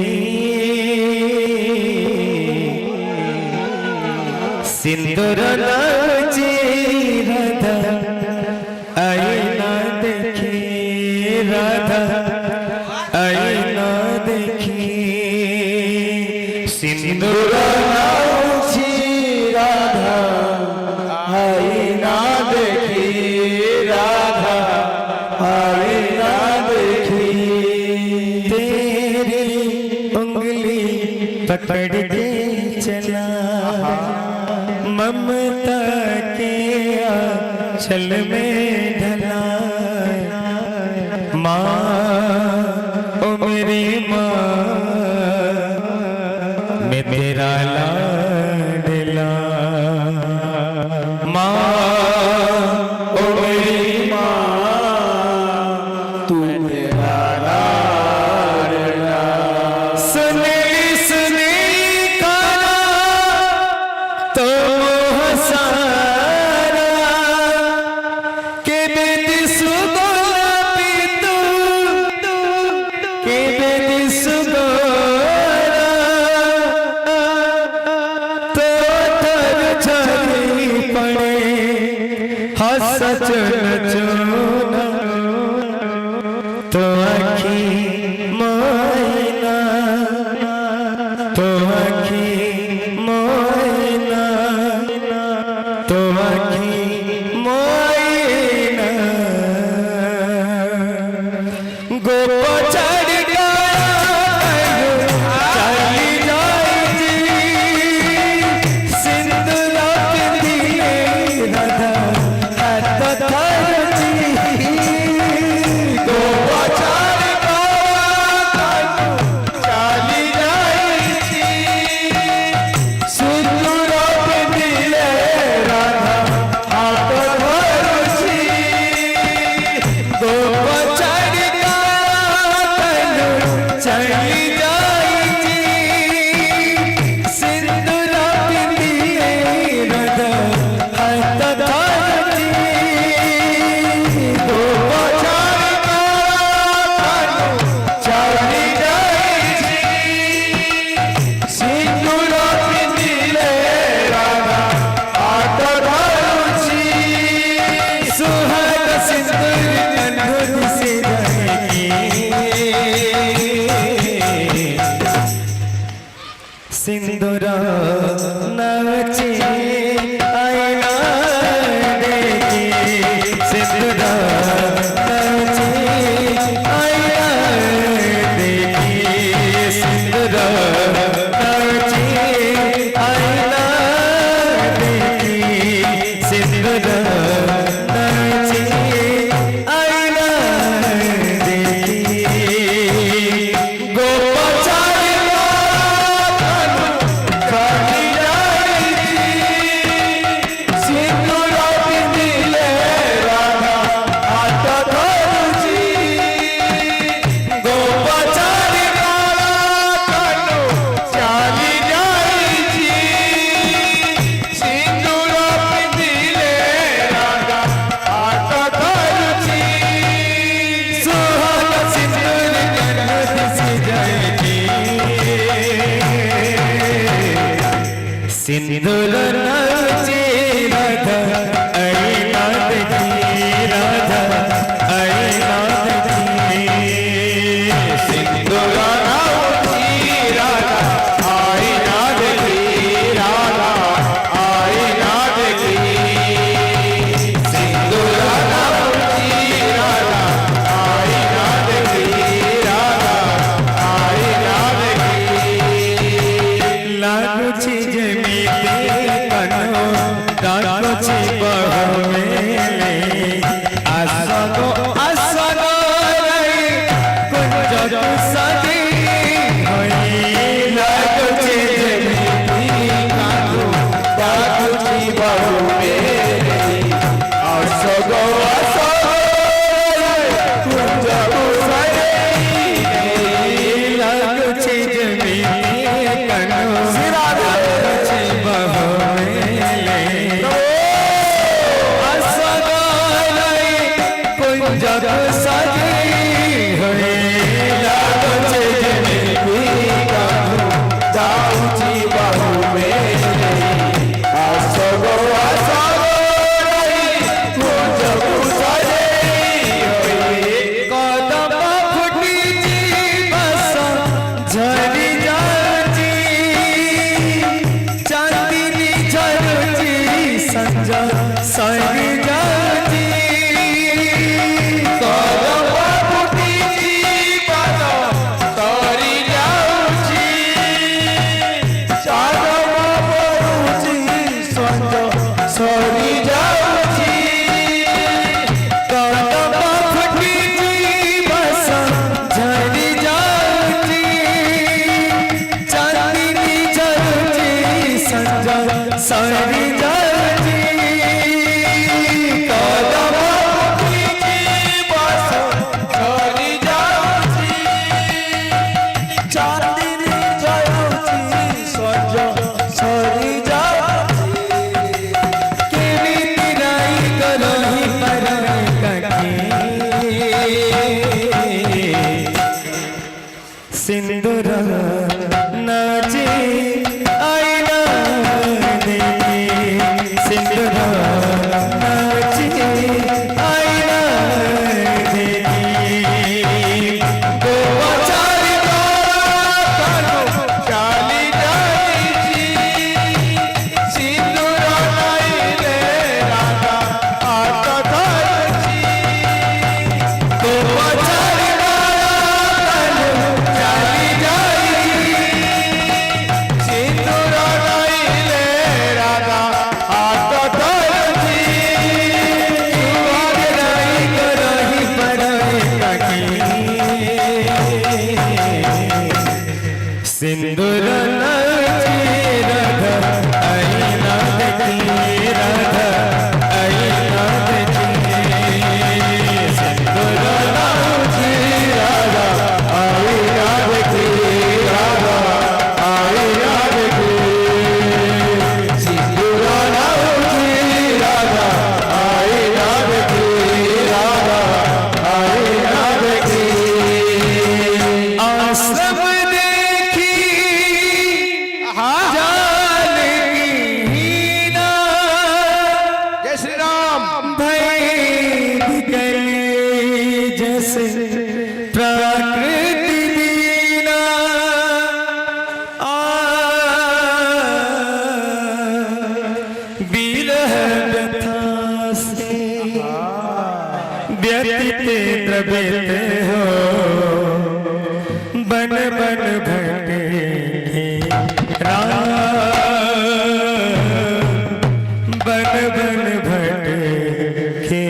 सिंदूर जी राधा आईना देखी राधा आईना देखी सिंदूर राधा आईना देखी राधा आईना देखी तेरी उंगली पकड़ के चला ममता के आंचल में ढला माँ ओ मेरी माँ मैं तेरा लाडला माँ ओ मेरी माँ तू मेरा लाडला सुनीली सुनीली काना तो हसारा के बेटी सुगोला पीतू के बेटी सुगोला तो थर झरी पड़े हंस चुना तो आखी मोइना तो आखी मोइना तो आखी मोइना गोपा चढ़ गया चली जाई जी सिंदूर पिंदिले राधा हाथ थारू जी गोपा चढ़ गया चली जाई जी सिंदूर पिंदिले राधा हाथ थारू जी गोपा चढ़ गया चली जाई जी सिंदूर पिंदिले राधा हाथ थारू जी गोपा चढ़ गया चली जाई जी सिंदूर पिंदिले राधा हाथ थारू जी सुहाग सिंदूर कन्हुद से जाएगी सिंदूर नाचे आईना देखी सिंदूर नाचे आईना देखी सिंदूर नाचे आईना देखी सिंदूर नाचे आईना देखी गोपा चढ़ चली जाई जी सिंदूर पिंदिले राधा हाथ थारू जी गोपा चढ़ चली जाई जी सिंदूर पिंदिले राधा हाथ थारू जी सुहाग सिंदूर कन्हुद से जाएगी सिंदूर नाचे राधा आईना देखी राधा आईना देखी सिंदूर नाचे राधा आईना देखी राधा आईना देखी सिंदूर नाचे सिंदूर नाचे आईना देखी सिंदूर नाचे आईना देखी गोवा चारी कानो चाली जाती सिंदूर नाईले राधा आता धारची गोवा चारी सिंदूर नाचे राधा आईना देखी राधा आईना देखी सिंदूर नाचे राधा आईना देखी राधा आईना देखी सिंदूर नाचे राधा आईना देखी राधा आईना देखी आश्रम व्यतीत द्रवित हो बन बन भटके राम बन बन भटके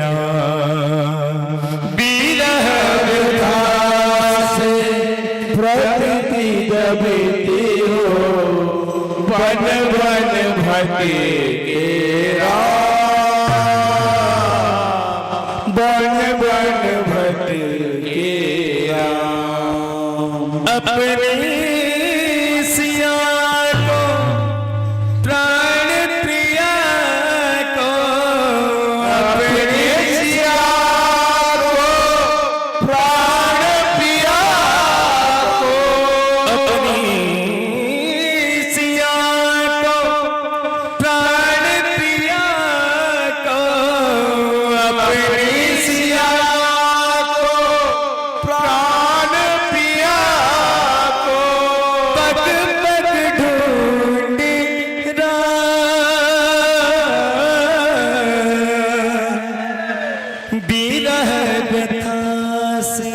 राम विरह व्यथा से प्रकृति द्रवित हो बन बन भटके राम बन बन भटके अपने सिया को प्राण प्रिया को अपने सिया को प्राण प्रिया को अपनी सिया को प्राण प्रिया को अपनी सिया को प्राण प्रिया को पग पग ढूंढी विरह व्यथा से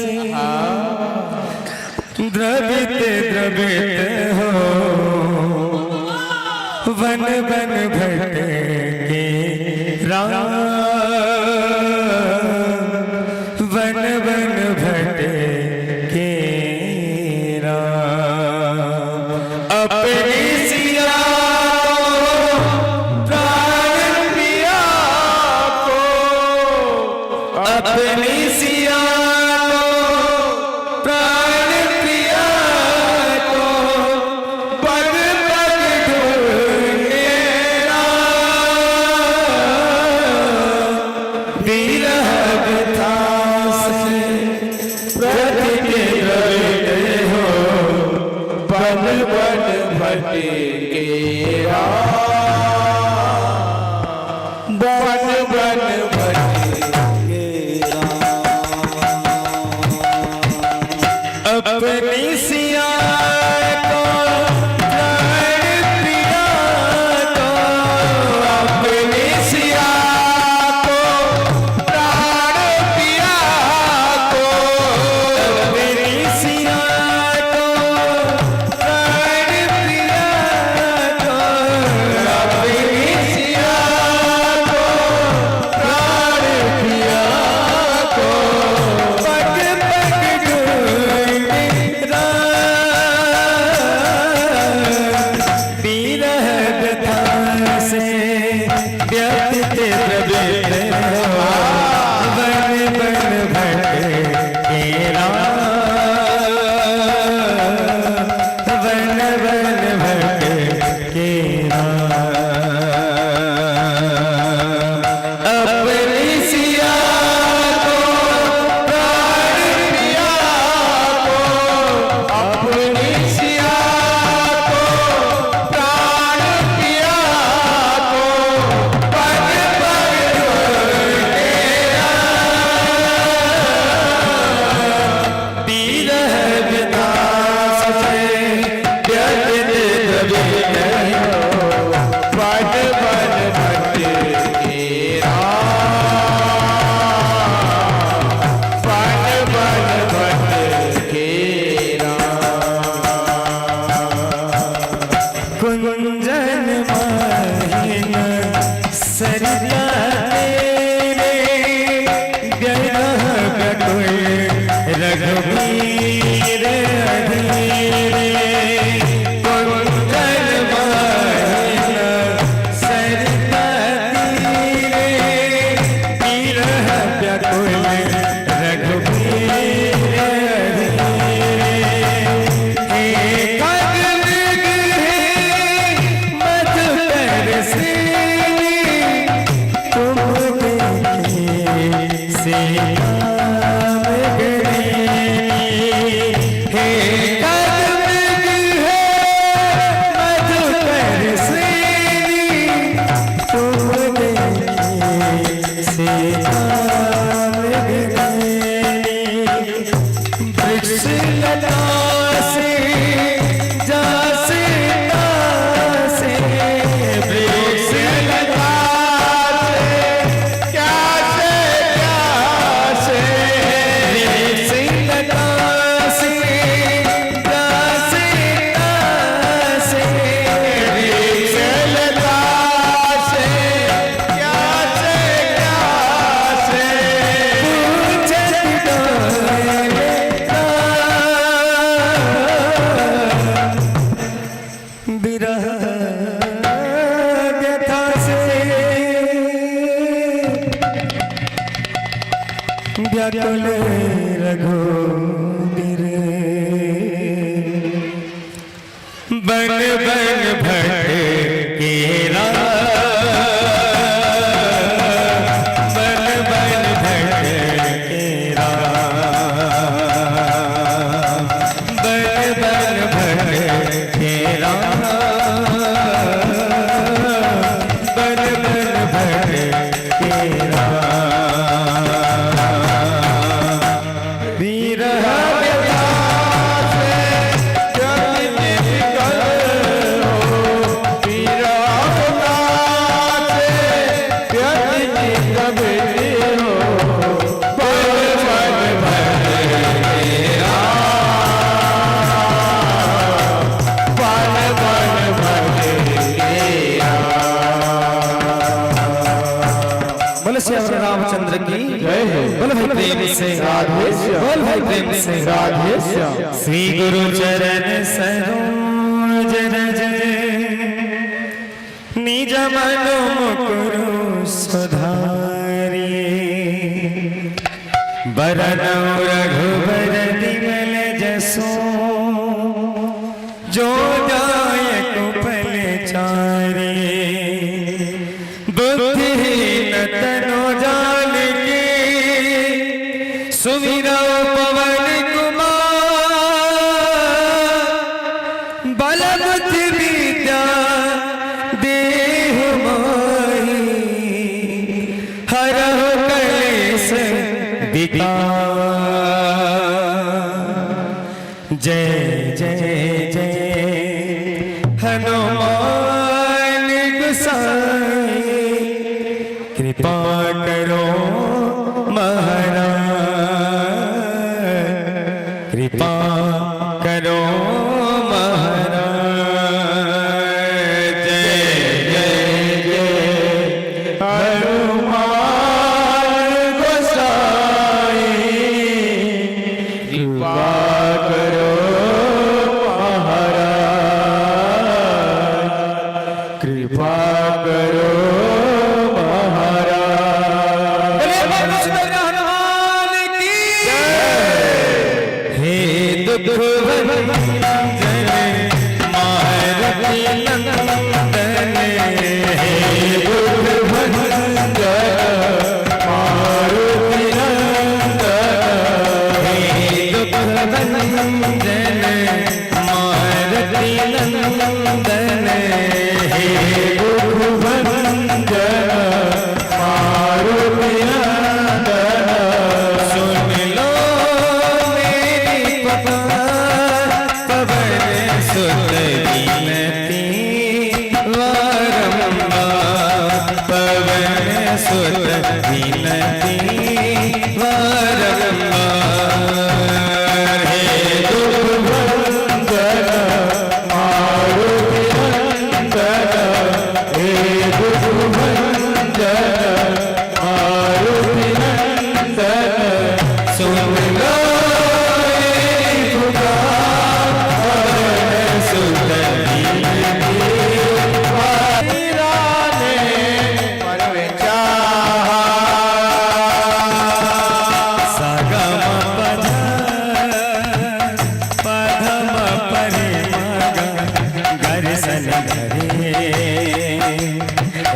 द्रवित द्रवित हो वन वन भटके राम वन वन भटके राम अपनी सिया को प्राण प्रिया को अपनी सिया को प्राण प्रिया को भटकेरा बन बन भटकेरा अपनी सिया को प्राण प्रिया को अपनी सिया को प्राण प्रिया को अपनी सिया को प्राण प्रिया को अपनी सिया को प्राण प्रिया को पग पग ढूंढेरा बिरह व्यथा से व्यथित प्रवेश बन बन भटकेरा बन बन भटकेरा अपनी सिया को प्राण प्रिया को अपनी सिया को प्राण प्रिया को पग पग ढूंढेरा बिरह व्यथा से व्यथित प्रवेश बन बन भटकेरा बन बन भटकेरा कुंजन महीन सरिता तेरे व्यरह व्याकुल रघुवीर अधीरे कुंजन महीन सरिता तेरे विरह व्याकुल रघुवीर अधीरे हे खगमृग हे मधुकर से तुम देखे से काम गए हे खगमृग हे मधुकर से तुम देखे से काम गए वृक्ष लता से जासे तासे वृक्ष लता से क्या से वृक्ष लता से जासे तासे वृक्ष लता से क्या से पूछत बिरह व्यथा से व्याकुल रघुवीर बन बन भटकेरा बन बन भटकेरा बन बन भटकेरा बन बन भटकेरा विरह व्यथा से जग में निकल हो विरह व्यथा से जग में कभी हो बन बन भटकेरा बन बन भटकेरा बोले श्री रामचंद्र की जय हो। बोले भाई प्रेम से राधे श्याम। बोल भाई प्रेम से राधे श्याम। श्री गुरु चरण सरोज रज निज मनो मुकुरु सुधारिये बरनौ रघुबर विमल जसो जो दायक फल चारिये बुद्धिहीन तनु जान के सुमिरौ पवन कुमार बल बुद्धि कृपा जय जय जय हनुमान गोसाई कृपा करो महाराज कृपा करो महाराज जय जय जय हनुमान गोसाई कृपा करो महाराज कृपा करो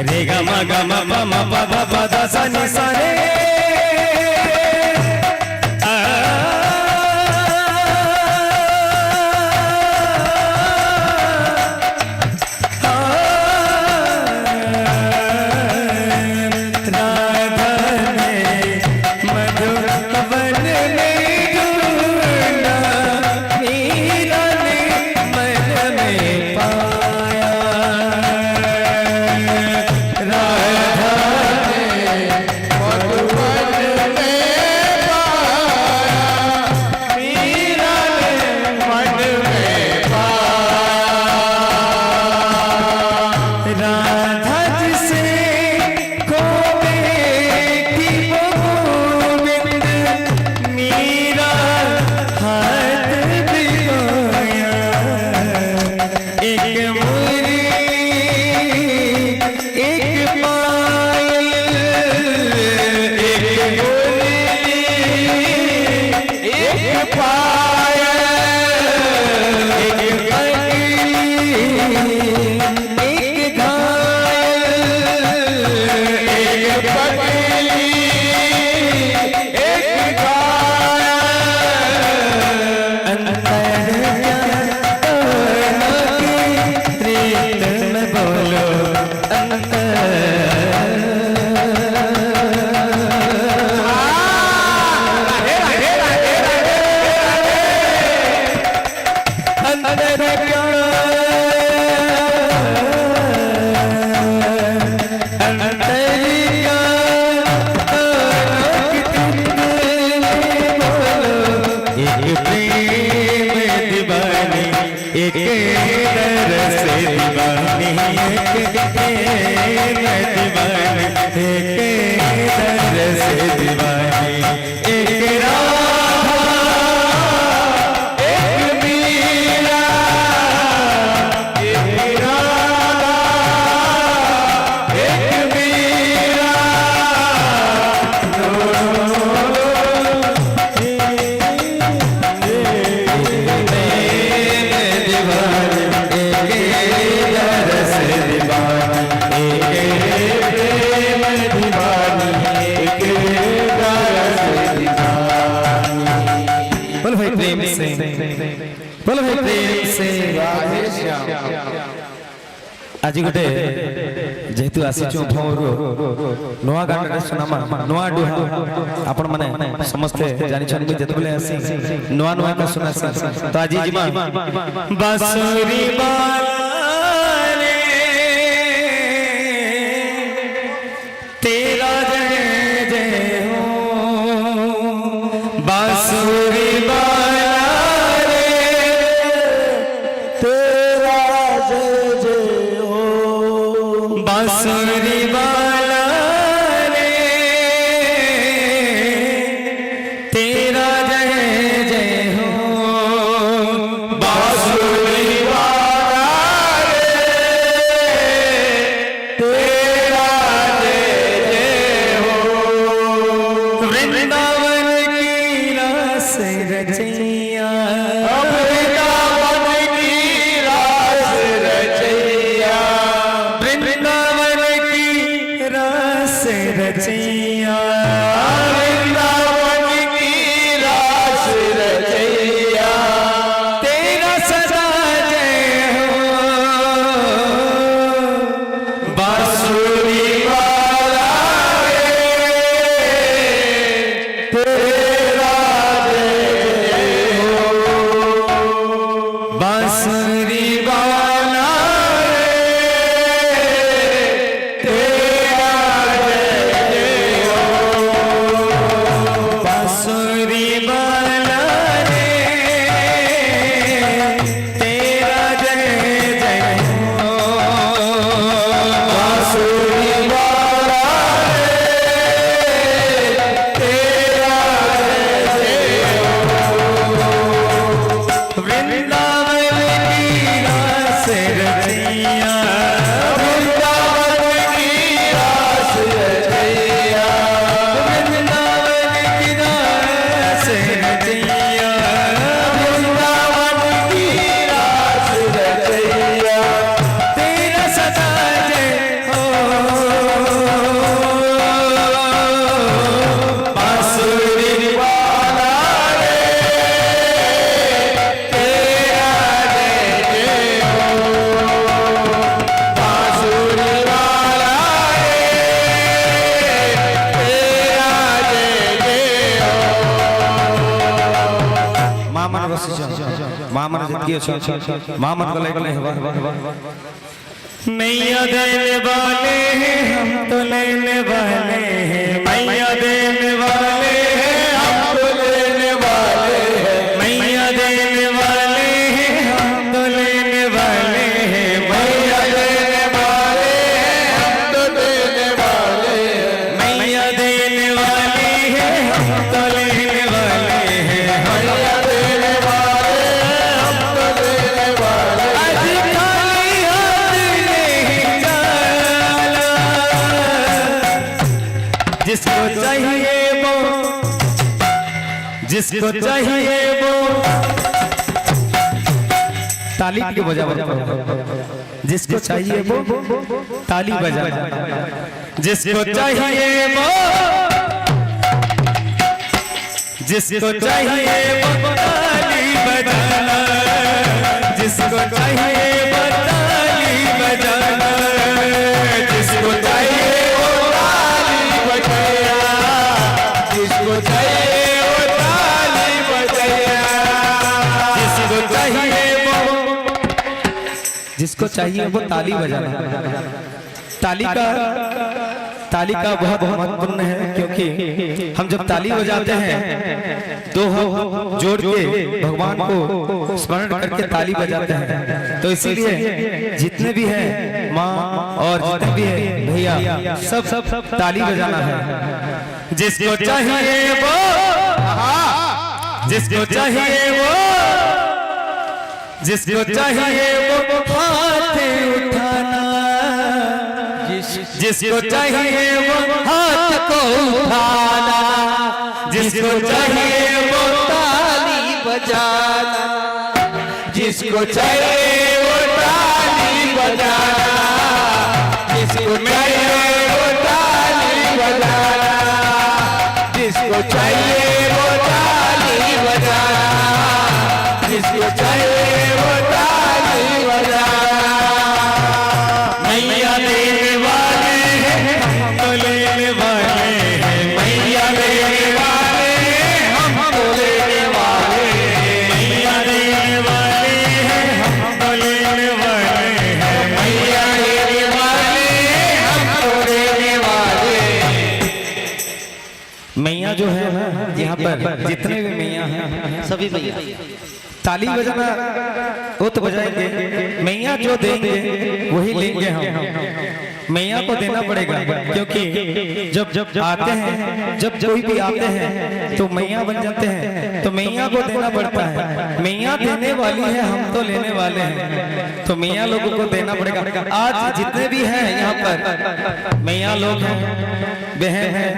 रे ग म ग म प म प ध प ध स नि स रे आज गोटे जेहेतु आसीचु भोरु नुआ गाना सुनामा नुआ डुहा आपण माने समस्ते जानि छन जेते बेले आसी नुआ नुआ का सुना तो आज जिमा बांसुरी वाले तेरा जय जय हो बांसुरी बांसुरी वाला रे तेरा जय जय हो बांसुरी वाला रे तेरा जय जय हो वृंदावन की रस रचैया रचैया वृंदावन की रास रचैया तेरा सदा जय हो बांसुरी वाला तेरा जय जय हो बांसुरी वाला मामन जितकी अच्छा मामन को लेकर मैया देने वाले हैं हम तो लेने वाले हैं मैया देने वाले हैं हम तो लेने वाले हैं मैया देने वाले हैं हम तो लेने वाले हैं मैया देने वाले हैं हम तो लेने वाले हैं मैया देने वाले हैं हम तो लेने वाले हैं मैया देने वाले हम तो लेने वाले जिसको चाहिए वो जिसको चाहिए वो ताली की बजा जिसको चाहिए वो ताली बजा जिसको चाहिए वो जिसको चाहिए वो ताली बजाना जिसको चाहिए वो ताली बजाना जिसको चाहिए वो ताली बजाया जिसको चाहिए वो ताली बजाया जिसको चाहिए वो जिसको चाहिए वो ताली बजाना ताली का बहुत महत्वपूर्ण है क्योंकि हम जब ताली बजाते हैं तो हम जोड़ के भगवान को स्मरण करके ताली बजाते हैं तो इसीलिए जितने भी हैं माँ और जितने भी हैं भैया सब ताली बजाना है जिसको चाहिए वो जिसको चाहिए वो जिसको चाहिए वो हाथ उठाना जिसको चाहिए वो हाथ को उठाना जिसको चाहिए वो ताली बजाना जिसको चाहिए वो ताली बजाना जिसको चाहिए वो ताली बजाना जिसको चाहिए वो ताली बजाना जिसको चाहिए वो ताली बजाना जो है ना यहाँ पर जितने भी मैया हैं सभी भैया ताली बजाना वो तो बजाएंगे, मैया जो देंगे वही लेंगे हम। मैया को देना पड़ेगा क्योंकि जब जब आते हैं, जब कोई भी आते हैं तो मैया बन जाते हैं, तो मैया को देना पड़ता है। मैया देने वाली है, हम तो लेने वाले हैं, तो मैया लोगों को देना पड़ेगा। आज जितने भी हैं यहाँ पर मैया लोग हैं, बहन हैं,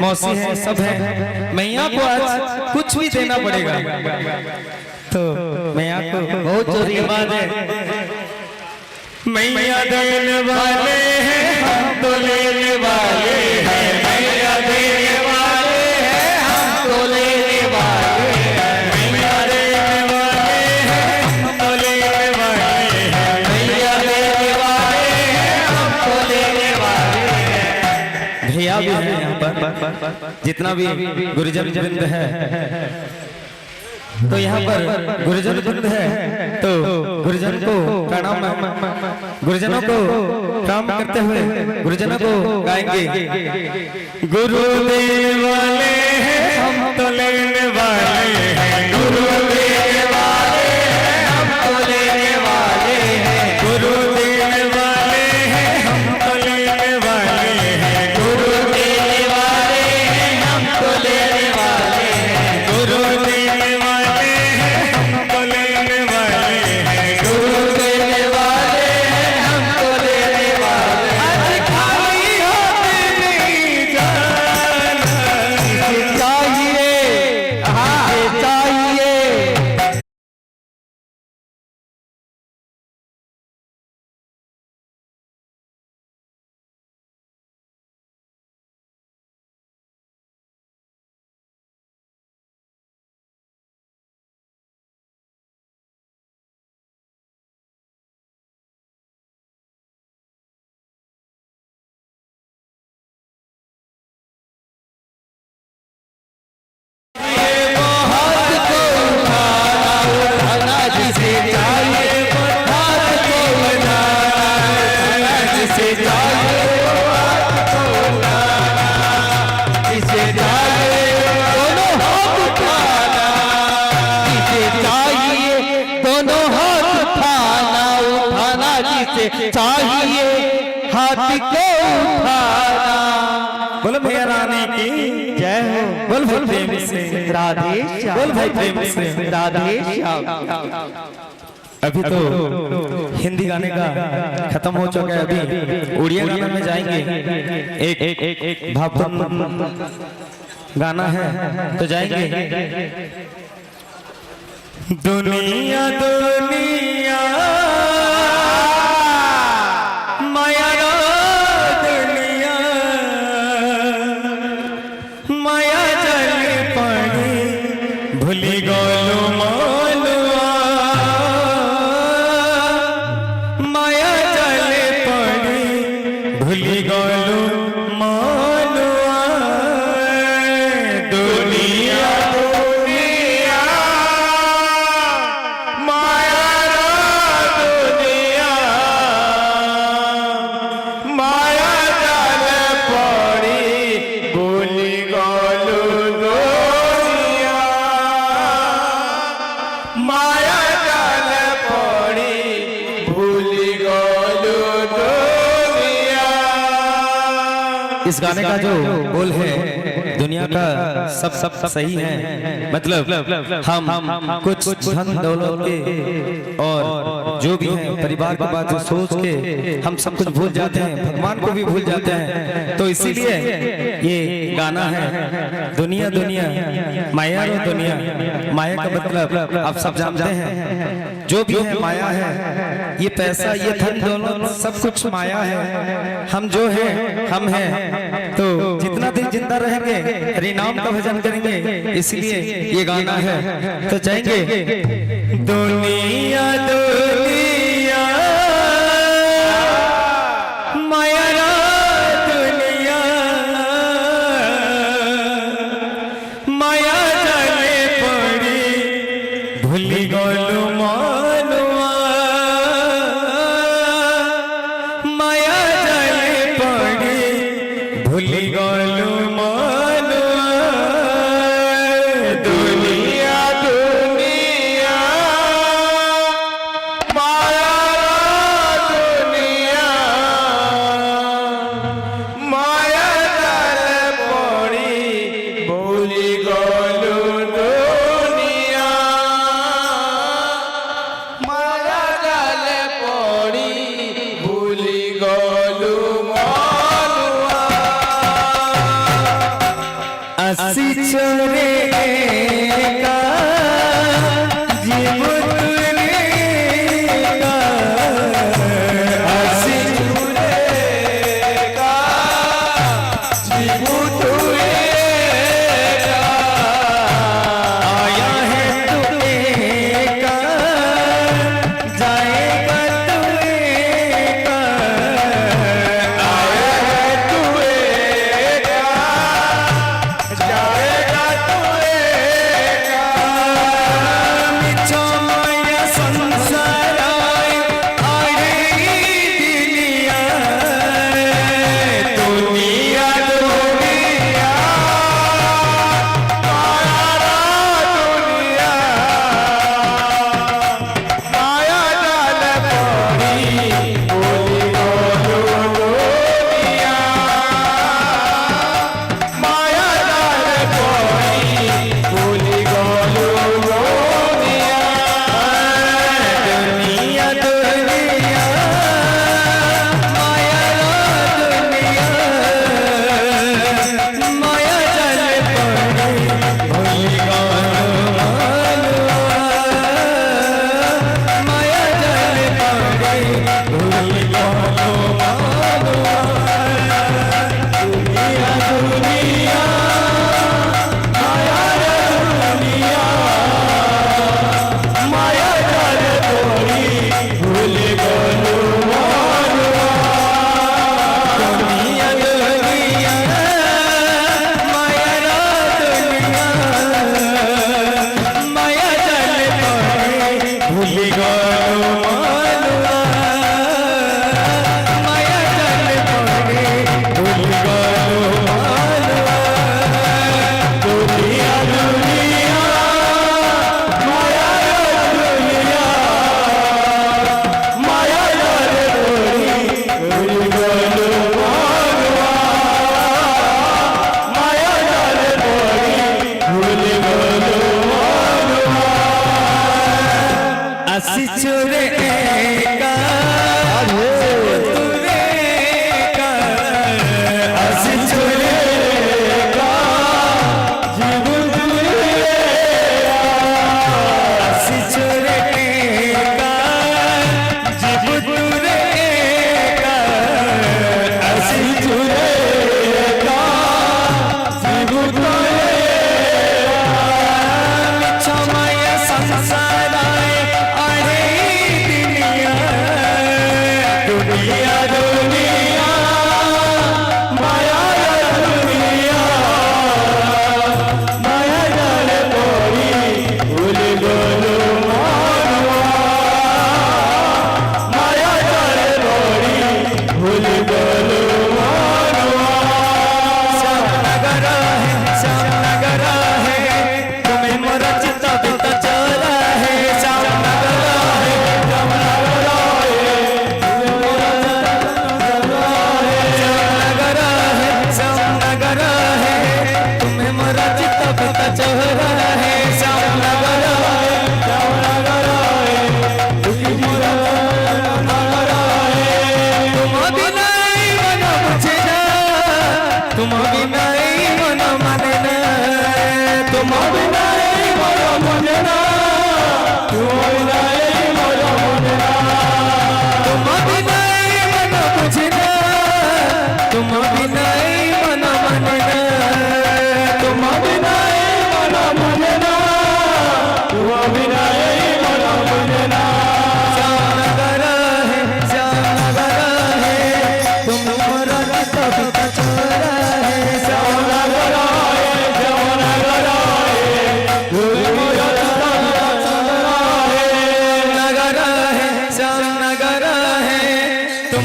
मौसी हैं, सब हैं, मैया को आज कुछ भी देना पड़ेगा। तो मैया को बहुत जोरी बात है, मैया देने वाले हैं हम तो लेने वाले हैं, मैया देने वाले हैं हम तो लेने वाले हैं, मैया देने वाले हैं हम तो लेने वाले हैं, मैया देने वाले हैं हम तो लेने वाले हैं। भैया भी हैं यहाँ पर, जितना भी गुरुजन वृंद है, तो यहाँ पर गुरुजन वृंद है, तो गुरुजन को प्रणाम, गुरुजनों को प्रणाम करते हुए गुरुजनों को गाएंगे। गुरु देने वाले हैं हम तो लेने वाले हैं, गुरु देने वाले हैं हम तो लेने वाले हैं, गुरु देने वाले हैं हम तो लेने वाले हैं, गुरु देने वाले हैं हम तो लेने वाले हैं, गुरु देने वाले हैं हम तो लेने वाले हैं, गुरु देने वाले हैं हम तो लेने वाले हैं। आज खाली हाथ नहीं जाना, चाहिए हाँ चाहिए। चाहिए हाथी को उठाना। बोलो भैया रानी की जय हो, बोल भाई प्रेम से राधे श्याम, बोल भाई प्रेम से राधे श्याम। अभी तो हिंदी गाने का खत्म हो चुका है, अभी उड़िया गाने में जाएंगे। एक भावपूर्ण गाना है तो जाएंगे। दुनिया दुनिया माया दुनिया, माया जल पड़ी भूली गोलू मालुआ, माया जल पड़ी भूली गोलू मालुआ। दुनिया दुनिया माया दुनिया, माया जल पड़ी भूली गोलू दुनिया, माया जल पड़ी भूली गोलू दुनिया। इस गाने का जो बोल है दुनिया का सब सही है, मतलब हम कुछ धन दौलत के और जो भी है परिवार के बाद जो सोच के हम सब कुछ भूल जाते हैं, भगवान को भी भूल जाते हैं। तो इसीलिए ये गाना है दुनिया दुनिया माया रो दुनिया। माया का मतलब आप सब जानते हैं, जो भी है माया है, ये पैसा ये धन दौलत सब कुछ माया है। हम जो है हम हैं, तो जितना दिन जिंदा रहेंगे हरि नाम का भजन करेंगे, इसलिए ये गाना है। तो जाएंगे दुनिया दुनिया माया दुनिया, माया जले पड़ी भूली गोलू मालुआ, माया जले पड़ी भूली गोलू मालुआ।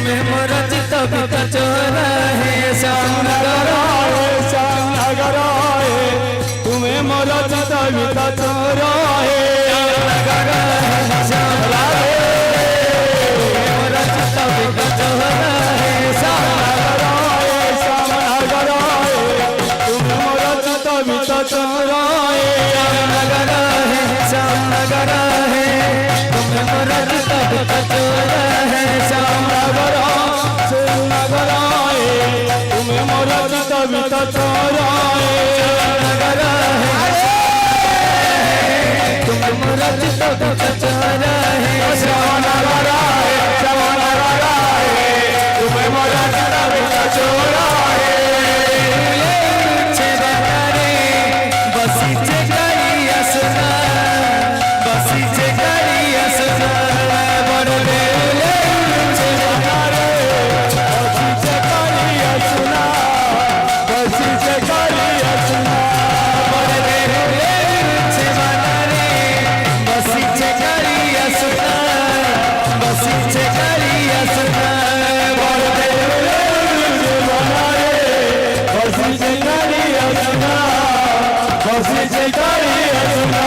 तुम्हें मोरा चिता पिता चोरा है श्याम नगर आए श्याम नगर आए तुम्हें मोरा चिता पिता चोरा है श्याम नगर आए मोरा चिता पिता चोरा है श्याम नगर आए श्याम नगर आए तुम्हें मोरा चिता पिता चोरा है श्याम नगर है तुम्हें मोरा चिता पिता चोरा है श्याम नगर आए तुम्हें मोरा चिता पिता चोरा है नगर है तुम्हें मोरा चिता पिता चोरा है श्याम नगर आए तुम्हें मोरा चिता पिता चोरा है बसीचे गाड़िया सुना बसीचे गाड़िया सुना बड़ बेले बसीचे गाड़िया सुना बसीचे गाड़िया सुना बड़ बेले बसीचे गाड़िया सुना बसीचे गाड़िया सुना बड़ बेले बसीचे गाड़िया सुना बसीचे गाड़िया सुना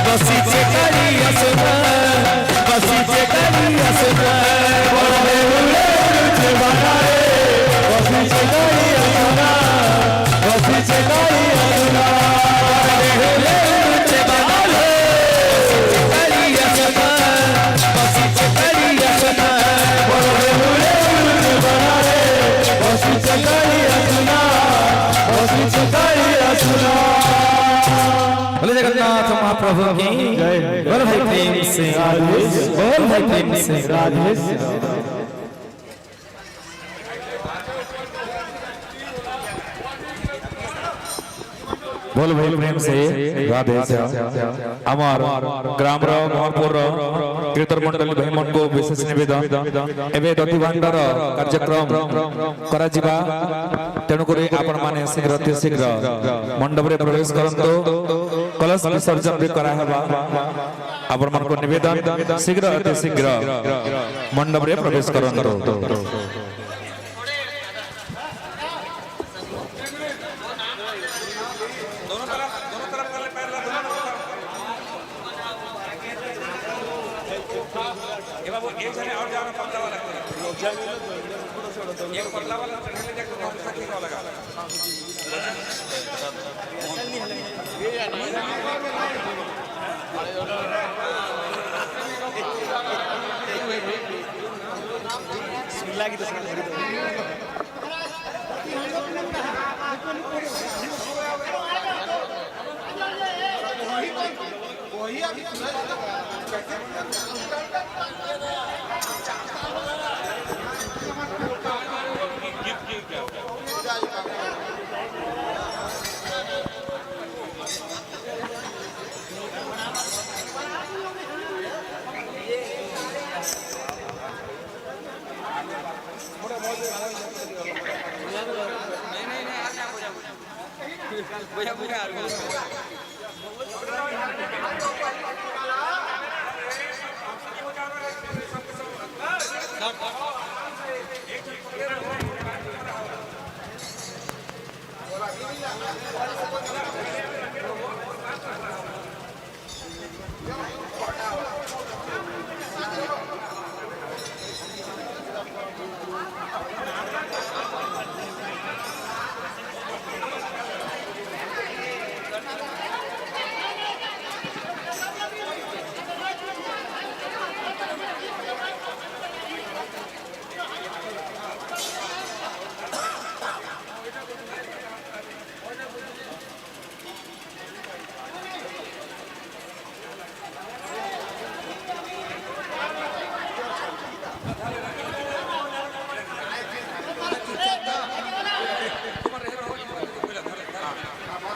बसीचे गाड़िया सुना बसीचे गाड़िया सुना बड़ बेहुले बना रे बसीचे गाड़िया सुना बसीचे गाड़िया सुना बेहुले बना रे गाड़िया सुना बसीचे गाड़िया सुना बड़ बेहुले बना रे बसीचे गाड़िया सुना बसीचे गाड़िया सुना। बोले जगन्नाथ महाप्रभु की जय। बोल भाई प्रेम से बोल भाई प्रेम से बोल भाई प्रेम से राधे আমার গ্রামর মহাপুর কীর্তন মণ্ডলী ভাইমনকু বিশেষ নিবেদন এবে দতি ভান্ডার কার্যক্রম করা যিবা তেণু করে আপন মানে শীঘ্র অতি শীঘ্র মণ্ডপরে প্রবেশ করন্তু কলশ বিসর্জন भी করা হেবা আপন মনকু নিবেদন শীঘ্র অতি শীঘ্র মণ্ডপরে প্রবেশ করন্তু।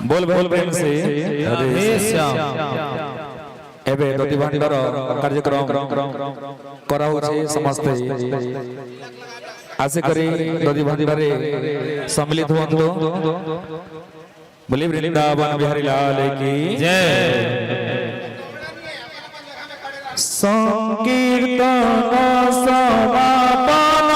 बोल बोल प्रेम से हे श्याम एबे दति भांडार कार्यक्रम करा होछि समस्त आशा करी दति भांडारे सम्मिलित हुअन्तु बोले वृंदावन बिहारी लाल की जय संकीर्तन समापन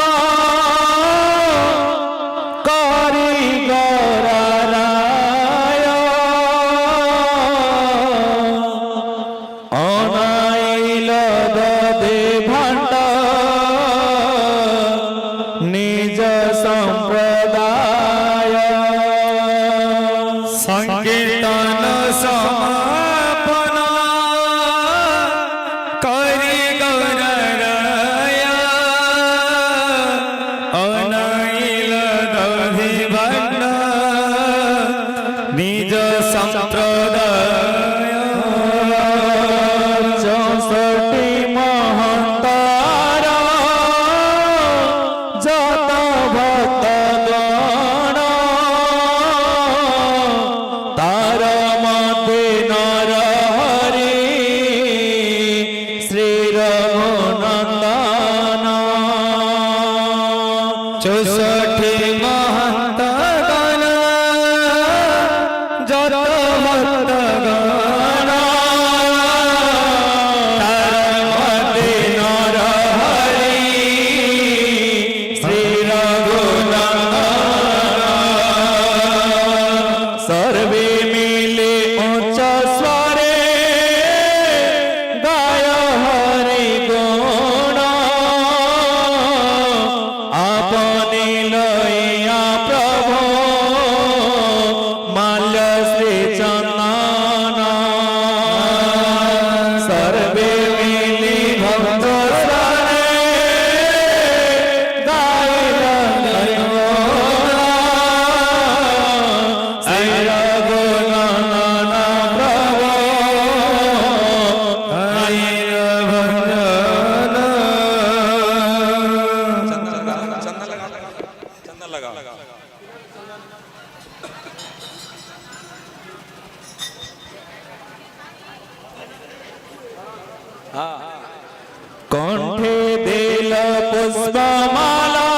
कंठे दिल पुष्पमाला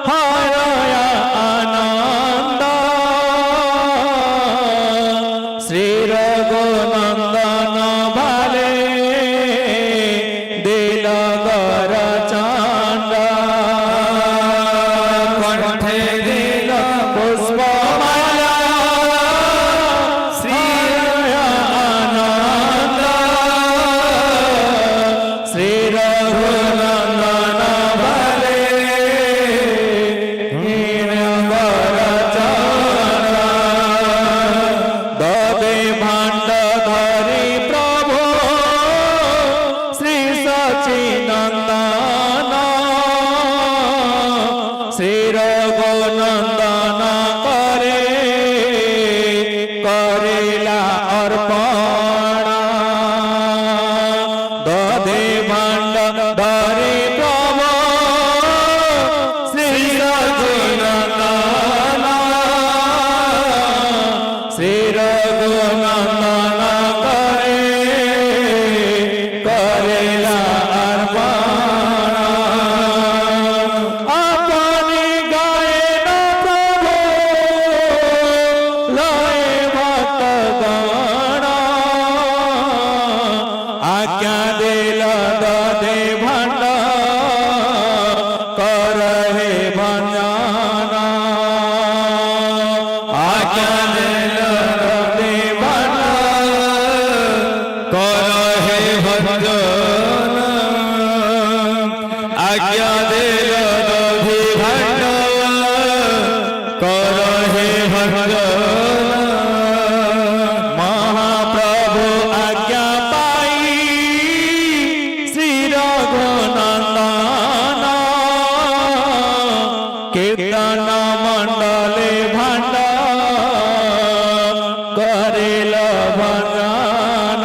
हरया आनंद श्री रघुनंदन भाले दिल गर चांद कंठे दिल पुष्पमाला श्री आनंद श्री रघुनंदन भले ददे भांड धरी प्रभु श्री सचिनंदन श्री रघुनंदन करे करेला अर्पण ददे भांड धरी प्रभु श्री रघुनंदन श्री रघुनंदन करे करेला अर्पण अपनी गायन प्रभु लय भक्तगण आज्ञा दिल ददे भांड करहे भंजन आज्ञा दिल ददे भांड करहे भंजन आज्ञा दिल ददे भांड करहे भंजन महाप्रभु आज्ञा पाई श्री रघुनंदन कीर्तन मंडले भांड करेल भंजन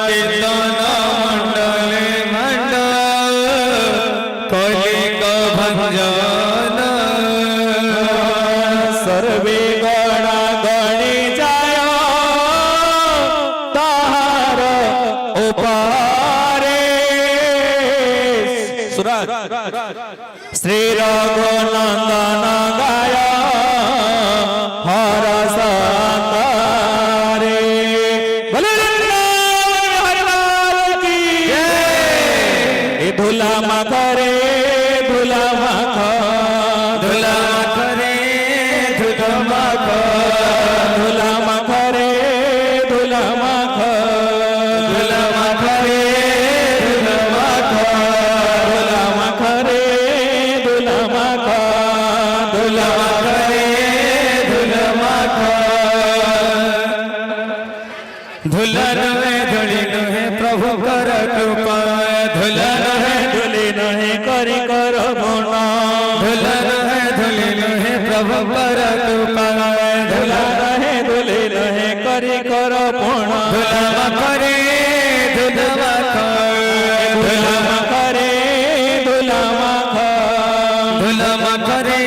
कीर्तन मंडले भांड कलिक भंजन माखो धुला माखो रे धुला माखो धुलन है धुलिन है प्रभु कर कृपा धुलन है धुलिन है करि कर गुण धुलन है धुलिन है प्रभु कर कृपा धुलन है धुलिन है करि कर गुण धुलम करे धुलम धुलम करे धुलम धुलम करे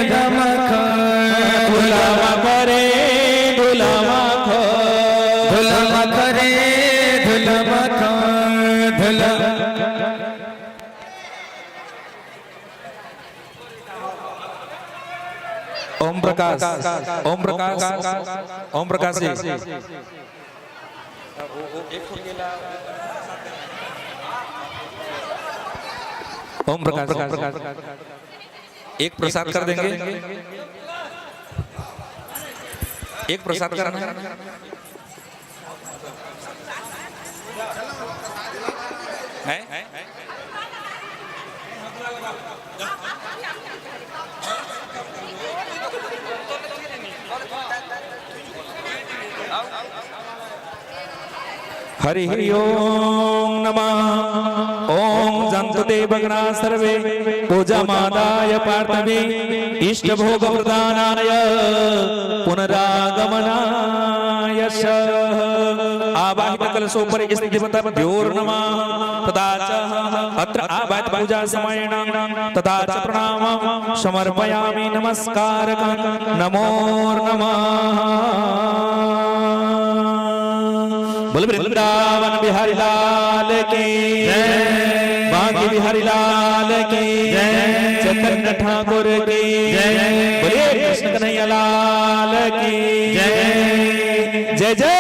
धुलम धुलम करे धुलम धुलम करे धुलम धुलम ओम प्रकाश ओम प्रकाश ओम प्रकाश जी ओम प्रकाश एक प्रसाद कर देंगे एक प्रसाद करना है हरि ओम नमः ओम जन्तु देवगणा सर्वे पूजामादाय पार्थवे इष्ट भोग प्रदानाय पुनरागमनाय च आवाहित कलशोपरि स्थितिमतभ्यो नमः तथा च अत्र आवाहित पूजा समयेन तथा च प्रणामं समर्पयामि नमस्कारकं नमो नमः बोल वृंदावन बिहारी लाल की जय बांकी बिहारी लाल की जय चैतन्य ठाकुर की जय बोलिए कृष्ण कन्हैया लाल की जय जय जय